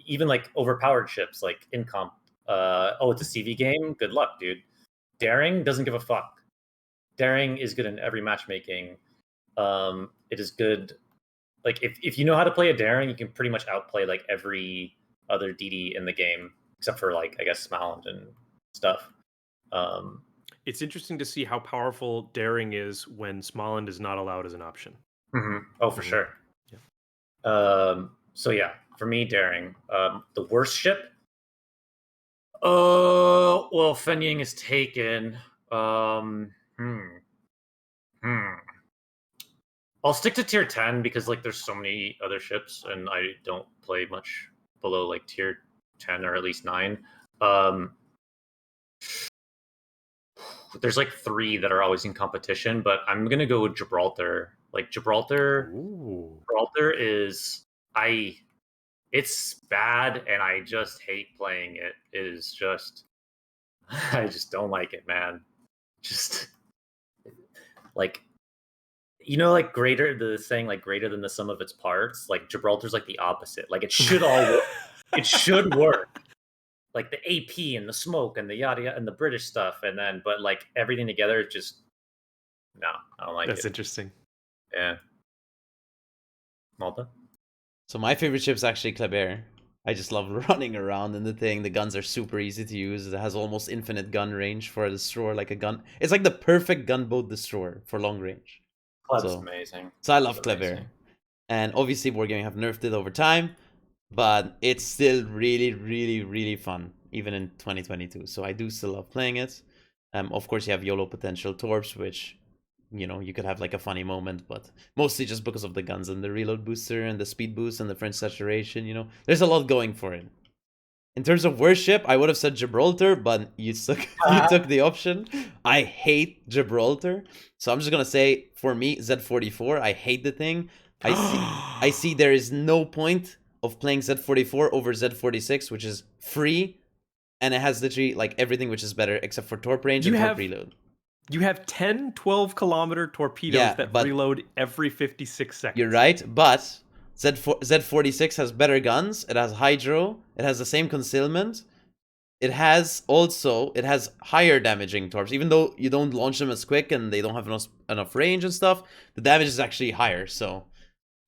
[SPEAKER 2] Even like overpowered ships, like Incomp. Oh, it's a CV game. Good luck, dude. Daring doesn't give a fuck. Daring is good in every matchmaking. It is good. Like if you know how to play a Daring, you can pretty much outplay like every other DD in the game, except for like I guess Smalland and stuff. Um,
[SPEAKER 3] It's interesting to see how powerful Daring is when Smalland is not allowed as an option.
[SPEAKER 2] Oh, for
[SPEAKER 3] Mhm.
[SPEAKER 2] sure.
[SPEAKER 3] Yeah.
[SPEAKER 2] So yeah, for me, Daring. The worst ship. Well, Fenying is taken. Um, hmm. Hmm. I'll stick to tier 10 because like there's so many other ships and I don't play much below like tier 10 or at least 9. Um there's like 3 that are always in competition, but I'm going to go with Gibraltar. Like Gibraltar
[SPEAKER 3] Ooh.
[SPEAKER 2] is I it's bad and I just hate playing it. It is just I just don't like it, man. Just like like greater the saying like greater than the sum of its parts. Like Gibraltar's like the opposite. Like it should all work. It should work. Like the AP and the smoke and the yada yada and the British stuff, and then but like everything together, it just no, I don't like
[SPEAKER 3] That's
[SPEAKER 2] it.
[SPEAKER 3] interesting.
[SPEAKER 2] Yeah, Malta.
[SPEAKER 1] So my favorite ship is actually Kleber. I just love running around in the thing. The guns are super easy to use. It has almost infinite gun range for a destroyer, like a gun. It's like the perfect gunboat destroyer for long range.
[SPEAKER 2] Club's
[SPEAKER 1] So,
[SPEAKER 2] amazing.
[SPEAKER 1] so I
[SPEAKER 2] Club's
[SPEAKER 1] love Kleber.
[SPEAKER 2] amazing.
[SPEAKER 1] And obviously Wargaming have nerfed it over time, but it's still really, really, really fun, even in 2022. So I do still love playing it. Of course, you have YOLO potential torps, which you could have like a funny moment, but mostly just because of the guns and the reload booster and the speed boost and the French saturation. There's a lot going for it. In terms of worship, I would have said Gibraltar, but you took the option. I hate Gibraltar, so I'm just gonna say for me Z44. I hate the thing. I see there is no point of playing Z44 over Z46, which is free, and it has literally like everything which is better except for torp range
[SPEAKER 3] You
[SPEAKER 1] and torp
[SPEAKER 3] have
[SPEAKER 1] reload.
[SPEAKER 3] you have 10, 12-kilometer torpedoes
[SPEAKER 1] Yeah,
[SPEAKER 3] that
[SPEAKER 1] but
[SPEAKER 3] reload every 56 seconds.
[SPEAKER 1] you're right, but Z46 has better guns. It has hydro. It has the same concealment. It has higher damaging torps, even though you don't launch them as quick and they don't have enough range and stuff. The damage is actually higher. So,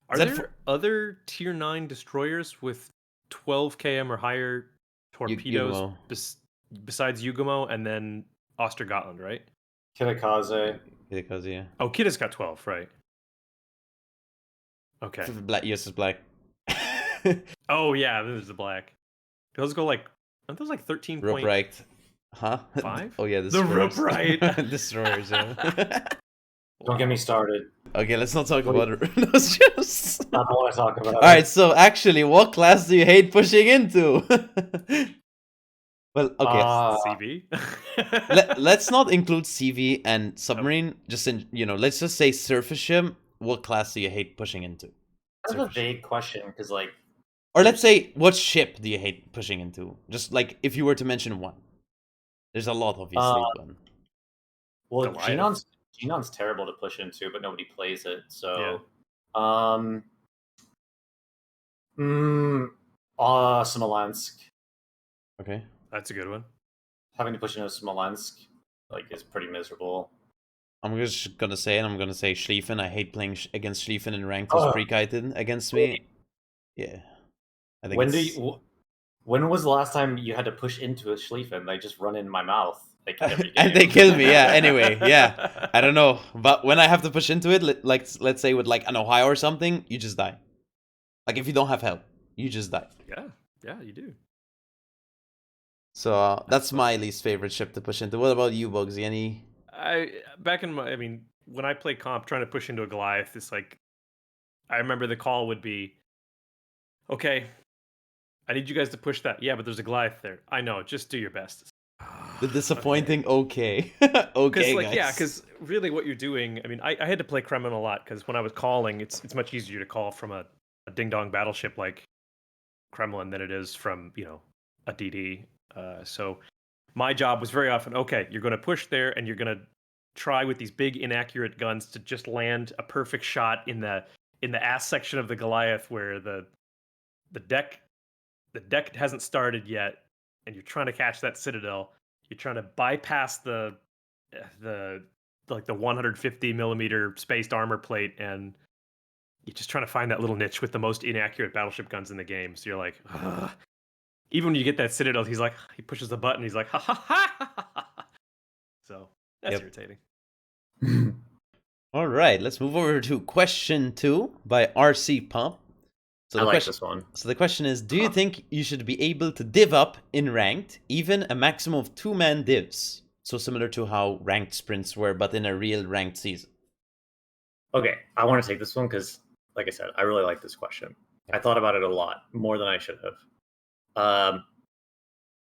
[SPEAKER 3] Are there other tier 9 destroyers with 12 km or higher torpedoes
[SPEAKER 1] Yugumo.
[SPEAKER 3] besides Yugumo and then Ostergotland, right?
[SPEAKER 2] Kitakaze.
[SPEAKER 1] Because yeah,
[SPEAKER 3] Oh, Kita's got 12, right? Okay.
[SPEAKER 1] black. Yes, it's black.
[SPEAKER 3] Oh yeah, there's the black. Those go like, aren't those like 13
[SPEAKER 1] Rope
[SPEAKER 3] point
[SPEAKER 1] right. Huh?
[SPEAKER 3] 5?
[SPEAKER 1] Oh yeah,
[SPEAKER 3] The rope right.
[SPEAKER 1] destroyers. Yeah.
[SPEAKER 2] Don't get me started.
[SPEAKER 1] Okay, let's not talk about those ships.
[SPEAKER 2] I don't want to talk about it.
[SPEAKER 1] All right, so actually, what class do you hate pushing into? Well, okay.
[SPEAKER 3] CV.
[SPEAKER 1] Let's not include CV and submarine. Just let's just say surface ship. What class do you hate pushing into?
[SPEAKER 2] That's a vague question because like,
[SPEAKER 1] or let's say, what ship do you hate pushing into? Just like if you were to mention one. There's a lot, obviously. But...
[SPEAKER 2] Well, Genon's terrible to push into, but nobody plays it. So,
[SPEAKER 3] yeah.
[SPEAKER 2] Smolensk.
[SPEAKER 1] Okay,
[SPEAKER 3] that's a good one.
[SPEAKER 2] Having to push into Smolensk is pretty miserable.
[SPEAKER 1] I'm just gonna say it. I'm gonna say Schlieffen. I hate playing against Schlieffen in ranked who's pre-kited against me. Yeah, I think.
[SPEAKER 2] When was the last time you had to push into a Schlieffen? They just run in my mouth every game.
[SPEAKER 1] And they kill me. Yeah. Anyway, yeah. I don't know, but when I have to push into it, like let's say with like an Ohio or something, you just die. Like if you don't have help, you just die.
[SPEAKER 3] Yeah, you do.
[SPEAKER 1] So that's my least favorite ship to push into. What about you, Boggzy? Any?
[SPEAKER 3] When I play comp, trying to push into a Goliath, it's like, I remember the call would be, okay, I need you guys to push that. Yeah, but there's a Goliath there. I know, just do your best.
[SPEAKER 1] The disappointing okay.
[SPEAKER 3] Because
[SPEAKER 1] Okay,
[SPEAKER 3] like
[SPEAKER 1] guys.
[SPEAKER 3] yeah, because really what you're doing. I mean, I had to play Kremlin a lot because when I was calling, it's much easier to call from a ding dong battleship like Kremlin than it is from a DD. So my job was very often okay. You're going to push there, and you're going to try with these big inaccurate guns to just land a perfect shot in the ass section of the Goliath where the deck hasn't started yet, and you're trying to catch that citadel. You're trying to bypass the like the 150 millimeter spaced armor plate, and you're just trying to find that little niche with the most inaccurate battleship guns in the game. So you're like, ugh. Even when you get that citadel, he pushes the button, he's like, ha ha ha ha ha. So that's
[SPEAKER 1] Yep.
[SPEAKER 3] irritating.
[SPEAKER 1] All right, let's move over to question 2 by RC Pump. So
[SPEAKER 2] I
[SPEAKER 1] the
[SPEAKER 2] like
[SPEAKER 1] question,
[SPEAKER 2] this one.
[SPEAKER 1] So the question is, do you think you should be able to div up in ranked, even a maximum of 2-man divs? So similar to how ranked sprints were, but in a real ranked season.
[SPEAKER 2] Okay, I want to take this one because, like I said, I really like this question. I thought about it a lot, more than I should have.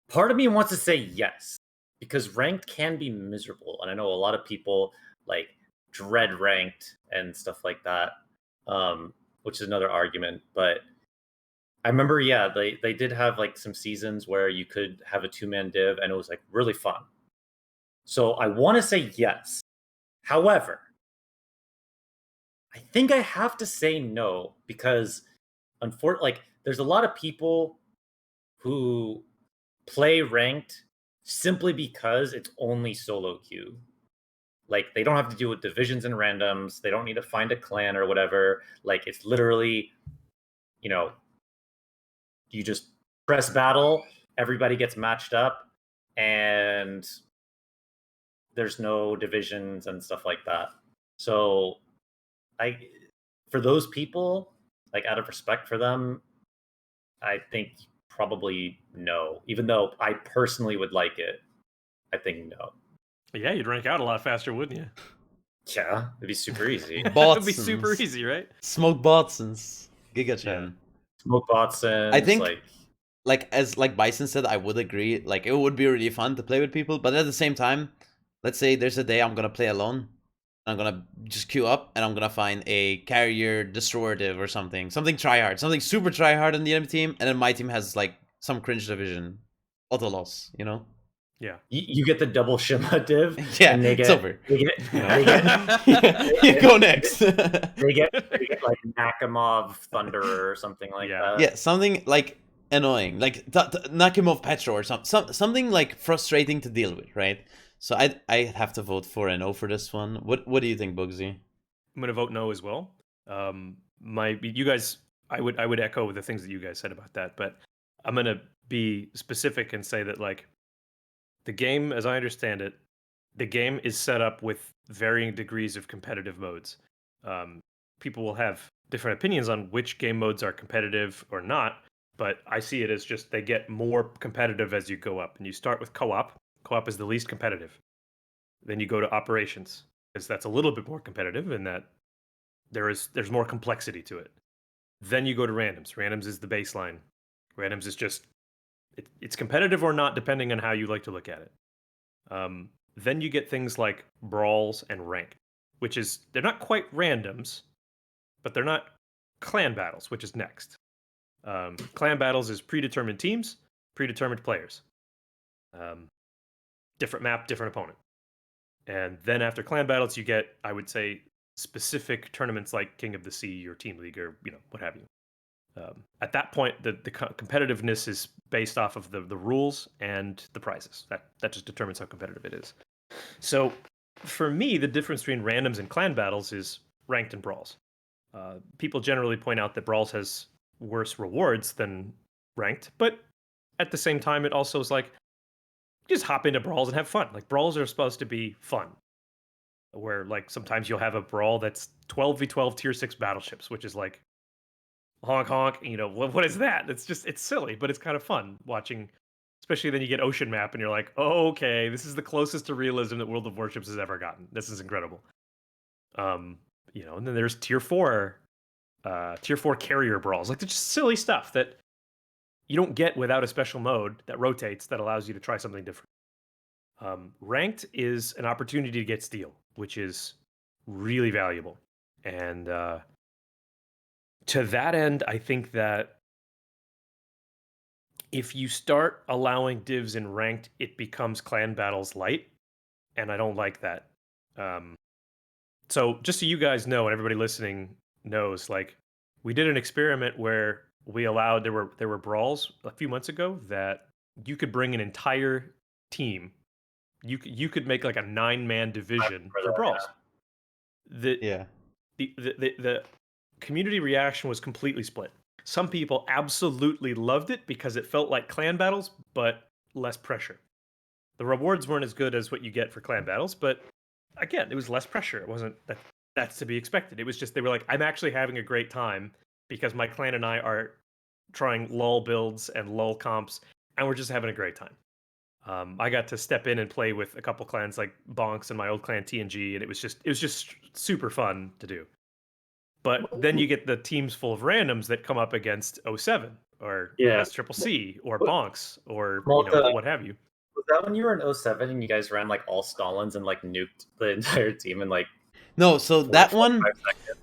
[SPEAKER 2] Part of me wants to say yes, because ranked can be miserable, and I know a lot of people like dread ranked and stuff like that, which is another argument. But I remember, yeah, they did have like some seasons where you could have a 2-man div, and it was like really fun. So I want to say yes. However, I think I have to say no because, unfortunately, there's a lot of people who play ranked simply because it's only solo queue. Like, they don't have to deal with divisions and randoms. They don't need to find a clan or whatever. Like, it's literally, you just press battle, everybody gets matched up, and there's no divisions and stuff like that. So, for those people, like, out of respect for them, I think probably no. Even though I personally would like it, I think no.
[SPEAKER 3] Yeah, you'd rank out a lot faster, wouldn't you?
[SPEAKER 2] Yeah, it'd be super easy.
[SPEAKER 3] It'd be super easy, right?
[SPEAKER 1] Smoke Botsons. Gigachan.
[SPEAKER 2] Smoke Botsons,
[SPEAKER 1] I think, like Bison said, I would agree. Like, it would be really fun to play with people, but at the same time, let's say there's a day I'm gonna play alone. I'm gonna just queue up, and I'm gonna find a carrier destroyative or something tryhard, something super tryhard on the enemy team, and then my team has like some cringe division, auto loss,
[SPEAKER 3] Yeah.
[SPEAKER 2] you get the double Shima div,
[SPEAKER 1] Yeah,
[SPEAKER 2] and
[SPEAKER 1] it's over.
[SPEAKER 2] They
[SPEAKER 1] Go next.
[SPEAKER 2] they get like Nakamov Thunderer or something like that.
[SPEAKER 1] Yeah, something like annoying, like Nakimov Petro or something like frustrating to deal with, right? So I have to vote for a no for this one. What do you think, Boggzy?
[SPEAKER 3] I'm gonna vote no as well. You guys, I would echo the things that you guys said about that, but I'm gonna be specific and say that like the game, as I understand it, the game is set up with varying degrees of competitive modes. People will have different opinions on which game modes are competitive or not, but I see it as just they get more competitive as you go up. And you start with co-op. Co-op is the least competitive. Then you go to operations, because that's a little bit more competitive in that there's more complexity to it. Then you go to randoms. Randoms is the baseline. Randoms is just it's competitive or not depending on how you like to look at it. Then you get things like brawls and rank, which is they're not quite randoms, but they're not clan battles, which is next. Clan battles is predetermined teams, predetermined players. Different map, different opponent. And then after clan battles, you get, I would say, specific tournaments like King of the Sea or Team League or what have you. At that point, the competitiveness is based off of the rules and the prizes. That just determines how competitive it is. So for me, the difference between randoms and clan battles is ranked and brawls. People generally point out that brawls has worse rewards than ranked, but at the same time, it also is like, just hop into brawls and have fun. Like, brawls are supposed to be fun. Where, like, sometimes you'll have a brawl that's 12v12 tier 6 battleships, which is like, honk honk, what is that? It's silly, but it's kind of fun watching. Especially then you get Ocean Map and you're like, oh, okay, this is the closest to realism that World of Warships has ever gotten. This is incredible. And then there's tier 4 carrier brawls. Like, they're just silly stuff that you don't get without a special mode that rotates that allows you to try something different. Ranked is an opportunity to get steel, which is really valuable. And to that end, I think that if you start allowing divs in ranked, it becomes clan battles light, and I don't like that. So just so you guys know, and everybody listening knows, like we did an experiment where we allowed there were brawls a few months ago that you could bring an entire team. You could make like a 9-man division for brawls.
[SPEAKER 1] Yeah.
[SPEAKER 3] The community reaction was completely split. Some people absolutely loved it because it felt like clan battles, but less pressure. The rewards weren't as good as what you get for clan battles, but again, it was less pressure. It wasn't that's to be expected. It was just they were like, I'm actually having a great time because my clan and I are trying lull builds and lull comps, and we're just having a great time. I got to step in and play with a couple clans like Bonks and my old clan TNG, and it was just super fun to do. But then you get the teams full of randoms that come up against 07 or SCCC or Bonks or what have you.
[SPEAKER 2] Was that when you were in 07 and you guys ran like all Stalins and like nuked the entire team and like?
[SPEAKER 1] No, so that one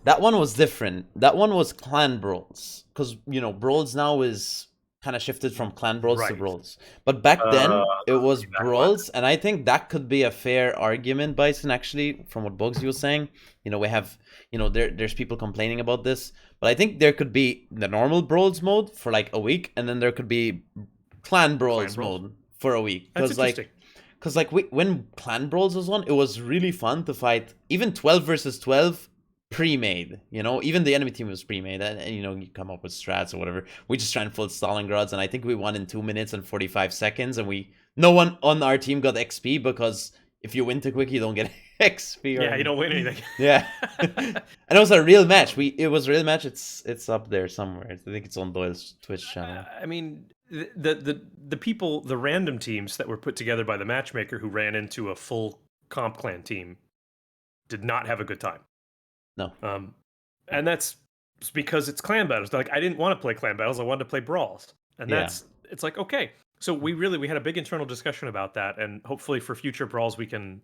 [SPEAKER 1] was different. That one was clan brawls, because brawls now is kind of shifted from clan brawls to brawls. But back then it was brawls, and I think that could be a fair argument, Bison. Actually, from what Boggzy was saying, we have there's people complaining about this, but I think there could be the normal brawls mode for like a week, and then there could be clan brawls mode for a week.
[SPEAKER 3] That's interesting.
[SPEAKER 1] Because when Clan Brawls was on, it was really fun to fight even 12 versus 12 pre-made. Even the enemy team was pre-made, and you come up with strats or whatever. We just ran full Stalingrads, and I think we won in 2 minutes and 45 seconds, and no one on our team got XP, because if you win too quick, you don't get XP.
[SPEAKER 3] Yeah, you don't win anything.
[SPEAKER 1] Yeah. And it was a real match. It was a real match. It's up there somewhere. I think it's on Doyle's Twitch channel.
[SPEAKER 3] I mean, the people, the random teams that were put together by the matchmaker who ran into a full comp clan team did not have a good time.
[SPEAKER 1] No.
[SPEAKER 3] And that's because it's clan battles. Like, I didn't want to play clan battles. I wanted to play brawls. And it's like, okay. So we had a big internal discussion about that. And hopefully for future brawls, we can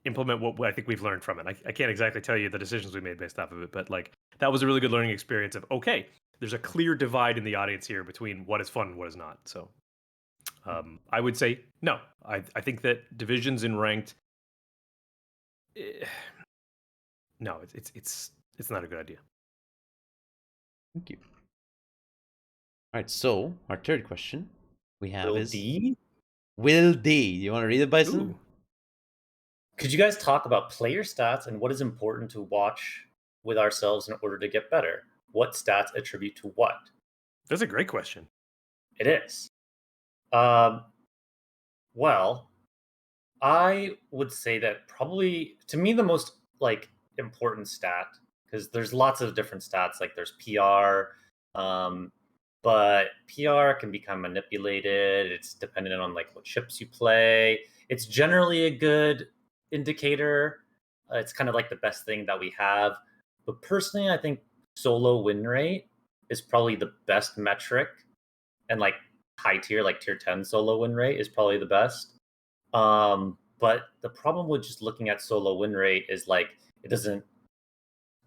[SPEAKER 3] implement what I think we've learned from it. I can't exactly tell you the decisions we made based off of it, but like that was a really good learning experience of, okay, there's a clear divide in the audience here between what is fun and what is not. So I would say no. I think that divisions in ranked, no, it's not a good idea.
[SPEAKER 1] Thank you. All right, so our third question we have is Will D. You want to read it, Bison?
[SPEAKER 3] Ooh.
[SPEAKER 2] Could you guys talk about player stats and what is important to watch with ourselves in order to get better? What stats attribute to what?
[SPEAKER 3] That's a great question.
[SPEAKER 2] It is. Well, I would say that probably, to me, the most like important stat, because there's lots of different stats, like there's PR, but PR can become manipulated. It's dependent on like what ships you play. It's generally a good indicator. It's kind of like the best thing that we have. But personally, I think solo win rate is probably the best metric, and like high tier, like tier 10 solo win rate is probably the best. But the problem with just looking at solo win rate is like it doesn't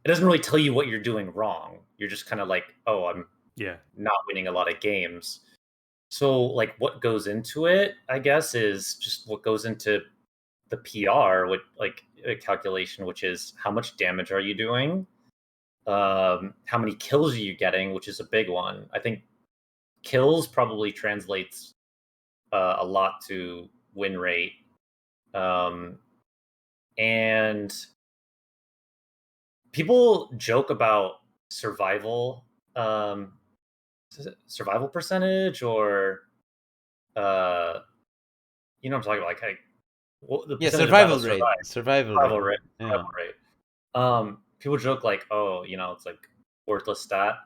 [SPEAKER 2] really tell you what you're doing wrong. You're just kind of like, oh, I'm not winning a lot of games. So like what goes into it, I guess, is just what goes into the PR, with like a calculation, which is how much damage are you doing, how many kills are you getting, which is a big one. I think kills probably translates a lot to win rate, and people joke about survival percentage, or you know what I'm talking about, like
[SPEAKER 1] survival rate.
[SPEAKER 2] People joke like, oh, it's like worthless stat.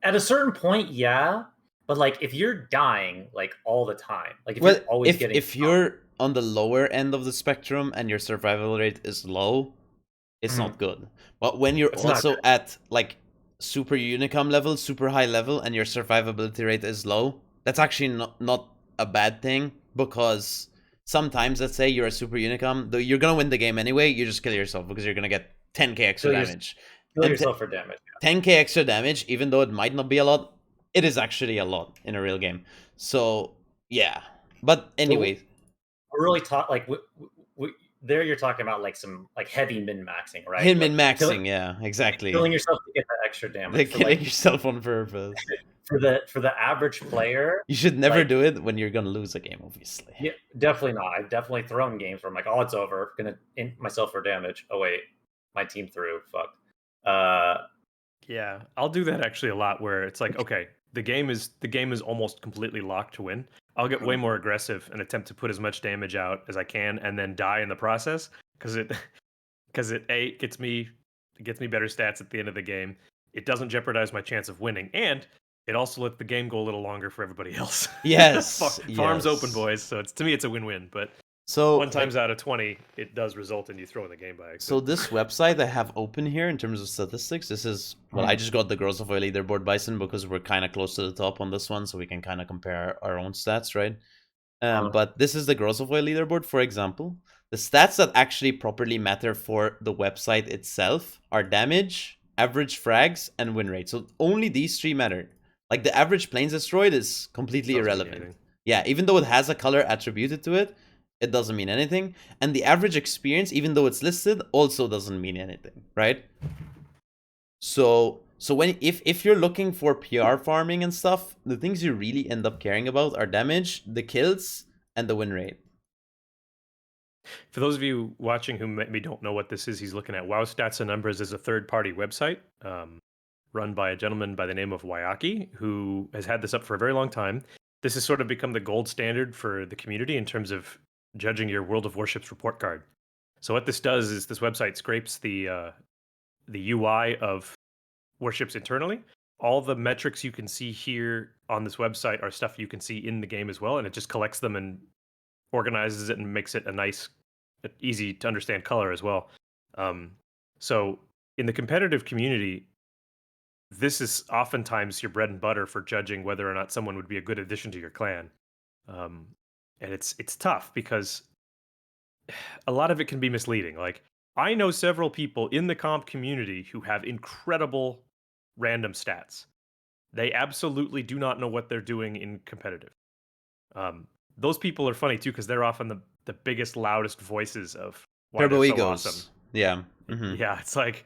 [SPEAKER 2] At a certain point, yeah, but like if you're dying like all the time, like if you're always getting,
[SPEAKER 1] if you're on the lower end of the spectrum and your survival rate is low, it's not good. But when you're also at like super unicom level, super high level, and your survivability rate is low, that's actually not a bad thing. because sometimes, let's say you're a super unicom, though you're gonna win the game anyway, you just kill yourself because you're gonna get 10k extra damage.
[SPEAKER 2] Kill
[SPEAKER 1] And
[SPEAKER 2] yourself for damage.
[SPEAKER 1] 10k extra damage, even though it might not be a lot, it is actually a lot in a real game. So yeah, but anyway,
[SPEAKER 2] we're really like there you're talking about like some like heavy min maxing, right?
[SPEAKER 1] him
[SPEAKER 2] like
[SPEAKER 1] min maxing, yeah, exactly.
[SPEAKER 2] Killing yourself to get that extra damage.
[SPEAKER 1] Like killing yourself on purpose.
[SPEAKER 2] For the average player,
[SPEAKER 1] you should never
[SPEAKER 2] like,
[SPEAKER 1] do it when you're gonna lose a game, obviously.
[SPEAKER 2] Yeah, definitely not. I've definitely thrown games where I'm like, oh, it's over. Gonna int myself for damage. Oh wait, my team threw. Fuck.
[SPEAKER 3] Yeah, I'll do that actually a lot. Where it's like, okay, the game is almost completely locked to win. I'll get way more aggressive and attempt to put as much damage out as I can, and then die in the process because it gets me better stats at the end of the game. It doesn't jeopardize my chance of winning, and it also lets the game go a little longer for everybody else.
[SPEAKER 1] Yes,
[SPEAKER 3] Farms
[SPEAKER 1] yes.
[SPEAKER 3] open, boys. So to me, it's a win-win. But
[SPEAKER 1] so
[SPEAKER 3] 1 times out of 20, it does result in you throwing the game by accident.
[SPEAKER 1] So this website I have open here in terms of statistics, this is, well, I just got the Girls of War leaderboard, Bison, because we're kind of close to the top on this one, so we can kind of compare our own stats, right? But this is the Girls of War leaderboard, for example. The stats that actually properly matter for the website itself are damage, average frags, and win rate. So only these 3 matter. Like the average planes destroyed is completely irrelevant. Yeah, even though it has a color attributed to it, it doesn't mean anything. And the average experience, even though it's listed, also doesn't mean anything, right? So when if you're looking for PR farming and stuff, the things you really end up caring about are damage, the kills, and the win rate.
[SPEAKER 3] For those of you watching who maybe don't know what this is, he's looking at WoW Stats and Numbers as a third-party website run by a gentleman by the name of Wayaki, who has had this up for a very long time. This has sort of become the gold standard for the community in terms of judging your World of Warships report card. So what this does is this website scrapes the UI of Warships internally. All the metrics you can see here on this website are stuff you can see in the game as well, and it just collects them and organizes it and makes it a nice, easy to understand color as well. So in the competitive community, this is oftentimes your bread and butter for judging whether or not someone would be a good addition to your clan. And it's tough because a lot of it can be misleading. Like, I know several people in the comp community who have incredible random stats. They absolutely do not know what they're doing in competitive. Those people are funny too because they're often the biggest, loudest voices of why
[SPEAKER 1] Turbo
[SPEAKER 3] they're so
[SPEAKER 1] egos.
[SPEAKER 3] awesome.
[SPEAKER 1] Yeah.
[SPEAKER 3] Yeah, it's like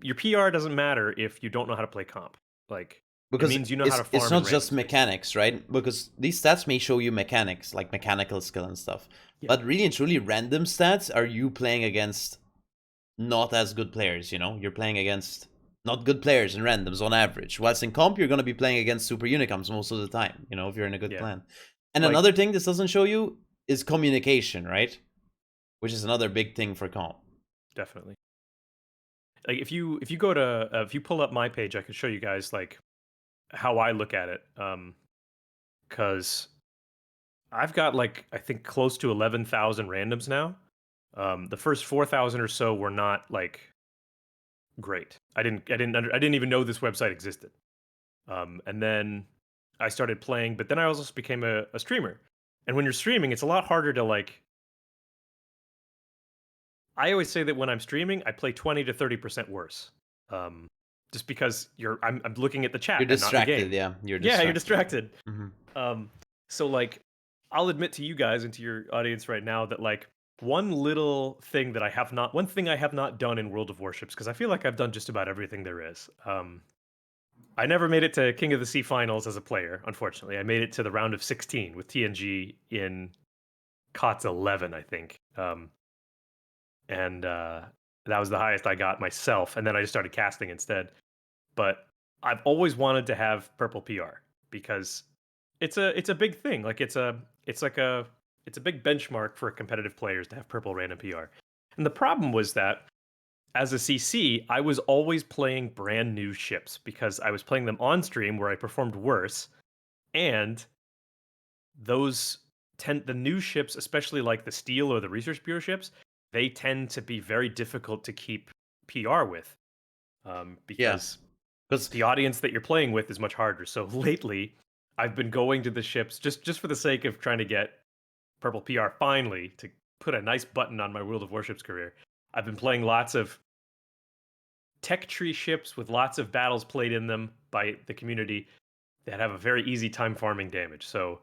[SPEAKER 3] your PR doesn't matter if you don't know how to play comp. Like,
[SPEAKER 1] because
[SPEAKER 3] it means you know how to farm.
[SPEAKER 1] It's not just mechanics, right? Because these stats may show you mechanics, like mechanical skill and stuff. Yeah. But really and truly, random stats are you playing against not as good players, you know? You're playing against not good players in randoms on average. Whilst in comp, you're going to be playing against super unicoms most of the time, you know, if you're in a good plan. And like, another thing this doesn't show you is communication, right? Which is another big thing for comp.
[SPEAKER 3] Definitely. Like if you go to if you pull up my page, I can show you guys like how I look at it. Because I've got like I think close to 11,000 randoms now. The first 4,000 or so were not like great. I didn't even know this website existed. And then I started playing, but then I also became a streamer. And when you're streaming, it's a lot harder to like. I always say that when I'm streaming, I play 20 to 30% worse. Just because I'm looking at the chat.
[SPEAKER 1] You're distracted,
[SPEAKER 3] and not the game.
[SPEAKER 1] Yeah. You're distracted.
[SPEAKER 3] Mm-hmm. So like, I'll admit to you guys and to your audience right now that like one thing I have not done in World of Warships, because I feel like I've done just about everything there is. I never made it to King of the Sea finals as a player, unfortunately. I made it to the round of 16 with TNG in COTS 11, I think. And that was the highest I got myself. And then I just started casting instead. But I've always wanted to have purple PR because it's a big thing. Like it's a big benchmark for competitive players to have purple random PR. And the problem was that as a CC, I was always playing brand new ships because I was playing them on stream where I performed worse. And the new ships, especially like the Steel or the Research Bureau ships, they tend to be very difficult to keep PR with because the audience that you're playing with is much harder. So lately, I've been going to the ships just for the sake of trying to get purple PR finally to put a nice button on my World of Warships career. I've been playing lots of tech tree ships with lots of battles played in them by the community that have a very easy time farming damage. So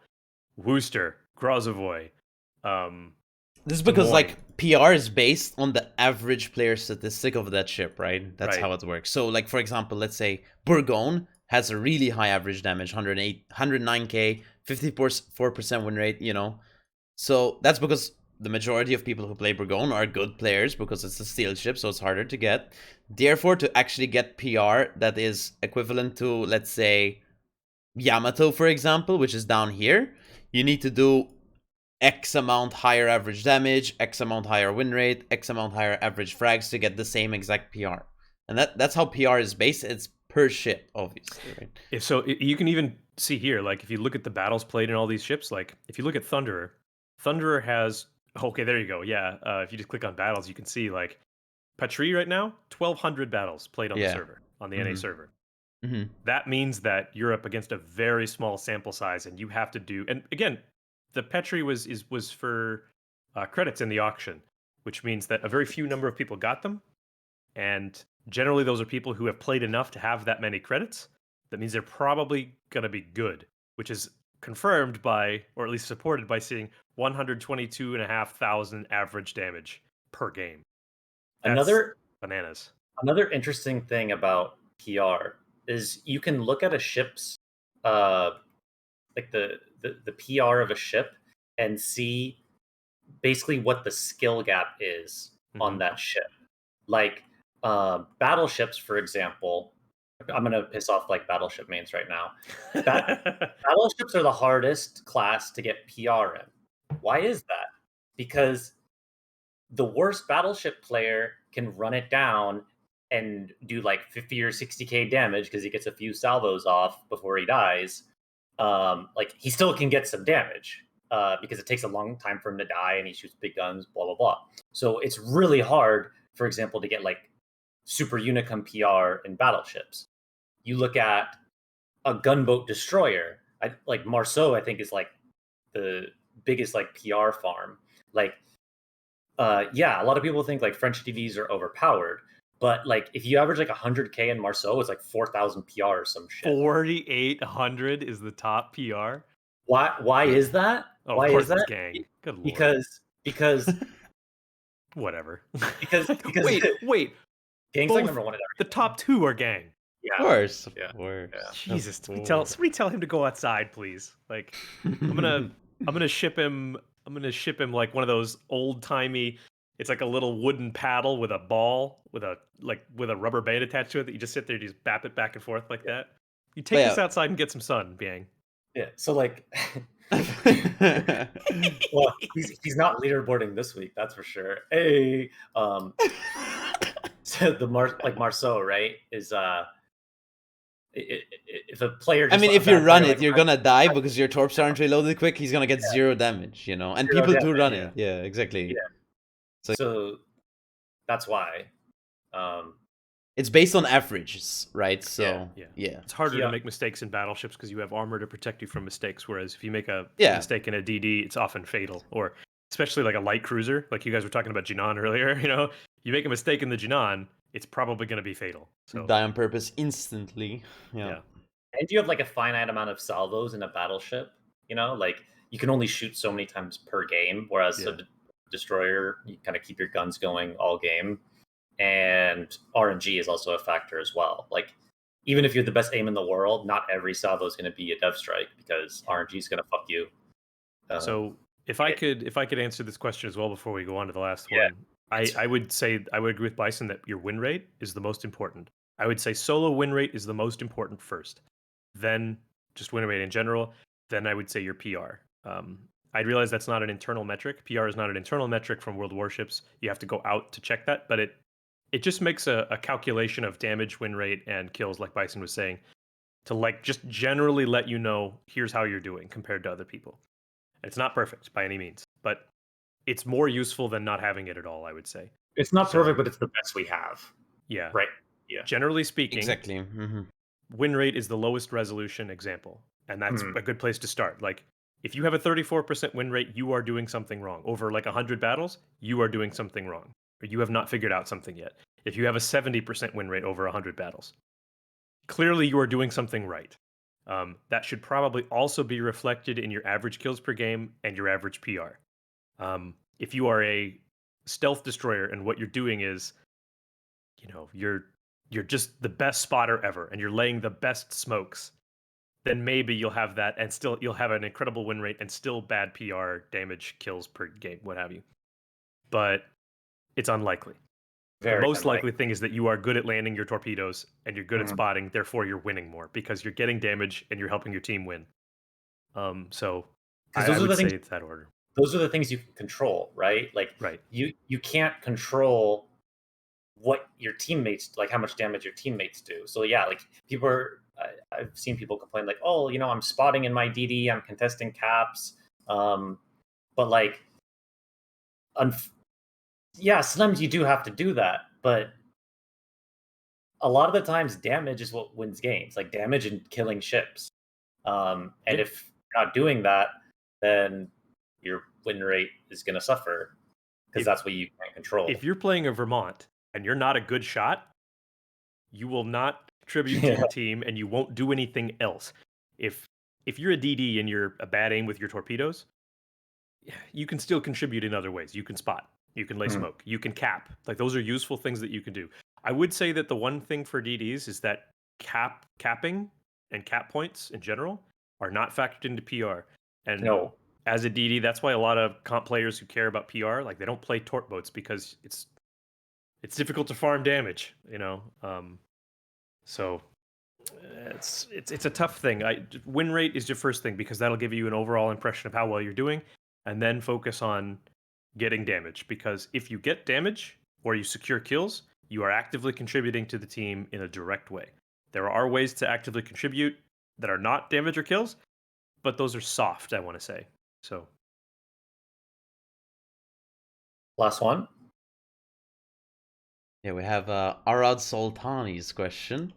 [SPEAKER 3] Wooster, Grozovoy,
[SPEAKER 1] This is because
[SPEAKER 3] Moines.
[SPEAKER 1] like PR is based on the average player statistic of that ship, right? That's
[SPEAKER 3] Right.
[SPEAKER 1] how it works. So like for example, let's say Bourgogne has a really high average damage, 108, 109k, 54% win rate, you know. So that's because the majority of people who play Bourgogne are good players because it's a steel ship, so it's harder to get. Therefore, to actually get PR that is equivalent to, let's say, Yamato, for example, which is down here, you need to do X amount higher average damage, X amount higher win rate, X amount higher average frags to get the same exact PR. And that's how PR is based. It's per ship, obviously, right?
[SPEAKER 3] So you can even see here, like if you look at the battles played in all these ships, like if you look at Thunderer, Thunderer has, okay, there you go. Yeah, if you just click on battles, you can see like Patrie right now, 1,200 battles played on the server, on the NA server. That means that you're up against a very small sample size, and you have to do. And again, the Petri was for credits in the auction, which means that a very few number of people got them, and generally those are people who have played enough to have that many credits. That means they're probably gonna be good, which is confirmed by, or at least supported by, seeing 122,500 average damage per game. That's bananas.
[SPEAKER 2] Another interesting thing about PR is you can look at a ship's like the PR of a ship and see basically what the skill gap is on that ship. Like battleships, for example. I'm gonna piss off like battleship mains right now. Battleships are the hardest class to get PR in. Why is that? Because the worst battleship player can run it down and do like 50 or 60k damage because he gets a few salvos off before he dies. Like he still can get some damage because it takes a long time for him to die and he shoots big guns, blah blah blah. So it's really hard, for example, to get like super unicum PR in battleships. You look at a gunboat destroyer, like Marceau, I think is like the biggest like PR farm. Like, yeah, a lot of people think like French TVs are overpowered, but like if you average like 100k in Marceau, it's like 4,000 PR or some shit.
[SPEAKER 3] 4,800 is the top PR.
[SPEAKER 2] Why is that?
[SPEAKER 3] Oh,
[SPEAKER 2] why
[SPEAKER 3] of course
[SPEAKER 2] is that?
[SPEAKER 3] it's gang. Good
[SPEAKER 2] lord. Because
[SPEAKER 3] whatever.
[SPEAKER 2] Because
[SPEAKER 3] wait.
[SPEAKER 2] Gang's like number one in everything.
[SPEAKER 3] The top two are gang.
[SPEAKER 2] Yeah.
[SPEAKER 1] Of course.
[SPEAKER 2] Yeah.
[SPEAKER 3] Jesus, somebody tell him to go outside, please. Like I'm gonna ship him like one of those old timey. It's like a little wooden paddle with a ball with a rubber band attached to it that you just sit there and just bap it back and forth like that. You take this outside and get some sun, Biang.
[SPEAKER 2] Yeah. So like well, he's not leaderboarding this week, that's for sure. Hey, so the Marceau, right, is if a player
[SPEAKER 1] I mean, if you run it, you're gonna die because your torps aren't reloaded quick. He's gonna get 0 damage, you know. And people do run it. Yeah, exactly.
[SPEAKER 2] Yeah. So that's why.
[SPEAKER 1] It's based on averages, right? So yeah.
[SPEAKER 3] It's harder to make mistakes in battleships because you have armor to protect you from mistakes. Whereas if you make a mistake in a DD, it's often fatal. Or especially like a light cruiser, like you guys were talking about Jinan earlier. You know, you make a mistake in the Jinan, it's probably going to be fatal. So
[SPEAKER 1] die on purpose instantly. Yeah.
[SPEAKER 2] And you have like a finite amount of salvos in a battleship. You know, like you can only shoot so many times per game, whereas a destroyer, you kind of keep your guns going all game. And RNG is also a factor as well. Like, even if you have the best aim in the world, not every salvo is going to be a dev strike because RNG is going to fuck you.
[SPEAKER 3] So if I could answer this question as well before we go on to the last one, I would say I would agree with Bison that your win rate is the most important. I would say solo win rate is the most important first, then just win rate in general. Then I would say your PR. I realize that's not an internal metric. PR is not an internal metric from World Warships. You have to go out to check that, but it just makes a calculation of damage, win rate, and kills, like Bison was saying, to like just generally let you know here's how you're doing compared to other people. It's not perfect by any means, but it's more useful than not having it at all, I would say.
[SPEAKER 2] It's not perfect, but it's the best we have.
[SPEAKER 3] Yeah.
[SPEAKER 2] Right. Yeah.
[SPEAKER 3] Generally speaking,
[SPEAKER 1] exactly.
[SPEAKER 3] Win rate is the lowest resolution example, and that's a good place to start. Like, If you have a 34% win rate, you are doing something wrong. Over like 100 battles, you are doing something wrong. Or you have not figured out something yet. If you have a 70% win rate over 100 battles, clearly you are doing something right. That should probably also be reflected in your average kills per game and your average PR. If you are a stealth destroyer and what you're doing is, you're just the best spotter ever and you're laying the best smokes, then maybe you'll have that and still you'll have an incredible win rate and still bad PR, damage, kills per game, what have you. But it's unlikely. The
[SPEAKER 2] Very
[SPEAKER 3] most
[SPEAKER 2] unlikely.
[SPEAKER 3] likely thing is that you are good at landing your torpedoes and you're good at
[SPEAKER 2] Mhm.
[SPEAKER 3] spotting, therefore you're winning more because you're getting damage and you're helping your team win. So
[SPEAKER 2] 'Cause
[SPEAKER 3] I
[SPEAKER 2] those are
[SPEAKER 3] would
[SPEAKER 2] the
[SPEAKER 3] say
[SPEAKER 2] things
[SPEAKER 3] it's that order.
[SPEAKER 2] those are the things you can control, right? Like
[SPEAKER 3] Right.
[SPEAKER 2] you can't control what your teammates, like how much damage your teammates do. So yeah, like people are I've seen people complain like, "Oh, I'm spotting in my DD, I'm contesting caps." But like unf- yeah, sometimes you do have to do that, but a lot of the times damage is what wins games, like damage and killing ships. And
[SPEAKER 3] Yeah.
[SPEAKER 2] if you're not doing that, then your win rate is going to suffer because
[SPEAKER 3] If
[SPEAKER 2] that's what you can't control.
[SPEAKER 3] if you're playing a Vermont and you're not a good shot, you will not contribute to
[SPEAKER 2] Yeah.
[SPEAKER 3] your team and you won't do anything else. If if you're a DD and you're a bad aim with your torpedoes, you can still contribute in other ways. You can spot, you can lay
[SPEAKER 2] Mhm.
[SPEAKER 3] smoke, you can cap. Like those are useful things that you can do. I would say that the one thing for DDs is that capping and cap points in general are not factored into PR. And
[SPEAKER 2] No.
[SPEAKER 3] as a DD, that's why a lot of comp players who care about PR, like they don't play tort boats because it's difficult to farm damage, So it's a tough thing. Win rate is your first thing because that'll give you an overall impression of how well you're doing, and then focus on getting damage. Because if you get damage or you secure kills, you are actively contributing to the team in a direct way. There are ways to actively contribute that are not damage or kills, but those are soft, I want to say. So
[SPEAKER 2] Last one.
[SPEAKER 1] Yeah, we have Arad Sultani's question.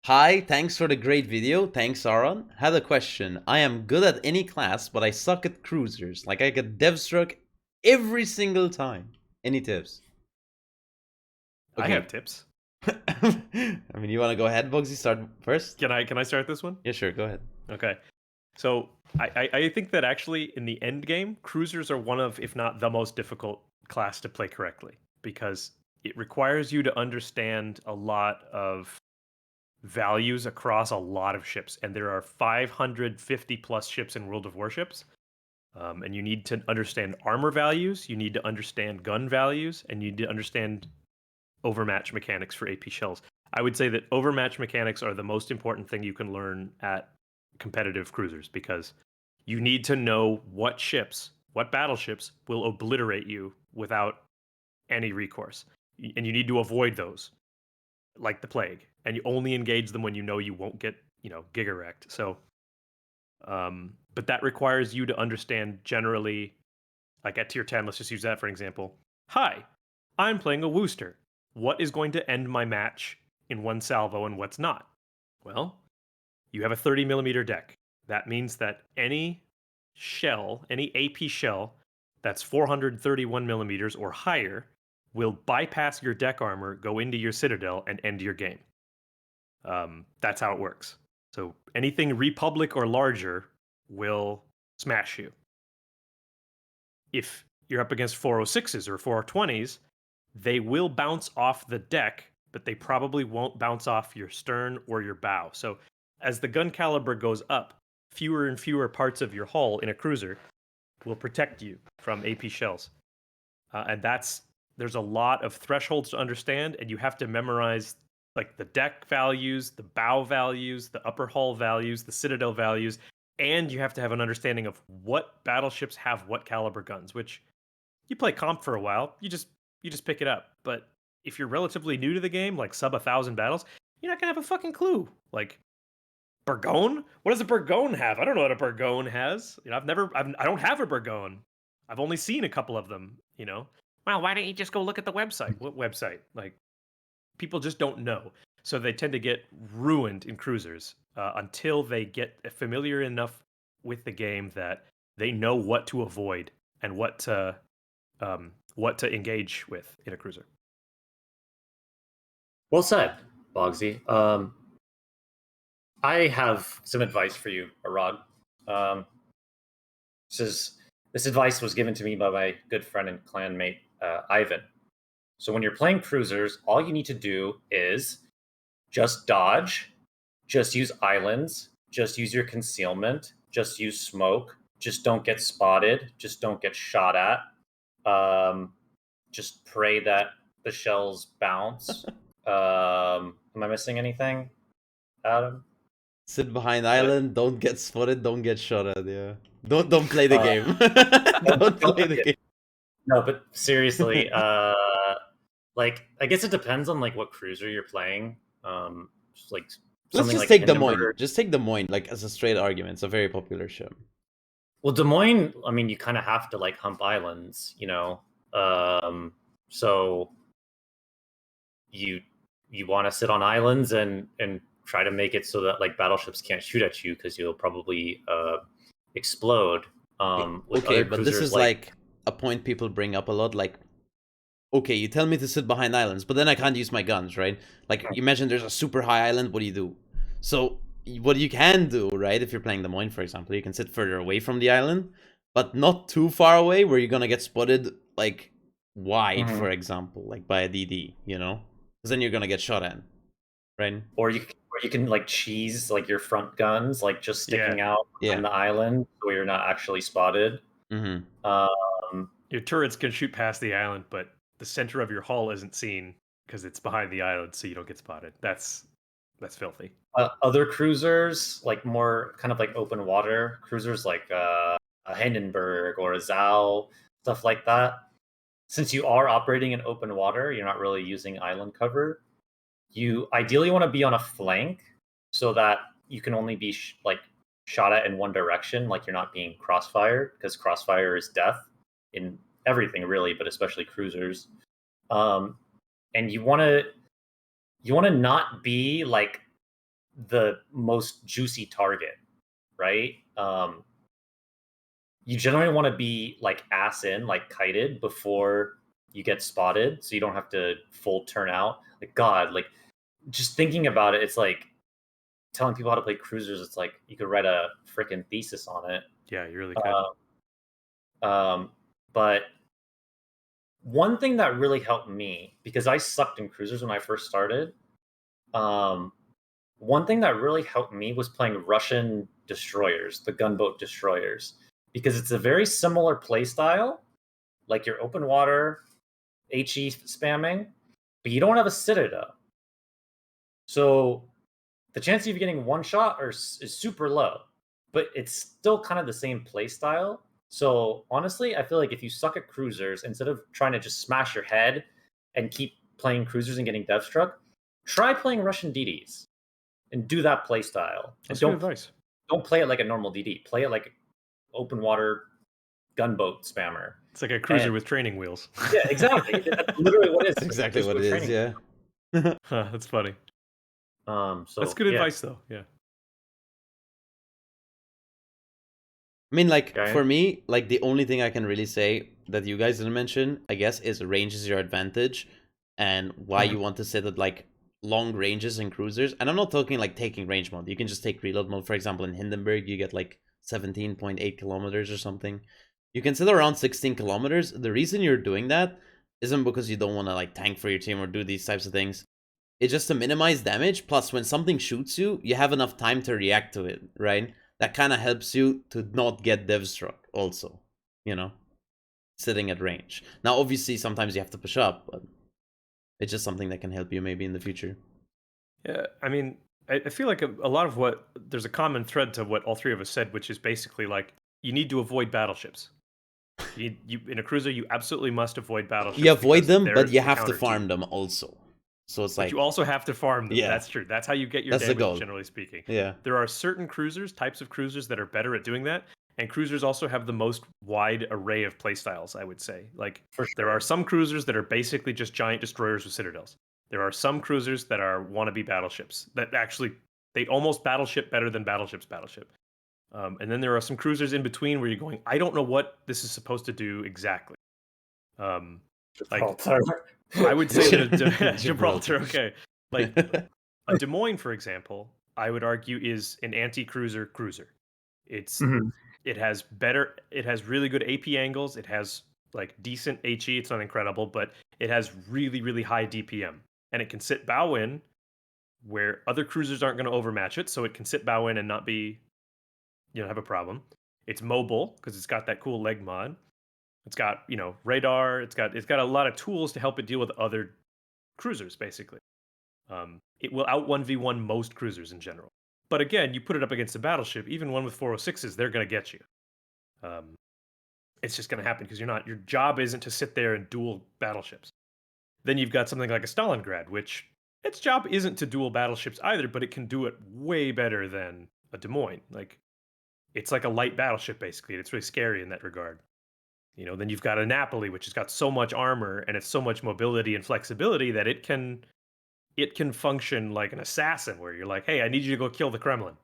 [SPEAKER 1] Hi, thanks for the great video. Thanks, Aron. Had a question. I am good at any class, but I suck at cruisers. Like, I get devstruck every single time. Any tips?
[SPEAKER 3] I have tips.
[SPEAKER 1] I mean, you want to go ahead, Boggzy? Start first?
[SPEAKER 3] Can I start this one?
[SPEAKER 1] Yeah, sure. Go ahead.
[SPEAKER 3] Okay. So I think that actually in the end game, cruisers are one of, if not the most difficult class to play correctly because it requires you to understand a lot of values across a lot of ships. And there are 550 plus ships in World of Warships. And you need to understand armor values, you need to understand gun values, and you need to understand overmatch mechanics for AP shells. I would say that overmatch mechanics are the most important thing you can learn at competitive cruisers because you need to know what battleships will obliterate you without any recourse. And you need to avoid those like the plague. And you only engage them when you know you won't get, giga wrecked. So, but that requires you to understand generally, like at tier 10, let's just use that for an example. Hi, I'm playing a Wooster. What is going to end my match in one salvo and what's not? Well, you have a 30 millimeter deck. That means that any AP shell that's 431 millimeters or higher will bypass your deck armor, go into your citadel, and end your game. That's how it works. So anything Republic or larger will smash you. If you're up against 406s or 420s, they will bounce off the deck, but they probably won't bounce off your stern or your bow. So as the gun caliber goes up, fewer and fewer parts of your hull in a cruiser will protect you from AP shells. And there's a lot of thresholds to understand, and you have to memorize like the deck values, the bow values, the upper hull values, the citadel values, and you have to have an understanding of what battleships have what caliber guns, which you play comp for a while, you just pick it up. But if you're relatively new to the game, like sub 1,000 battles, you're not gonna have a fucking clue. Like Burgone? What does a Burgone have? I don't know what a Burgone has. I don't have a Burgone. I've only seen a couple of them. Well, why don't you just go look at the website? What website? Like people just don't know, so they tend to get ruined in cruisers until they get familiar enough with the game that they know what to avoid and what to engage with in a cruiser.
[SPEAKER 2] Well said, Bogsy. I have some advice for you, Arad. Um, this advice was given to me by my good friend and clanmate Ivan. So when you're playing cruisers, all you need to do is just dodge, just use islands, just use your concealment, just use smoke, just don't get spotted, just don't get shot at. Just pray that the shells bounce. Am I missing anything, Adam?
[SPEAKER 1] Sit behind island, don't get spotted, don't get shot at, yeah. Don't play the game. Don't play the game.
[SPEAKER 2] No, but seriously, like I guess it depends on like what cruiser you're playing. Like
[SPEAKER 1] Let's
[SPEAKER 2] something
[SPEAKER 1] just
[SPEAKER 2] like
[SPEAKER 1] take Des
[SPEAKER 2] Hindenburg.
[SPEAKER 1] Moines. Just take Des Moines, like as a straight argument. It's a very popular ship.
[SPEAKER 2] Well, Des Moines, I mean, you kind of have to like hump islands, you know. So you want to sit on islands and try to make it so that like battleships can't shoot at you because you'll probably explode. With
[SPEAKER 1] Okay,
[SPEAKER 2] other
[SPEAKER 1] but this
[SPEAKER 2] cruisers,
[SPEAKER 1] is like a point people bring up a lot. Like, okay, you tell me to sit behind islands, but then I can't use my guns, right? Like, imagine there's a super high island. What do you do? So what you can do, right? If you're playing Des Moines, for example, you can sit further away from the island, but not too far away where you're gonna get spotted like wide, for example, like by a DD, you know, because then you're gonna get shot at, right?
[SPEAKER 2] or you can like cheese like your front guns like just sticking out on the island so you're not actually spotted.
[SPEAKER 3] Your turrets can shoot past the island, but the center of your hull isn't seen because it's behind the island, so you don't get spotted. That's filthy.
[SPEAKER 2] Other cruisers, like more kind of like open water cruisers, like a Hindenburg or a Zao, stuff like that. Since you are operating in open water, you're not really using island cover. You ideally want to be on a flank so that you can only be like shot at in one direction, like you're not being crossfired, because crossfire is death in everything really, but especially cruisers. And you want to not be like the most juicy target, right? You generally want to be like ass in, like kited before you get spotted, so you don't have to full turn out. Like God, like just thinking about it, it's like telling people how to play cruisers. It's like you could write a freaking thesis on it.
[SPEAKER 3] Yeah, you really could.
[SPEAKER 2] But one thing that really helped me, because I sucked in cruisers when I first started, one thing that really helped me was playing Russian destroyers, the gunboat destroyers, because it's a very similar play style, like your open water, HE spamming, but you don't have a citadel. So the chance of you getting one shot is super low, but it's still kind of the same play style. So honestly, I feel like if you suck at cruisers, instead of trying to just smash your head and keep playing cruisers and getting dev struck, try playing Russian DDs and do that play style.
[SPEAKER 3] That's good advice.
[SPEAKER 2] Don't play it like a normal DD. Play it like open water gunboat spammer.
[SPEAKER 3] It's like a cruiser with training wheels.
[SPEAKER 2] Yeah, exactly. That's literally what it is.
[SPEAKER 1] That's exactly what it is. Yeah.
[SPEAKER 3] That's funny.
[SPEAKER 2] So
[SPEAKER 3] that's good advice, though. Yeah.
[SPEAKER 1] I mean, like, for me, like, the only thing I can really say that you guys didn't mention, I guess, is range is your advantage and why you want to sit at, like, long ranges in cruisers. And I'm not talking, like, taking range mode. You can just take reload mode. For example, in Hindenburg, you get, like, 17.8 kilometers or something. You can sit around 16 kilometers. The reason you're doing that isn't because you don't want to, like, tank for your team or do these types of things. It's just to minimize damage. Plus, when something shoots you, you have enough time to react to it, right? That kind of helps you to not get dev struck also, you know, sitting at range. Now, obviously, sometimes you have to push up, but it's just something that can help you maybe in the future.
[SPEAKER 3] Yeah, I mean, I feel like a lot of there's a common thread to what all three of us said, which is basically like, you need to avoid battleships. You in a cruiser, you absolutely must avoid battleships.
[SPEAKER 1] You avoid them, but you have to farm them also. So it's like,
[SPEAKER 3] you also have to farm them.
[SPEAKER 1] Yeah.
[SPEAKER 3] That's true. That's how you get your damage, generally speaking.
[SPEAKER 1] Yeah.
[SPEAKER 3] There are certain types of cruisers that are better at doing that. And cruisers also have the most wide array of playstyles, I would say. Like, there are some cruisers that are basically just giant destroyers with citadels. There are some cruisers that are wannabe battleships that actually, they almost battleship better than battleship. And then there are some cruisers in between where you're going, I don't know what this is supposed to do exactly. Like
[SPEAKER 2] Gibraltar.
[SPEAKER 3] I would say that
[SPEAKER 1] Gibraltar.
[SPEAKER 3] Gibraltar, okay. Like a Des Moines, for example, I would argue is an anti-cruiser cruiser. It's
[SPEAKER 2] Mhm.
[SPEAKER 3] it has really good AP angles. It has like decent HE. It's not incredible, but it has really, really high DPM. And it can sit bow in where other cruisers aren't going to overmatch it. So it can sit bow in and not be, have a problem. It's mobile because it's got that cool leg mod. It's got, radar. It's got a lot of tools to help it deal with other cruisers, basically. It will out 1v1 most cruisers in general. But again, you put it up against a battleship, even one with 406s, they're going to get you. It's just going to happen because your job isn't to sit there and duel battleships. Then you've got something like a Stalingrad, which its job isn't to duel battleships either, but it can do it way better than a Des Moines. Like it's like a light battleship basically. It's really scary in that regard. Then you've got a Napoli, which has got so much armor and it's so much mobility and flexibility that it can function like an assassin where you're like, hey, I need you to go kill the Kremlin.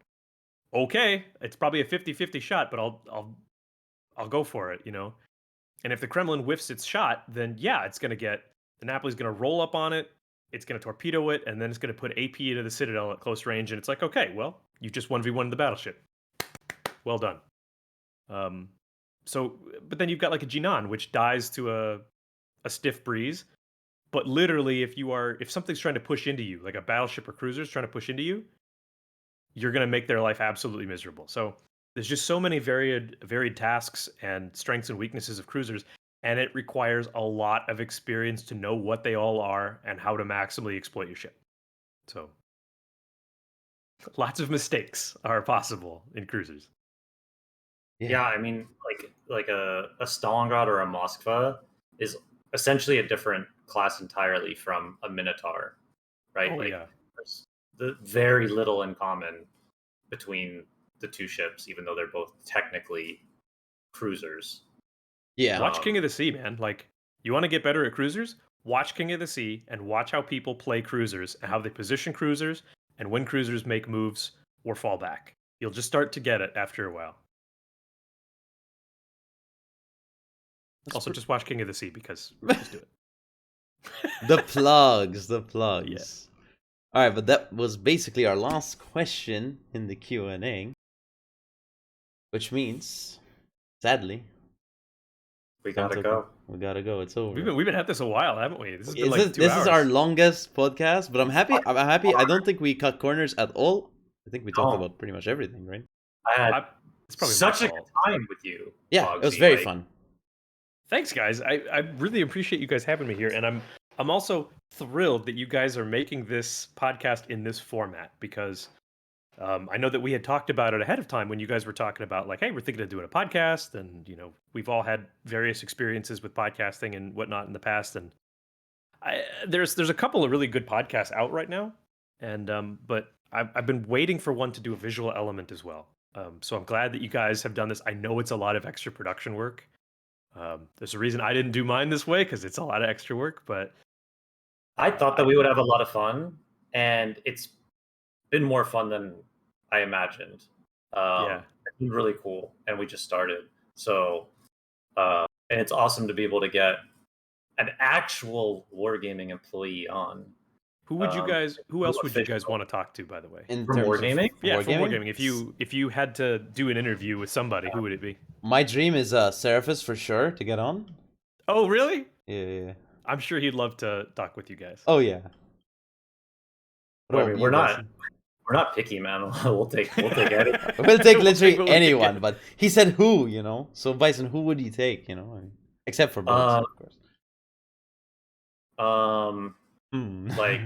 [SPEAKER 3] Okay, it's probably a 50-50 shot, but I'll go for it, And if the Kremlin whiffs its shot, then yeah, it's going to get the Napoli's going to roll up on it, it's going to torpedo it, and then it's going to put AP into the Citadel at close range, and it's like, okay, well, you just 1v1 the battleship. Well done. But then you've got like a Jinan, which dies to a stiff breeze. But literally, if something's trying to push into you, like a battleship or cruiser's trying to push into you, you're going to make their life absolutely miserable. So there's just so many varied tasks and strengths and weaknesses of cruisers, and it requires a lot of experience to know what they all are and how to maximally exploit your ship. So lots of mistakes are possible in cruisers.
[SPEAKER 2] Yeah, I mean, like a Stalingrad or a Moskva is essentially a different class entirely from a Minotaur, right?
[SPEAKER 3] Oh
[SPEAKER 2] like
[SPEAKER 3] yeah.
[SPEAKER 2] there's very little in common between the two ships, even though they're both technically cruisers.
[SPEAKER 1] Yeah.
[SPEAKER 3] Watch King of the Sea, man. Like, you want to get better at cruisers? Watch King of the Sea and watch how people play cruisers and how they position cruisers and when cruisers make moves or fall back. You'll just start to get it after a while. Also, just watch King of the Sea because just do it.
[SPEAKER 1] The plugs.
[SPEAKER 3] Yeah.
[SPEAKER 1] All right, but that was basically our last question in the Q&A, which means, sadly,
[SPEAKER 2] We gotta go.
[SPEAKER 1] We gotta go. It's over.
[SPEAKER 3] We've been at this a while, haven't we? This has been like 2
[SPEAKER 1] this
[SPEAKER 3] hours.
[SPEAKER 1] is our longest podcast, but I'm happy. I'm happy. I don't think we cut corners at all. I think we talked about pretty much everything, right?
[SPEAKER 2] I had
[SPEAKER 3] it's probably
[SPEAKER 2] such a good time with you.
[SPEAKER 1] Yeah,
[SPEAKER 2] Boggzy.
[SPEAKER 1] it was very fun.
[SPEAKER 3] Thanks, guys. I really appreciate you guys having me here, and I'm also thrilled that you guys are making this podcast in this format because I know that we had talked about it ahead of time when you guys were talking about like, hey, we're thinking of doing a podcast, and we've all had various experiences with podcasting and whatnot in the past, and there's a couple of really good podcasts out right now, and but I've been waiting for one to do a visual element as well. So I'm glad that you guys have done this. I know it's a lot of extra production work. There's a reason I didn't do mine this way because it's a lot of extra work, but
[SPEAKER 2] I thought that we would have a lot of fun, and it's been more fun than I imagined.
[SPEAKER 3] Yeah,
[SPEAKER 2] it's been really cool, and we just started. So, and it's awesome to be able to get an actual Wargaming employee on.
[SPEAKER 3] Who else would you guys want to talk to, by the way?
[SPEAKER 1] In
[SPEAKER 2] From
[SPEAKER 1] terms
[SPEAKER 2] Wargaming?
[SPEAKER 1] of
[SPEAKER 3] Yeah, from Wargaming. If you had to do an interview with somebody, who would it be?
[SPEAKER 1] My dream is Seraphis for sure to get on.
[SPEAKER 3] Oh, really?
[SPEAKER 1] Yeah.
[SPEAKER 3] I'm sure he'd love to talk with you guys.
[SPEAKER 1] Oh yeah.
[SPEAKER 2] We're not picky, man. We'll take anything.
[SPEAKER 1] We'll take literally anyone, but he said who, So Bison, who would you take, except for Boggzy, of course.
[SPEAKER 2] Like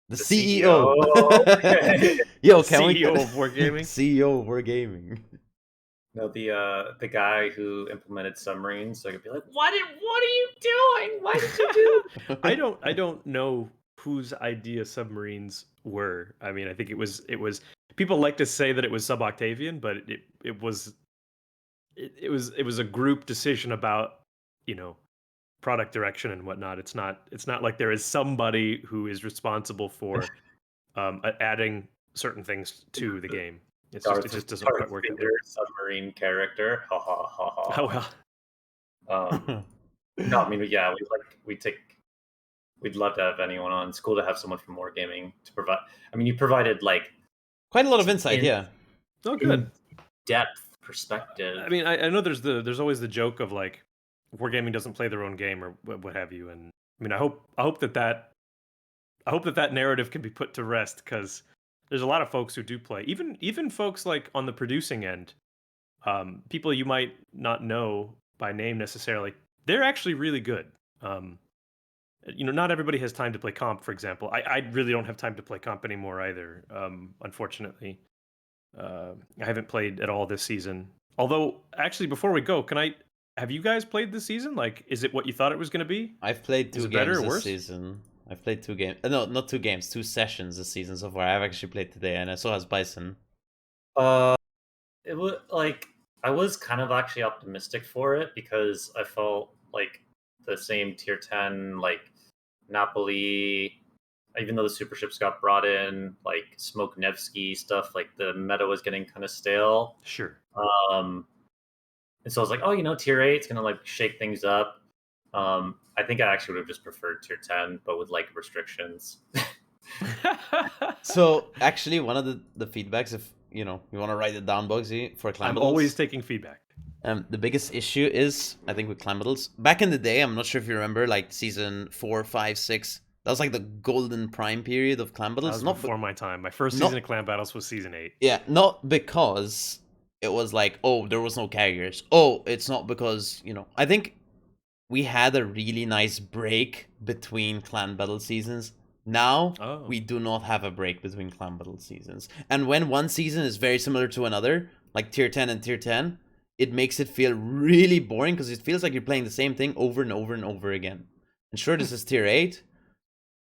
[SPEAKER 1] the CEO. Yo, can
[SPEAKER 3] CEO of Wargaming?
[SPEAKER 1] CEO of Wargaming.
[SPEAKER 2] No, the guy who implemented submarines. So I could be like, what are you doing? Why did you do?
[SPEAKER 3] I don't know whose idea submarines were. I mean, I think it was people like to say that it was sub-Octavian, but it was a group decision about, product direction and whatnot. It's not like there is somebody who is responsible for adding certain things to the game. It
[SPEAKER 2] Darth
[SPEAKER 3] just doesn't quite work that way.
[SPEAKER 2] Vader submarine character. Ha ha ha ha.
[SPEAKER 3] Oh well.
[SPEAKER 2] No, I mean, yeah, we'd love to have anyone on. It's cool to have someone from Wargaming to provide. I mean, you provided like
[SPEAKER 1] Quite a lot of insight, yeah.
[SPEAKER 3] Oh, good.
[SPEAKER 2] depth perspective.
[SPEAKER 3] I mean, I know there's always the joke of like Wargaming doesn't play their own game or what have you, and I mean, I hope that narrative can be put to rest, because there's a lot of folks who do play, even folks like on the producing end, people you might not know by name necessarily. They're actually really good. Not everybody has time to play comp, for example. I really don't have time to play comp anymore either, unfortunately. I haven't played at all this season. Although, actually, before we go, have you guys played this season? Like, is it what you thought it was going to be?
[SPEAKER 1] I've played
[SPEAKER 3] Is
[SPEAKER 1] 2
[SPEAKER 3] it better
[SPEAKER 1] games
[SPEAKER 3] or
[SPEAKER 1] this
[SPEAKER 3] worse?
[SPEAKER 1] season. I've played 2 games. No, not 2 games, 2 sessions this season so far. I've actually played today, and so has Bison.
[SPEAKER 2] It was like I was kind of actually optimistic for it because I felt like the same tier 10, like Napoli, even though the super ships got brought in, like Smoke Nevsky stuff, like the meta was getting kind of stale.
[SPEAKER 3] Sure.
[SPEAKER 2] And so I was like, oh, tier 8 is gonna like shake things up. I think I actually would have just preferred tier 10, but with like restrictions.
[SPEAKER 1] So actually, one of the feedbacks, if you want to write it down, Boggzy, for clan
[SPEAKER 3] I'm
[SPEAKER 1] battles,
[SPEAKER 3] always taking feedback.
[SPEAKER 1] the biggest issue is, I think, with clan battles. Back in the day, I'm not sure if you remember, like season 4, 5, 6. That was like the golden prime period of clan
[SPEAKER 3] That
[SPEAKER 1] battles.
[SPEAKER 3] was before my time. My first season of Clan Battles was season 8.
[SPEAKER 1] Yeah, not because it was like, oh, there was no carriers. Oh, it's not because, I think we had a really nice break between clan battle seasons. Now, we do not have a break between clan battle seasons. And when one season is very similar to another, like tier 10 and tier 10, it makes it feel really boring because it feels like you're playing the same thing over and over and over again. And sure, this is tier 8,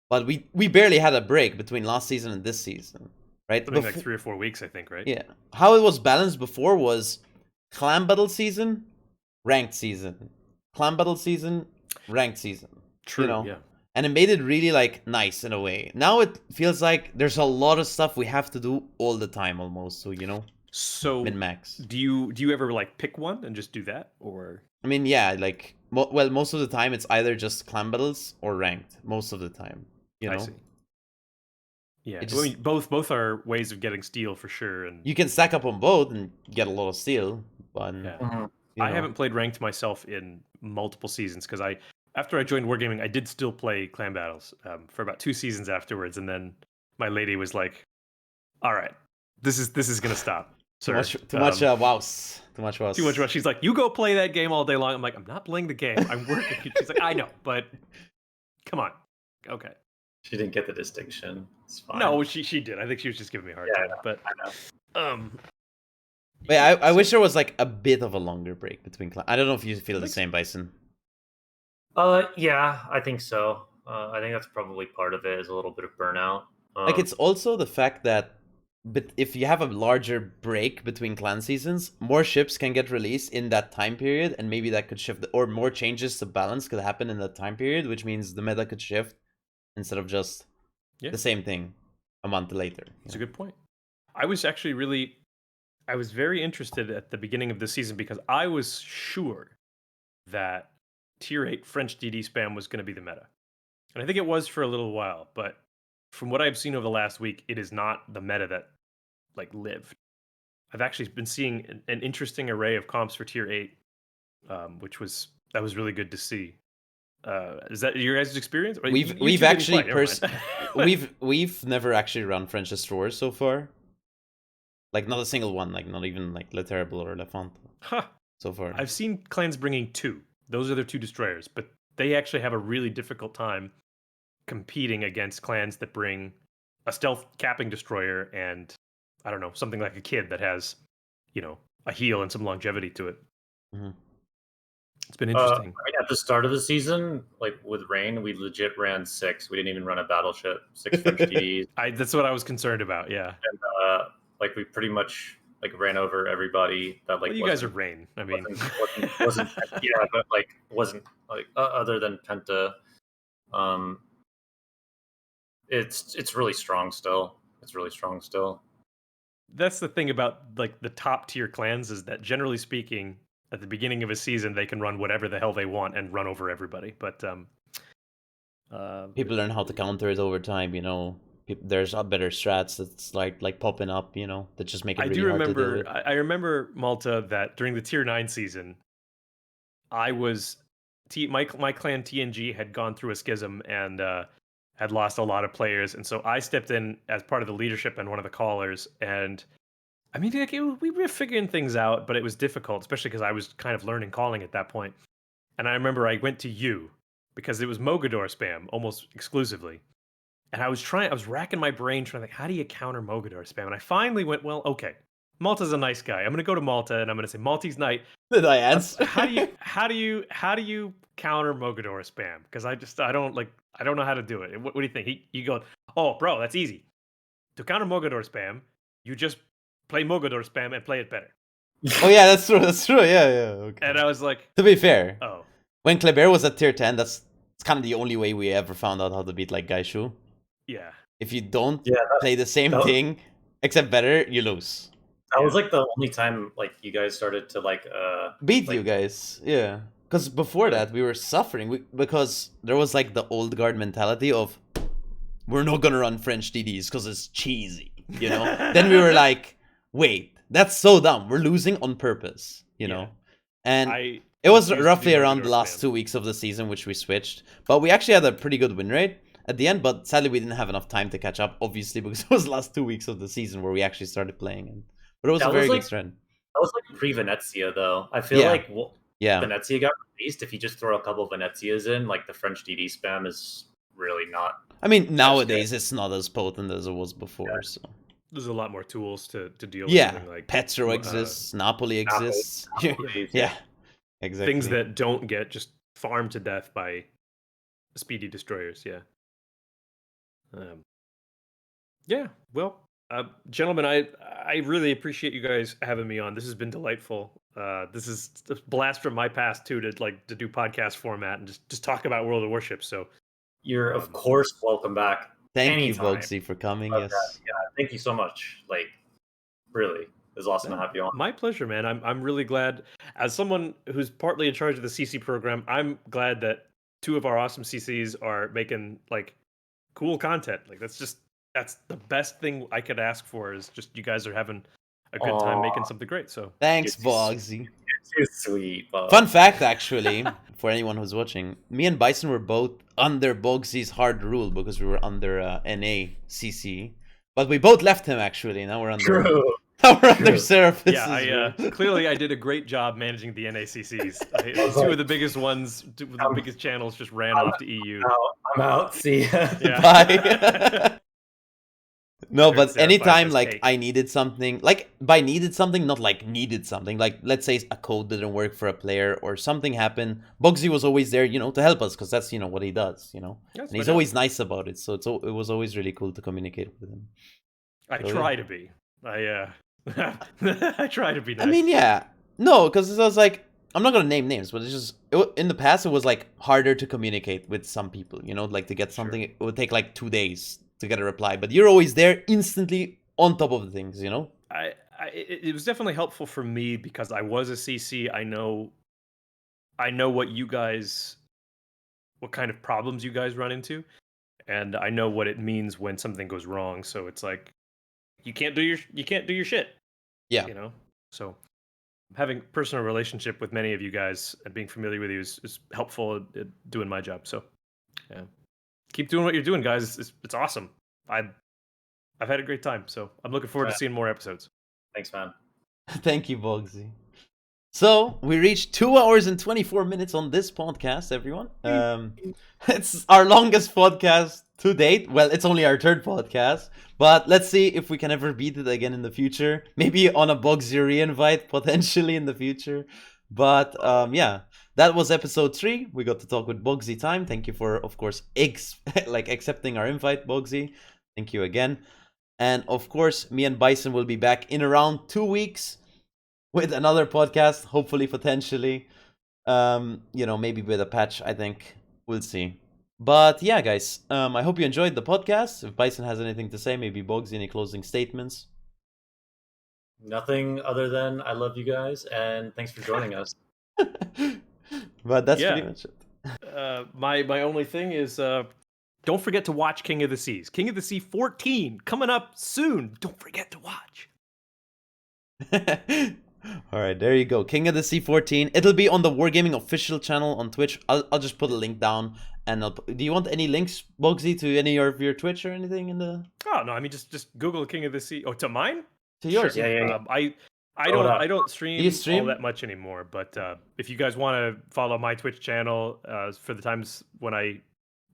[SPEAKER 1] but we barely had a break between last season and this season, right?
[SPEAKER 3] Something like 3 or 4 weeks, I think, right?
[SPEAKER 1] Yeah. How it was balanced before was clan battle season, ranked season. Clan battle season, ranked season.
[SPEAKER 3] True, yeah.
[SPEAKER 1] And it made it really like nice in a way. Now it feels like there's a lot of stuff we have to do all the time almost. So min-max.
[SPEAKER 3] Do you ever like pick one and just do that, or?
[SPEAKER 1] I mean, yeah, like most of the time it's either just clan battles or ranked. Most of the time,
[SPEAKER 3] I see. Yeah, I mean, both are ways of getting steel for sure, and
[SPEAKER 1] you can stack up on both and get a lot of steel. But
[SPEAKER 3] I haven't played ranked myself in multiple seasons because after I joined Wargaming, I did still play clan battles for about 2 seasons afterwards, and then my lady was like, "All right, this is gonna stop."
[SPEAKER 1] Too much wows.
[SPEAKER 3] Too much wows. She's like, "You go play that game all day long." I'm like, "I'm not playing the game. I'm working." She's like, "I know, but come on, okay."
[SPEAKER 2] She didn't get the distinction. It's fine.
[SPEAKER 3] No, she did. I think she was just giving me a hard time. But
[SPEAKER 2] I know.
[SPEAKER 1] Wait, I wish there was like a bit of a longer break between clan. I don't know if you feel the same, Bison.
[SPEAKER 2] Yeah, I think so. I think that's probably part of it, is a little bit of burnout.
[SPEAKER 1] Like, it's also the fact that, but if you have a larger break between clan seasons, more ships can get released in that time period, and maybe that could shift, or more changes to balance could happen in that time period, which means the meta could shift instead of just the same thing a month later.
[SPEAKER 3] That's a good point. I was very interested at the beginning of the season because I was sure that tier 8 French DD spam was going to be the meta. And I think it was for a little while, but from what I've seen over the last week, it is not the meta that like lived. I've actually been seeing an interesting array of comps for tier 8, that was really good to see. Is that your guys' experience?
[SPEAKER 1] We've actually we've never actually run French destroyers so far. Like, not a single one, like not even like Le Terrible or Le Font. So far.
[SPEAKER 3] I've seen clans bringing 2. Those are their 2 destroyers, but they actually have a really difficult time competing against clans that bring a stealth capping destroyer and, I don't know, something like a kid that has, a heal and some longevity to it.
[SPEAKER 1] Mm-hmm.
[SPEAKER 3] It's been interesting.
[SPEAKER 2] At the start of the season, like with Rain, we legit ran 6. We didn't even run a battleship. 6 French DDs.
[SPEAKER 3] That's what I was concerned about. Yeah.
[SPEAKER 2] And like we pretty much like ran over everybody that like.
[SPEAKER 3] Well, you guys are Rain. I mean,
[SPEAKER 2] wasn't yeah, but like wasn't like other than Penta. It's really strong still. It's really strong still.
[SPEAKER 3] that's the thing about like the top tier clans is that generally speaking, at the beginning of a season, they can run whatever the hell they want and run over everybody. But
[SPEAKER 1] People learn how to counter it over time, you know. There's better strats that's like popping up, you know, that just make it
[SPEAKER 3] I
[SPEAKER 1] really
[SPEAKER 3] do
[SPEAKER 1] hard to deal
[SPEAKER 3] remember.
[SPEAKER 1] with.
[SPEAKER 3] I remember Malta that during the tier 9 season, I was my clan TNG had gone through a schism and had lost a lot of players, and so I stepped in as part of the leadership and one of the callers. And I mean, like, we were figuring things out, but it was difficult, especially because I was kind of learning calling at that point. And I remember I went to you because it was Mogador spam almost exclusively. And I was racking my brain trying to think, how do you counter Mogador spam? And I finally went, well, okay, Malta's a nice guy. I'm going to go to Malta and I'm going to say, MalteseKnight,
[SPEAKER 1] Did I answer?
[SPEAKER 3] how do you counter Mogador spam? Because I don't know how to do it. What do you think? You go, oh, bro, that's easy. To counter Mogador spam, you just play Mogador spam and play it better.
[SPEAKER 1] Oh yeah, that's true. That's true. Yeah, yeah. Okay.
[SPEAKER 3] And I was like,
[SPEAKER 1] To be fair,
[SPEAKER 3] oh,
[SPEAKER 1] when Kleber was at tier 10, that's kind of the only way we ever found out how to beat like Gaishu.
[SPEAKER 3] yeah.
[SPEAKER 1] If you don't
[SPEAKER 2] Yeah,
[SPEAKER 1] play the same
[SPEAKER 2] that-
[SPEAKER 1] thing except better, you lose.
[SPEAKER 2] that was like the only time like you guys started to like
[SPEAKER 1] Beat
[SPEAKER 2] like-
[SPEAKER 1] you guys, yeah. Because before that, we were suffering because there was like the old guard mentality of we're not gonna run French DDs because it's cheesy, you know. Then we were like, wait, that's so dumb. We're losing on purpose, you know. And it was
[SPEAKER 3] refused to
[SPEAKER 1] roughly
[SPEAKER 3] do
[SPEAKER 1] around the
[SPEAKER 3] Mogador
[SPEAKER 1] last
[SPEAKER 3] spam.
[SPEAKER 1] 2 weeks of the season which we switched, but we actually had a pretty good win rate at the end. But sadly, we didn't have enough time to catch up, obviously, because it was the last 2 weeks of the season where we actually started playing. But it was
[SPEAKER 2] That
[SPEAKER 1] a very
[SPEAKER 2] was
[SPEAKER 1] good
[SPEAKER 2] like-
[SPEAKER 1] trend.
[SPEAKER 2] that was like pre-Venezia though. I feel
[SPEAKER 1] Yeah.
[SPEAKER 2] like
[SPEAKER 1] Yeah.
[SPEAKER 2] Venezia got released. If you just throw a couple of Venezias in, like the French DD spam is really not.
[SPEAKER 1] I mean, nowadays it's not as potent as it was before. So
[SPEAKER 3] There's a lot more tools to deal with
[SPEAKER 1] yeah,
[SPEAKER 3] something like
[SPEAKER 1] Petro exists, Napoli exists. Yeah, exactly.
[SPEAKER 3] things that don't get just farmed to death by speedy destroyers. Yeah. Yeah. Well, gentlemen, I really appreciate you guys having me on. This has been delightful. This is a blast from my past too to do podcast format and just talk about World of Warships. So
[SPEAKER 2] You're of course welcome back.
[SPEAKER 1] Thank
[SPEAKER 2] anytime.
[SPEAKER 1] you, Boggzy, for coming.
[SPEAKER 2] Love
[SPEAKER 1] Yes.
[SPEAKER 2] Yeah, thank you so much. Like, really, it was awesome to have you on.
[SPEAKER 3] my pleasure, man. I'm really glad, as someone who's partly in charge of the CC program, I'm glad that two of our awesome CCs are making like cool content. Like that's the best thing I could ask for is just you guys are having a good time making something great. So
[SPEAKER 1] Thanks,
[SPEAKER 2] It's-
[SPEAKER 1] Boggzy.
[SPEAKER 2] Too sweet. Bob.
[SPEAKER 1] Fun fact, actually, for anyone who's watching, me and Bison were both under Boggzy's hard rule because we were under NA CC. But we both left him, actually. Now we're under...
[SPEAKER 2] True.
[SPEAKER 1] Now we're under
[SPEAKER 2] True.
[SPEAKER 1] Seraphis.
[SPEAKER 3] yeah, clearly I did a great job managing the NACCs. Two of the biggest ones, two of the biggest channels just ran off to EU.
[SPEAKER 2] I'm out. See ya.
[SPEAKER 3] Yeah.
[SPEAKER 1] Bye. No,
[SPEAKER 3] Sure,
[SPEAKER 1] but
[SPEAKER 3] Seraphis
[SPEAKER 1] anytime
[SPEAKER 3] has
[SPEAKER 1] like
[SPEAKER 3] cake.
[SPEAKER 1] I needed something, like by needed something, not like needed something, like let's say a code didn't work for a player or something happened, Boggzy was always there, you know, to help us because that's, you know, what he does, you know.
[SPEAKER 3] That's
[SPEAKER 1] And he's
[SPEAKER 3] fair.
[SPEAKER 1] always nice about it, so it was always really cool to communicate with him.
[SPEAKER 3] I
[SPEAKER 1] So,
[SPEAKER 3] try
[SPEAKER 1] yeah.
[SPEAKER 3] to be. I try to be nice.
[SPEAKER 1] I mean, yeah, no, because I was like, I'm not gonna name names, but it's just in the past it was like harder to communicate with some people, you know, like to get something, it would take like 2 days to get a reply, but you're always there instantly on top of the things, you know.
[SPEAKER 3] It was definitely helpful for me because I was a CC. I know what you guys, what kind of problems you guys run into, and I know what it means when something goes wrong. So it's like you can't do your shit.
[SPEAKER 1] Yeah.
[SPEAKER 3] You know. So having personal relationship with many of you guys and being familiar with you is helpful at doing my job. So yeah, keep doing what you're doing, guys. It's awesome. I've had a great time. So I'm looking forward to seeing more episodes.
[SPEAKER 2] Thanks, man.
[SPEAKER 1] Thank you, Boggzy. So we reached 2 hours and 24 minutes on this podcast, everyone. It's our longest podcast to date. Well, it's only our third podcast, but let's see if we can ever beat it again in the future. Maybe on a Boggzy re-invite, potentially in the future. But yeah, that was episode 3. We got to talk with Boggzy time. Thank you for, of course, accepting our invite, Boggzy. Thank you again. And of course, me and Bison will be back in around 2 weeks with another podcast, hopefully, potentially. You know, maybe with a patch, I think. We'll see. But yeah, guys, I hope you enjoyed the podcast. If Bison has anything to say, maybe Boggzy, any closing statements?
[SPEAKER 2] Nothing other than I love you guys and thanks for joining us.
[SPEAKER 1] But that's
[SPEAKER 3] Yeah.
[SPEAKER 1] pretty much it.
[SPEAKER 3] My only thing is don't forget to watch King of the Seas. King of the Sea 14 coming up soon. Don't forget to watch.
[SPEAKER 1] All right, there you go. King of the Sea 14. It'll be on the Wargaming official channel on Twitch. I'll just put a link down. And do you want any links, Boggzy, to any of your Twitch or anything in the?
[SPEAKER 3] Oh no, I mean just Google King of the Sea. Oh, to mine?
[SPEAKER 1] To yours?
[SPEAKER 2] Sure. Yeah.
[SPEAKER 3] I don't stream,
[SPEAKER 1] You stream?
[SPEAKER 3] all that much anymore. But if you guys want to follow my Twitch channel for the times when I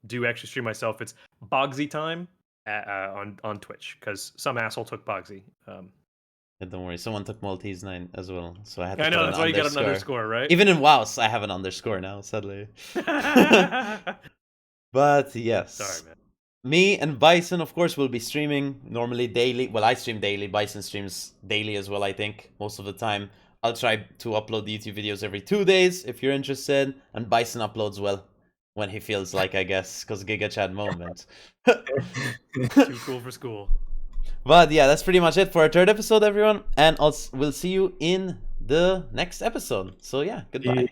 [SPEAKER 3] do actually stream myself, it's Boggzy time on Twitch because some asshole took Boggzy.
[SPEAKER 1] Yeah, don't worry, someone took MalteseKnight as well, so I had to
[SPEAKER 3] I
[SPEAKER 1] put
[SPEAKER 3] know
[SPEAKER 1] an
[SPEAKER 3] that's why you got an
[SPEAKER 1] underscore.
[SPEAKER 3] underscore, right?
[SPEAKER 1] Even in WoWs, I have an underscore now, sadly. But yes.
[SPEAKER 3] Sorry, man.
[SPEAKER 1] Me and Bison, of course, will be streaming normally daily. Well, I stream daily. Bison streams daily as well, I think, most of the time. I'll try to upload the YouTube videos every 2 days if you're interested. And Bison uploads, well, when he feels like, I guess, because Giga Chad moment.
[SPEAKER 3] Too cool for school.
[SPEAKER 1] But yeah, that's pretty much it for our 3rd episode, everyone. And we'll see you in the next episode. So yeah, goodbye.